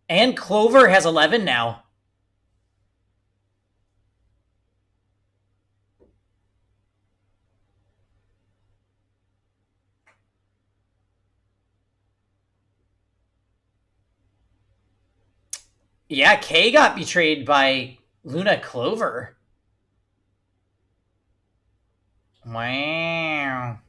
And Clover has 11 now. Yeah, Kay got betrayed by Luna Clover. Wow.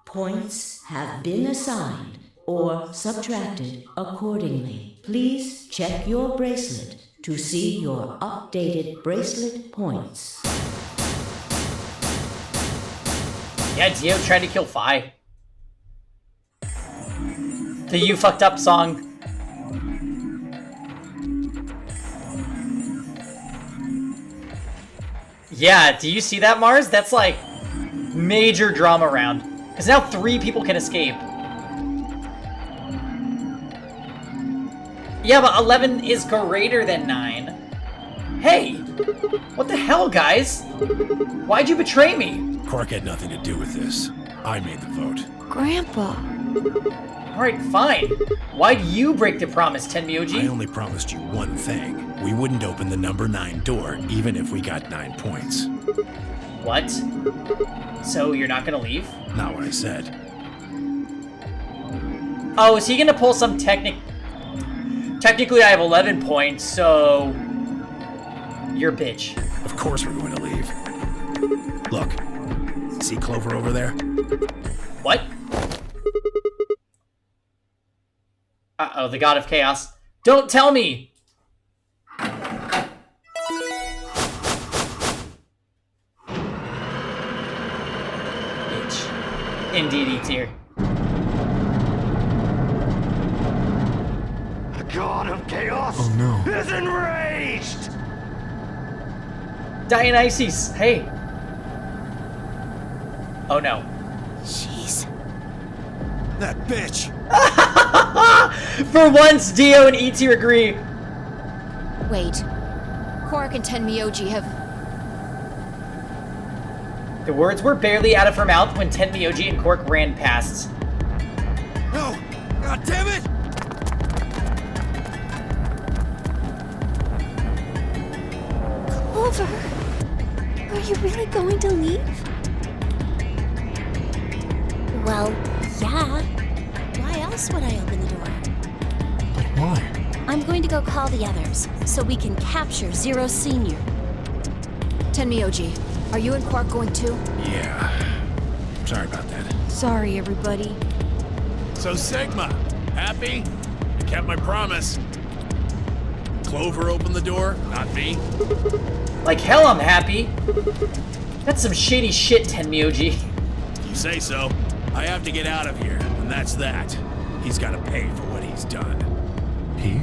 Points have been assigned or subtracted accordingly. Please check your bracelet to see your updated bracelet points. Yeah, Dio tried to kill Fi. The You Fucked Up song. Yeah, do you see that, Mars? That's like major drama round. Because now 3 people can escape. Yeah, but 11 is greater than 9. Hey! What the hell, guys? Why'd you betray me? Quark had nothing to do with this. I made the vote. Grandpa. Alright, fine. Why'd you break the promise, Tenmyoji? I only promised you one thing. We wouldn't open the number 9 door, even if we got 9 points. What? So you're not gonna leave? Not what I said. Oh, is he gonna pull some technically I have 11 points, so you're a bitch. Of course we're going to leave. Look, see Clover over there? What? Uh-oh, the God of Chaos. Don't tell me! Bitch. Indeed, E-tier. The God of Chaos Oh no. is enraged! Dionysus, hey! Oh no. Jeez. That bitch! For once, Dio and E-tier agree. Wait. Quark and Tenmyoji have... The words were barely out of her mouth when Tenmyoji and Quark ran past. No! God damn it! Clover, are you really going to leave? Well, yeah. Why else would I open the door? But why? I'm going to go call the others, so we can capture Zero Senior. Tenmyoji, are you and Quark going too? Yeah. Sorry about that. Sorry, everybody. So Sigma, happy? I kept my promise. Clover opened the door, not me. Like hell I'm happy. That's some shady shit, Tenmyoji. If you say so. I have to get out of here, and that's that. He's got to pay for what he's done. He?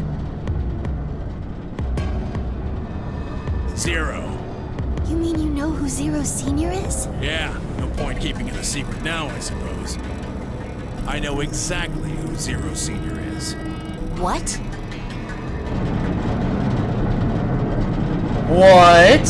Zero. You mean you know who Zero Senior is? Yeah, no point keeping it a secret now, I suppose. I know exactly who Zero Senior is. What? What?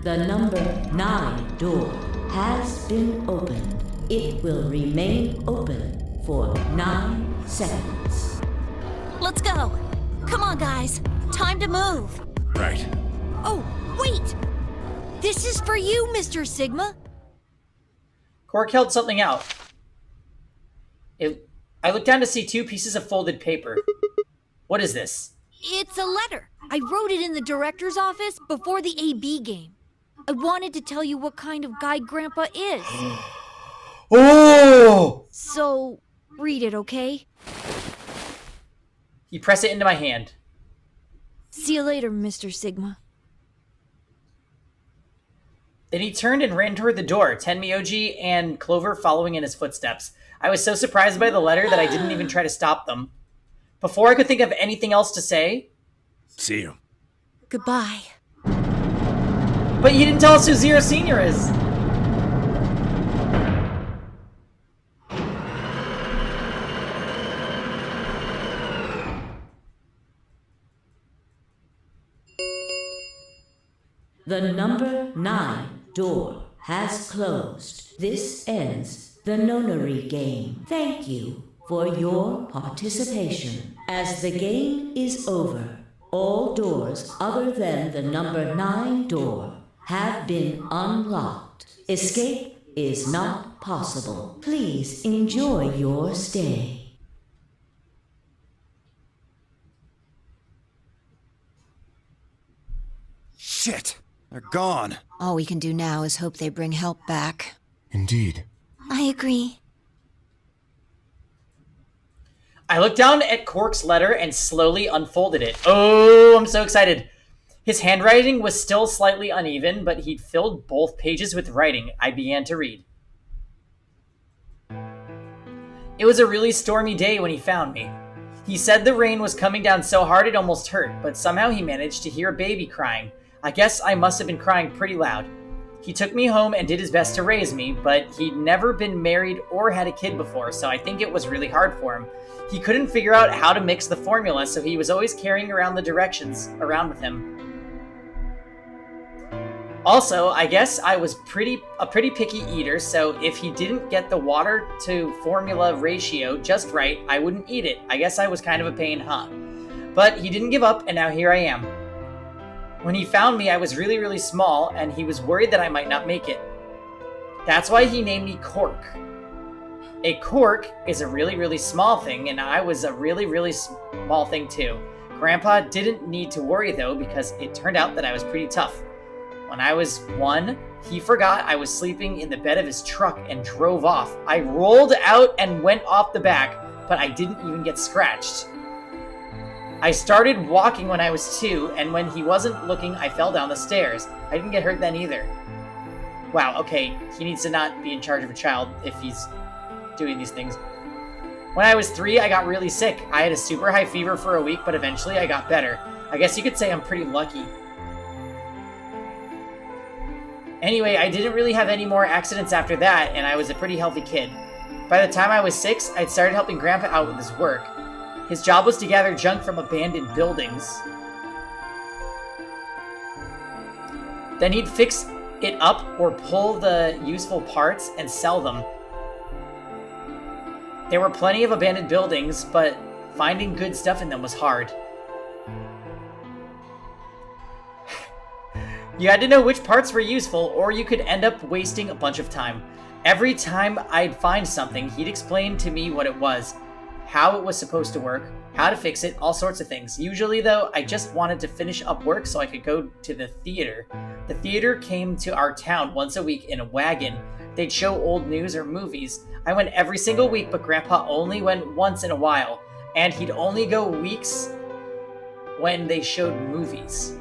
The number 9 door has been opened. It will remain open for 9 seconds. Let's go. Come on, guys. Time to move. Right. Oh, wait! This is for you, Mr. Sigma. Cork held something out. I looked down to see 2 pieces of folded paper. What is this? It's a letter. I wrote it in the director's office before the AB game. I wanted to tell you what kind of guy Grandpa is. Oh! So, read it, okay? He pressed it into my hand. See you later, Mr. Sigma. Then he turned and ran toward the door, Tenmyoji and Clover following in his footsteps. I was so surprised by the letter that I didn't even try to stop them. Before I could think of anything else to say... See you. Goodbye. But you didn't tell us who Zero Senior is! The number 9 door has closed. This ends the nonary game. Thank you for your participation. As the game is over, all doors other than the number 9 door have been unlocked. Escape is not possible. Please enjoy your stay. Shit! They're gone. All we can do now is hope they bring help back. Indeed. I agree. I looked down at Cork's letter and slowly unfolded it. Oh, I'm so excited. His handwriting was still slightly uneven, but he'd filled both pages with writing. I began to read. It was a really stormy day when he found me. He said the rain was coming down so hard it almost hurt, but somehow he managed to hear a baby crying. I guess I must have been crying pretty loud. He took me home and did his best to raise me, but he'd never been married or had a kid before, so I think it was really hard for him. He couldn't figure out how to mix the formula, so he was always carrying around the directions around with him. Also, I guess I was a pretty picky eater, so if he didn't get the water to formula ratio just right, I wouldn't eat it. I guess I was kind of a pain, huh? But he didn't give up, and now here I am. When he found me, I was really, really small, and he was worried that I might not make it. That's why he named me Cork. A cork is a really, really small thing, and I was a really, really small thing too. Grandpa didn't need to worry though, because it turned out that I was pretty tough. When I was 1, he forgot I was sleeping in the bed of his truck and drove off. I rolled out and went off the back, but I didn't even get scratched. I started walking when I was 2, and when he wasn't looking, I fell down the stairs. I didn't get hurt then either. Wow, okay, he needs to not be in charge of a child if he's doing these things. When I was 3, I got really sick. I had a super high fever for a week, but eventually I got better. I guess you could say I'm pretty lucky. Anyway, I didn't really have any more accidents after that, and I was a pretty healthy kid. By the time I was 6, I'd started helping Grandpa out with his work. His job was to gather junk from abandoned buildings. Then he'd fix it up or pull the useful parts and sell them. There were plenty of abandoned buildings, but finding good stuff in them was hard. You had to know which parts were useful, or you could end up wasting a bunch of time. Every time I'd find something, he'd explain to me what it was, how it was supposed to work, how to fix it, all sorts of things. Usually, though, I just wanted to finish up work so I could go to the theater. The theater came to our town once a week in a wagon. They'd show old news or movies. I went every single week, but Grandpa only went once in a while, and he'd only go weeks when they showed movies.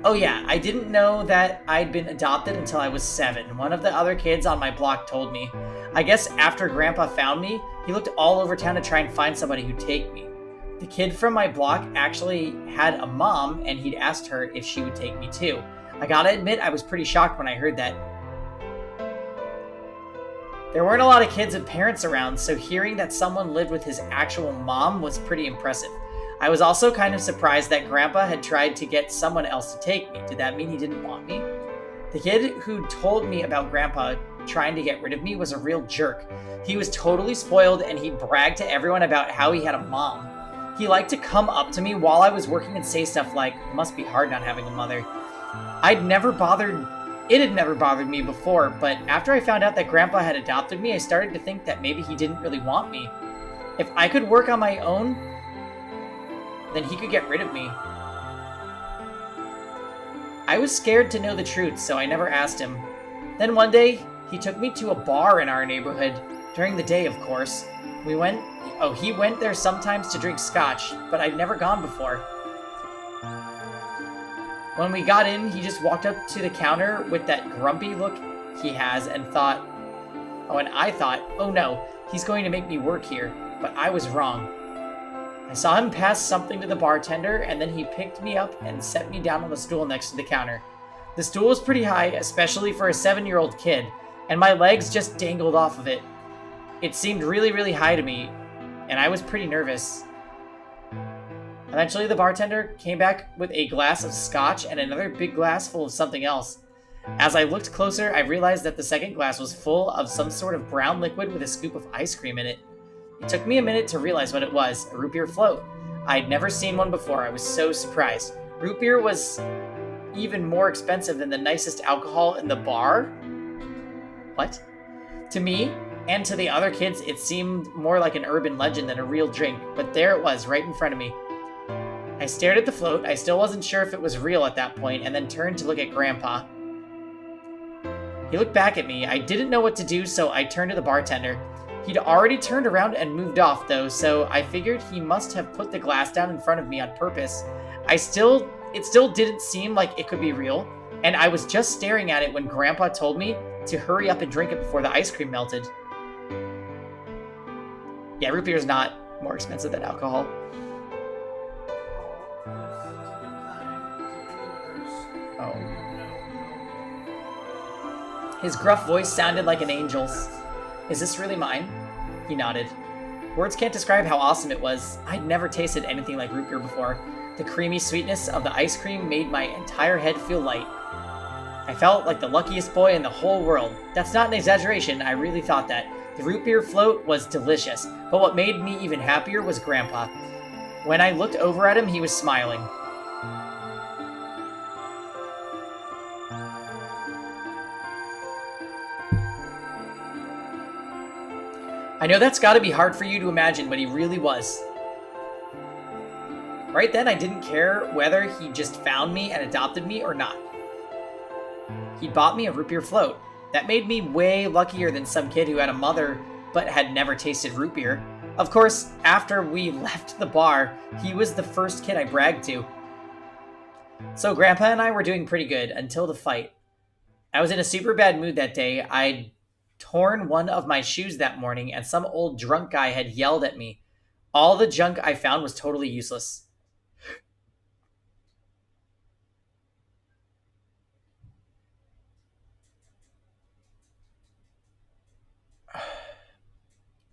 Oh yeah, I didn't know that I'd been adopted until I was 7. One of the other kids on my block told me. I guess after Grandpa found me, he looked all over town to try and find somebody who'd take me. The kid from my block actually had a mom, and he'd asked her if she would take me too. I gotta admit, I was pretty shocked when I heard that. There weren't a lot of kids with parents around, so hearing that someone lived with his actual mom was pretty impressive. I was also kind of surprised that Grandpa had tried to get someone else to take me. Did that mean he didn't want me? The kid who told me about Grandpa trying to get rid of me was a real jerk. He was totally spoiled, and he bragged to everyone about how he had a mom. He liked to come up to me while I was working and say stuff like, "Must be hard not having a mother." It had never bothered me before, but after I found out that Grandpa had adopted me, I started to think that maybe he didn't really want me. If I could work on my own, then he could get rid of me. I was scared to know the truth, so I never asked him. Then one day, he took me to a bar in our neighborhood, during the day, of course. He went there sometimes to drink scotch, but I'd never gone before. When we got in, he just walked up to the counter with that grumpy look he has and I thought, oh no, he's going to make me work here, but I was wrong. I saw him pass something to the bartender, and then he picked me up and set me down on the stool next to the counter. The stool was pretty high, especially for a 7-year-old kid, and my legs just dangled off of it. It seemed really, really high to me, and I was pretty nervous. Eventually, the bartender came back with a glass of scotch and another big glass full of something else. As I looked closer, I realized that the second glass was full of some sort of brown liquid with a scoop of ice cream in it. It took me a minute to realize what it was, a root beer float. I'd never seen one before. I was so surprised. Root beer was even more expensive than the nicest alcohol in the bar? What? To me, and to the other kids, it seemed more like an urban legend than a real drink, but there it was, right in front of me. I stared at the float. I still wasn't sure if it was real at that point, and then turned to look at Grandpa. He looked back at me. I didn't know what to do, so I turned to the bartender. He'd already turned around and moved off, though, so I figured he must have put the glass down in front of me on purpose. It still didn't seem like it could be real, and I was just staring at it when Grandpa told me to hurry up and drink it before the ice cream melted. Yeah, root beer is not more expensive than alcohol. Oh. His gruff voice sounded like an angel's. Is this really mine? He nodded. Words can't describe how awesome it was. I'd never tasted anything like root beer before. The creamy sweetness of the ice cream made my entire head feel light. I felt like the luckiest boy in the whole world. That's not an exaggeration, I really thought that. The root beer float was delicious, but what made me even happier was Grandpa. When I looked over at him, he was smiling. I know that's gotta be hard for you to imagine, but he really was. Right then, I didn't care whether he just found me and adopted me or not. He bought me a root beer float. That made me way luckier than some kid who had a mother but had never tasted root beer. Of course, after we left the bar, he was the first kid I bragged to. So Grandpa and I were doing pretty good until the fight. I was in a super bad mood that day. I'd torn one of my shoes that morning, and some old drunk guy had yelled at me. All the junk I found was totally useless.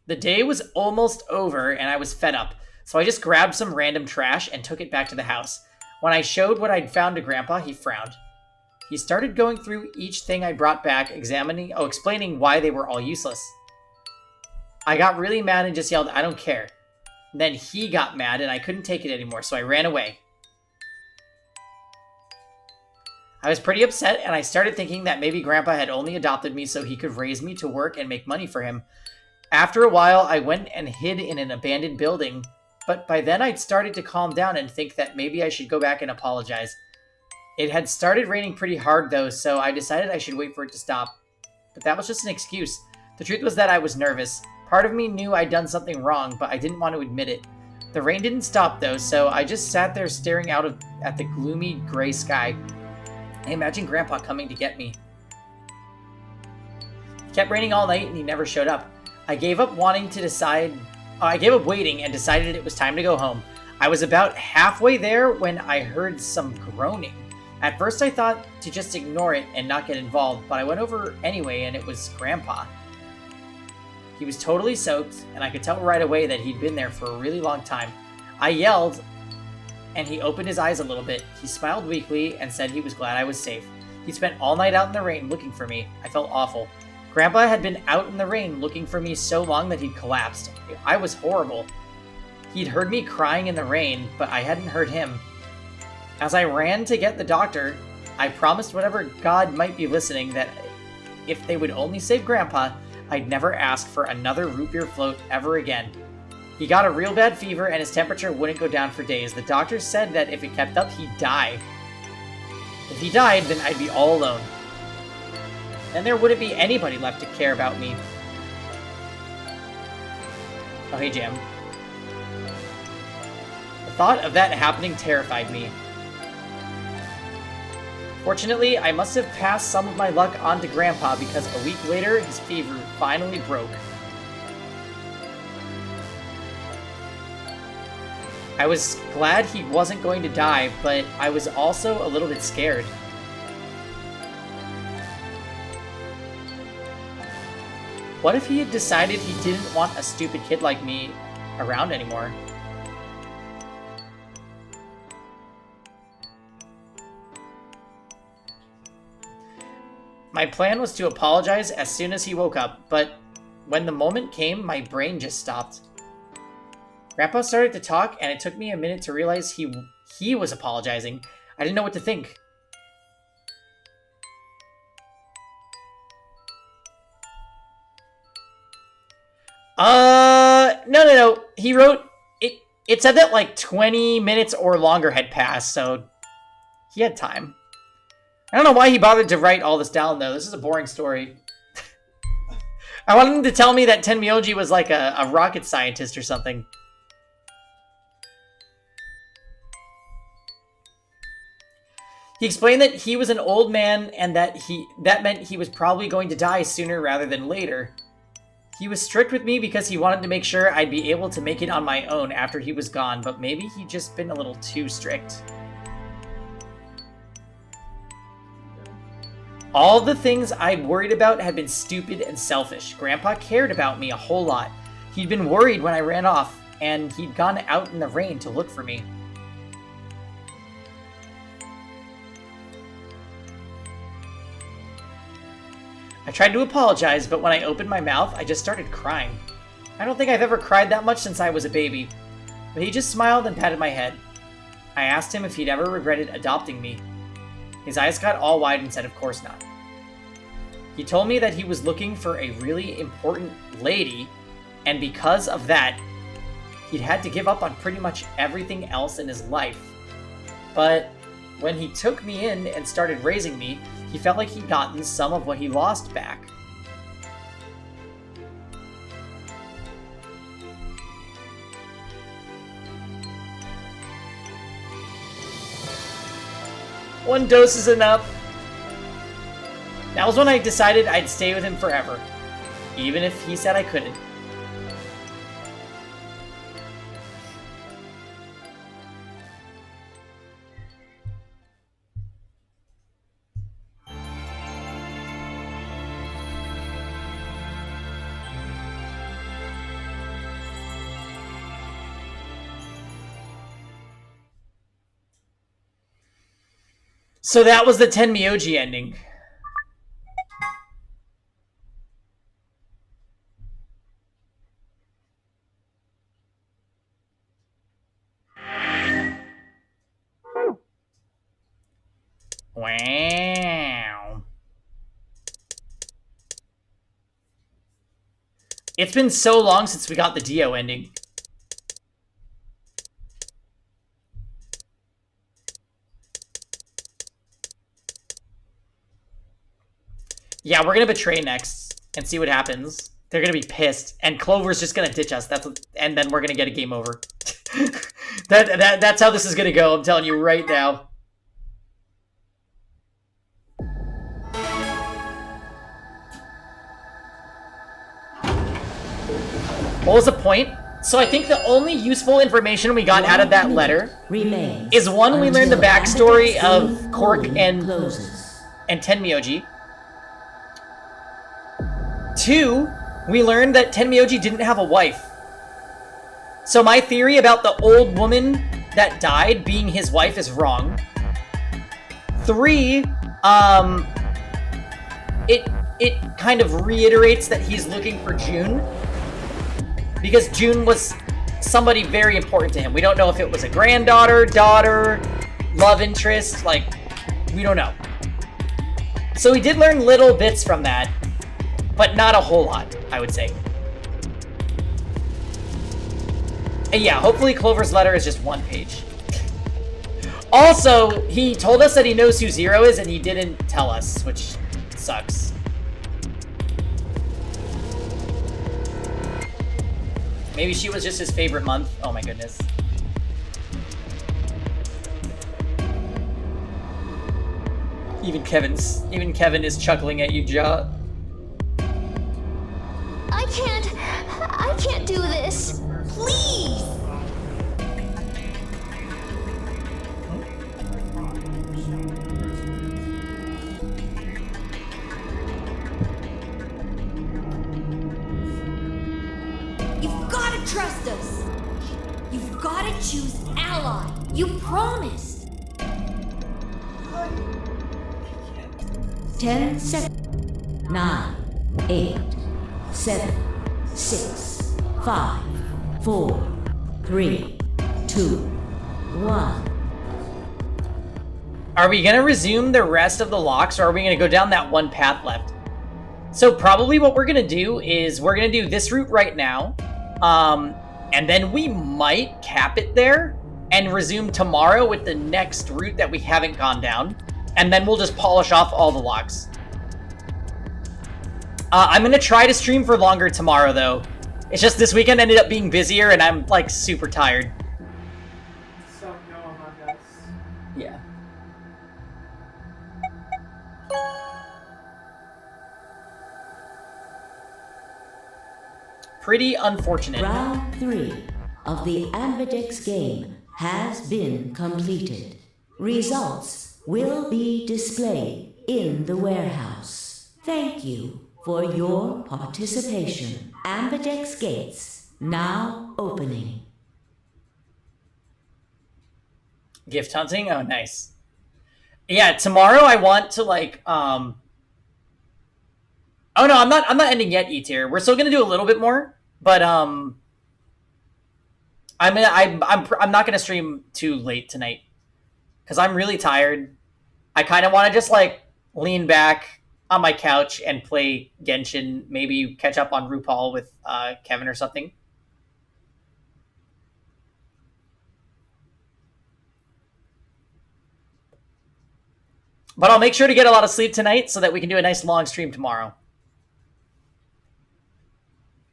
The day was almost over, and I was fed up, so I just grabbed some random trash and took it back to the house. When I showed what I'd found to Grandpa, he frowned. He started going through each thing I brought back, explaining why they were all useless. I got really mad and just yelled, "I don't care." Then he got mad and I couldn't take it anymore, so I ran away. I was pretty upset, and I started thinking that maybe Grandpa had only adopted me so he could raise me to work and make money for him. After a while, I went and hid in an abandoned building, but by then I'd started to calm down and think that maybe I should go back and apologize. It had started raining pretty hard though, so I decided I should wait for it to stop. But that was just an excuse. The truth was that I was nervous. Part of me knew I'd done something wrong, but I didn't want to admit it. The rain didn't stop though, so I just sat there staring out at the gloomy gray sky. I imagined Grandpa coming to get me. It kept raining all night and he never showed up. I gave up waiting and decided it was time to go home. I was about halfway there when I heard some groaning. At first I thought to just ignore it and not get involved, but I went over anyway and it was Grandpa. He was totally soaked, and I could tell right away that he'd been there for a really long time. I yelled, and he opened his eyes a little bit. He smiled weakly and said he was glad I was safe. He spent all night out in the rain looking for me. I felt awful. Grandpa had been out in the rain looking for me so long that he'd collapsed. I was horrible. He'd heard me crying in the rain, but I hadn't heard him. As I ran to get the doctor, I promised whatever God might be listening that if they would only save Grandpa, I'd never ask for another root beer float ever again. He got a real bad fever and his temperature wouldn't go down for days. The doctor said that if it kept up, he'd die. If he died, then I'd be all alone. Then there wouldn't be anybody left to care about me. Oh, hey, Jam. The thought of that happening terrified me. Fortunately, I must have passed some of my luck on to Grandpa because a week later, his fever finally broke. I was glad he wasn't going to die, but I was also a little bit scared. What if he had decided he didn't want a stupid kid like me around anymore? My plan was to apologize as soon as he woke up, but when the moment came, my brain just stopped. Grandpa started to talk, and it took me a minute to realize he was apologizing. I didn't know what to think. No. He wrote, it said that like 20 minutes or longer had passed, so he had time. I don't know why he bothered to write all this down, though. This is a boring story. I wanted him to tell me that Tenmyoji was like a rocket scientist or something. He explained that he was an old man and that meant he was probably going to die sooner rather than later. He was strict with me because he wanted to make sure I'd be able to make it on my own after he was gone, but maybe he'd just been a little too strict. All the things I'd worried about had been stupid and selfish. Grandpa cared about me a whole lot. He'd been worried when I ran off, and he'd gone out in the rain to look for me. I tried to apologize, but when I opened my mouth, I just started crying. I don't think I've ever cried that much since I was a baby, but he just smiled and patted my head. I asked him if he'd ever regretted adopting me. His eyes got all wide and said, of course not. He told me that he was looking for a really important lady, and because of that, he'd had to give up on pretty much everything else in his life. But when he took me in and started raising me, he felt like he'd gotten some of what he lost back. One dose is enough. That was when I decided I'd stay with him forever, even if he said I couldn't. So that was the Tenmyoji ending. Wow. It's been so long since we got the Dio ending. Yeah, we're gonna betray next and see what happens. They're gonna be pissed, and Clover's just gonna ditch us. And then we're gonna get a game over. That's how this is gonna go. I'm telling you right now. What was the point? So I think the only useful information we got out of that letter is one, we learned the backstory of Cork and Tenmyoji. 2, we learned that Tenmyoji didn't have a wife. So my theory about the old woman that died being his wife is wrong. 3, it kind of reiterates that he's looking for June, because June was somebody very important to him. We don't know if it was a granddaughter, daughter, love interest, like, we don't know. So we did learn little bits from that, but not a whole lot, I would say. And yeah, hopefully Clover's letter is just 1 page. Also, he told us that he knows who Zero is, and he didn't tell us, which sucks. Maybe she was just his favorite month. Oh my goodness. Even Kevin is chuckling at you, Ja. I can't do this. Please. You've got to trust us. You've got to choose Ally. You promised. 10 seconds. 9, 8, 7, 6, 5, 4, 3, 2, 1. Are we gonna resume the rest of the locks, or are we gonna go down that one path left? So probably what we're gonna do is we're gonna do this route right now, and then we might cap it there and resume tomorrow with the next route that we haven't gone down, and then we'll just polish off all the locks. I'm gonna try to stream for longer tomorrow, though. It's just this weekend ended up being busier, and I'm like super tired. So go Among Us. Yeah. Pretty unfortunate. Round 3 of the Ambidex game has been completed. Results will be displayed in the warehouse. Thank you for your participation. Ambidex gates now opening. Gift hunting? Oh, nice. Yeah, tomorrow I want to like oh no, I'm not ending yet, E-tier. We're still gonna do a little bit more, but I'm not gonna stream too late tonight because I'm really tired. I kind of want to just like lean back on my couch and play Genshin, maybe catch up on RuPaul with Kevin or something. But I'll make sure to get a lot of sleep tonight so that we can do a nice long stream tomorrow.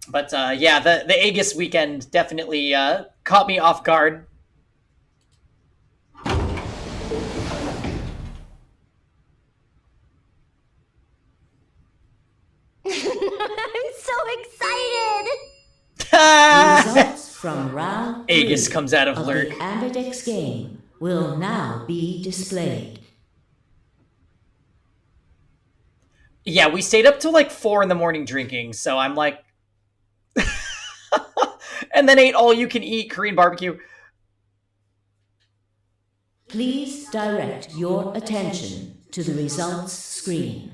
But yeah, the Aegis weekend definitely caught me off guard. I'm so excited! Results from round 3 Aegis comes out of lurk. The Ambidex game will now be displayed. Yeah, we stayed up till like 4 in the morning drinking, so I'm like... and then ate all-you-can-eat Korean barbecue. Please direct your attention to the results screen.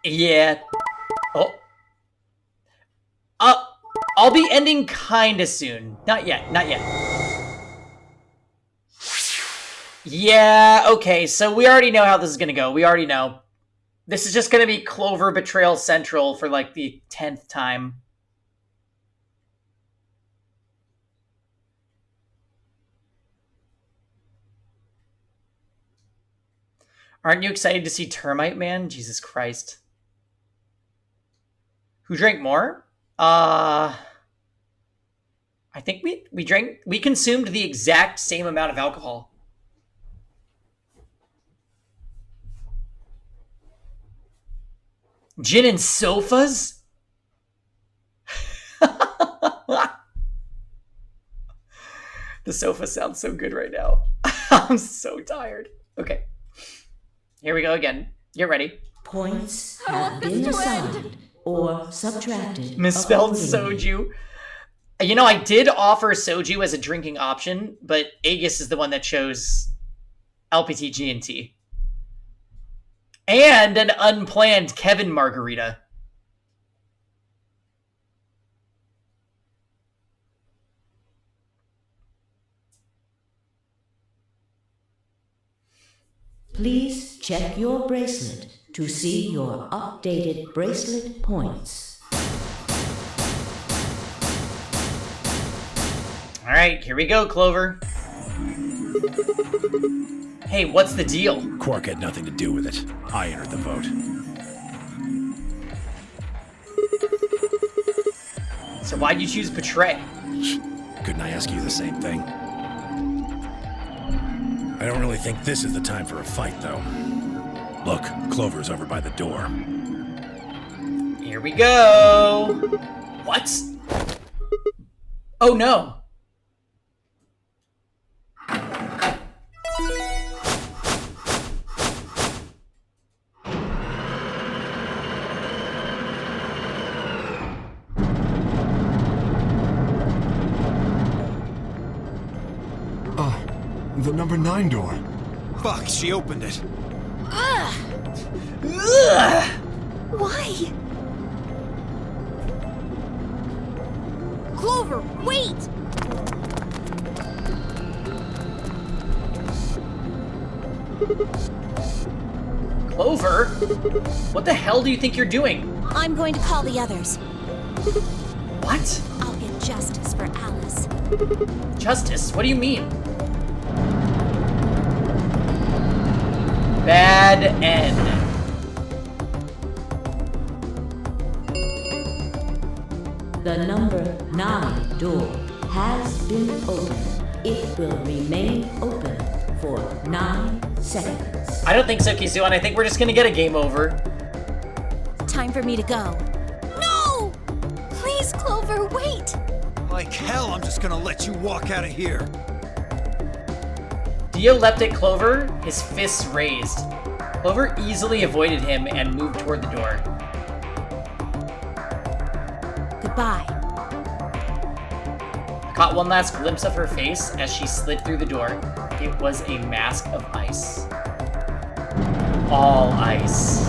Yeah. Oh. I'll be ending kinda soon. Not yet, not yet. Yeah, okay, so we already know how this is gonna go. We already know. This is just gonna be Clover Betrayal Central for like the 10th time. Aren't you excited to see Termite Man? Jesus Christ. Who drank more? I think we consumed the exact same amount of alcohol. Gin and sofas? The sofa sounds so good right now. I'm so tired. Okay. Here we go again. Get ready. Points have been assigned or subtracted. Misspelled accordingly. soju. You know, I did offer soju as a drinking option, but Aegis is the one that chose LPT G&T. And an unplanned Kevin margarita. Please check your bracelet to see your updated bracelet points. All right, here we go, Clover. Hey, what's the deal? Quark had nothing to do with it. I entered the vote. So why'd you choose Betray? Couldn't I ask you the same thing? I don't really think this is the time for a fight, though. Look, Clover's over by the door. Here we go. What? Oh no. The number 9 door. Fuck, she opened it. Ugh! Why? Clover, wait! Clover? What the hell do you think you're doing? I'm going to call the others. What? I'll get justice for Alice. Justice? What do you mean? Bad end. The number 9 door has been opened. It will remain open for 9 seconds. I don't think so, Kisuan. I think we're just gonna get a game over. Time for me to go. No! Please, Clover, wait! Like hell, I'm just gonna let you walk out of here. Dio leapt at Clover, his fists raised. Clover easily avoided him and moved toward the door. Goodbye. I caught one last glimpse of her face as she slid through the door. It was a mask of ice. All ice.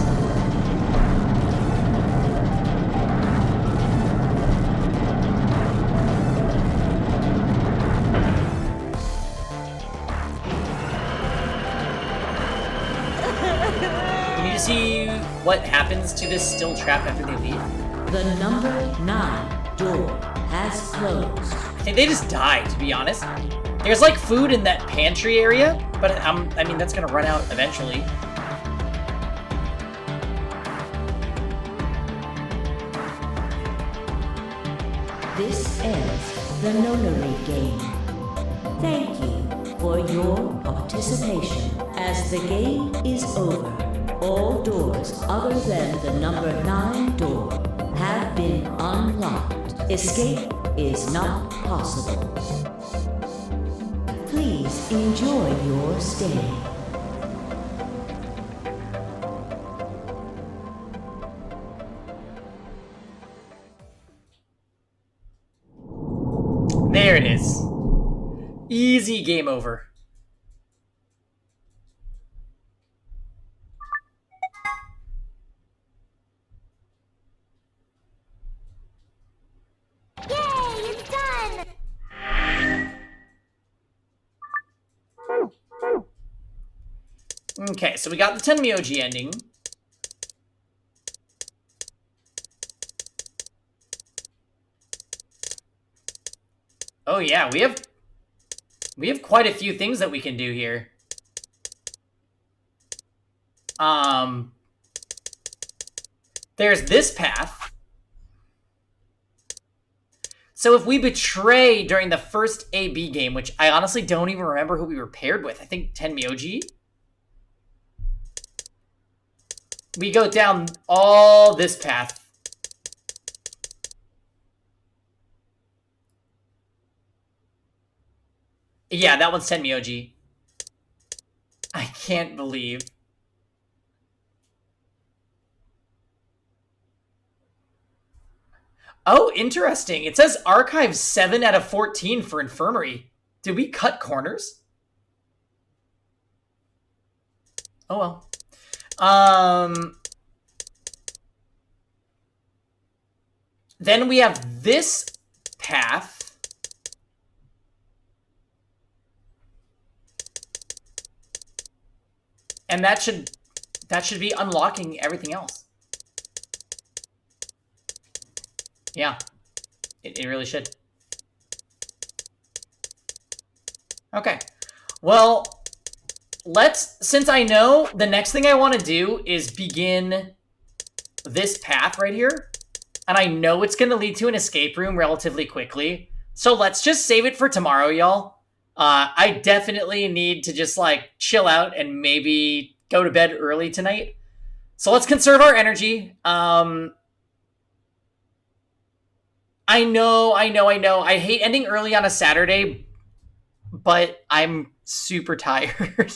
You need to see what happens to this still trap after they leave. The number 9 door has closed. I think they just die, to be honest. There's like food in that pantry area, but I mean that's gonna run out eventually. This ends the nonary game. Thank you for your participation. As the game is over, all doors other than the number 9 door have been unlocked. Escape is not possible. Please enjoy your stay. There it is. Easy game over. Yay, it's done! Okay, so we got the Tenmyoji ending. Oh yeah, we have quite a few things that we can do here. There's this path. So if we betray during the first AB game, which I honestly don't even remember who we were paired with. I think Tenmyoji. We go down all this path. Yeah, that one's 10 Myoji. I can't believe. Oh, interesting. It says archive 7 out of 14 for Infirmary. Did we cut corners? Oh well. Then we have this path. And that should be unlocking everything else. Yeah. It really should. Okay. Well, since I know the next thing I want to do is begin this path right here, and I know it's going to lead to an escape room relatively quickly, so let's just save it for tomorrow, y'all. I definitely need to just, like, chill out and maybe go to bed early tonight. So let's conserve our energy. I know. I hate ending early on a Saturday, but I'm super tired.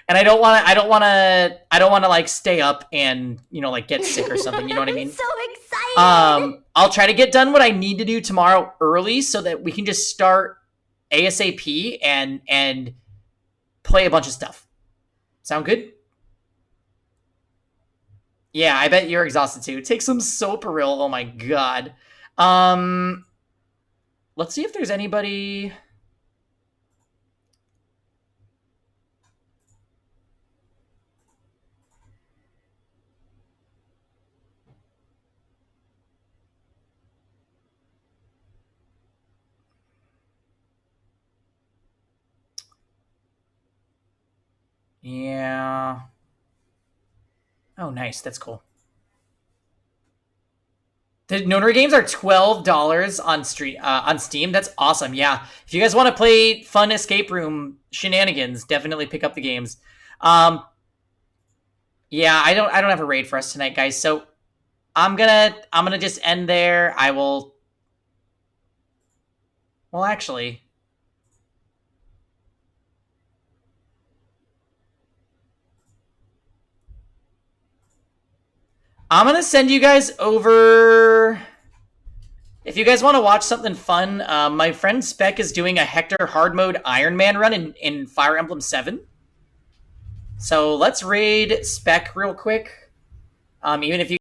And I don't want to like stay up and, you know, like get sick or something, you know what I mean? I'm so excited. I'll try to get done what I need to do tomorrow early so that we can just start ASAP and play a bunch of stuff. Sound good? Yeah, I bet you're exhausted too. Take some Soparil. Oh my god. Let's see if there's anybody. Yeah. Oh, nice. That's cool. The Notary games are $12 on Steam. That's awesome. Yeah. If you guys want to play fun escape room shenanigans, definitely pick up the games. Yeah, I don't have a raid for us tonight, guys. So I'm gonna just end there. I will. Well, actually. I'm going to send you guys over... If you guys want to watch something fun, my friend Spec is doing a Hector hard mode Iron Man run in Fire Emblem 7. So let's raid Spec real quick. Even if you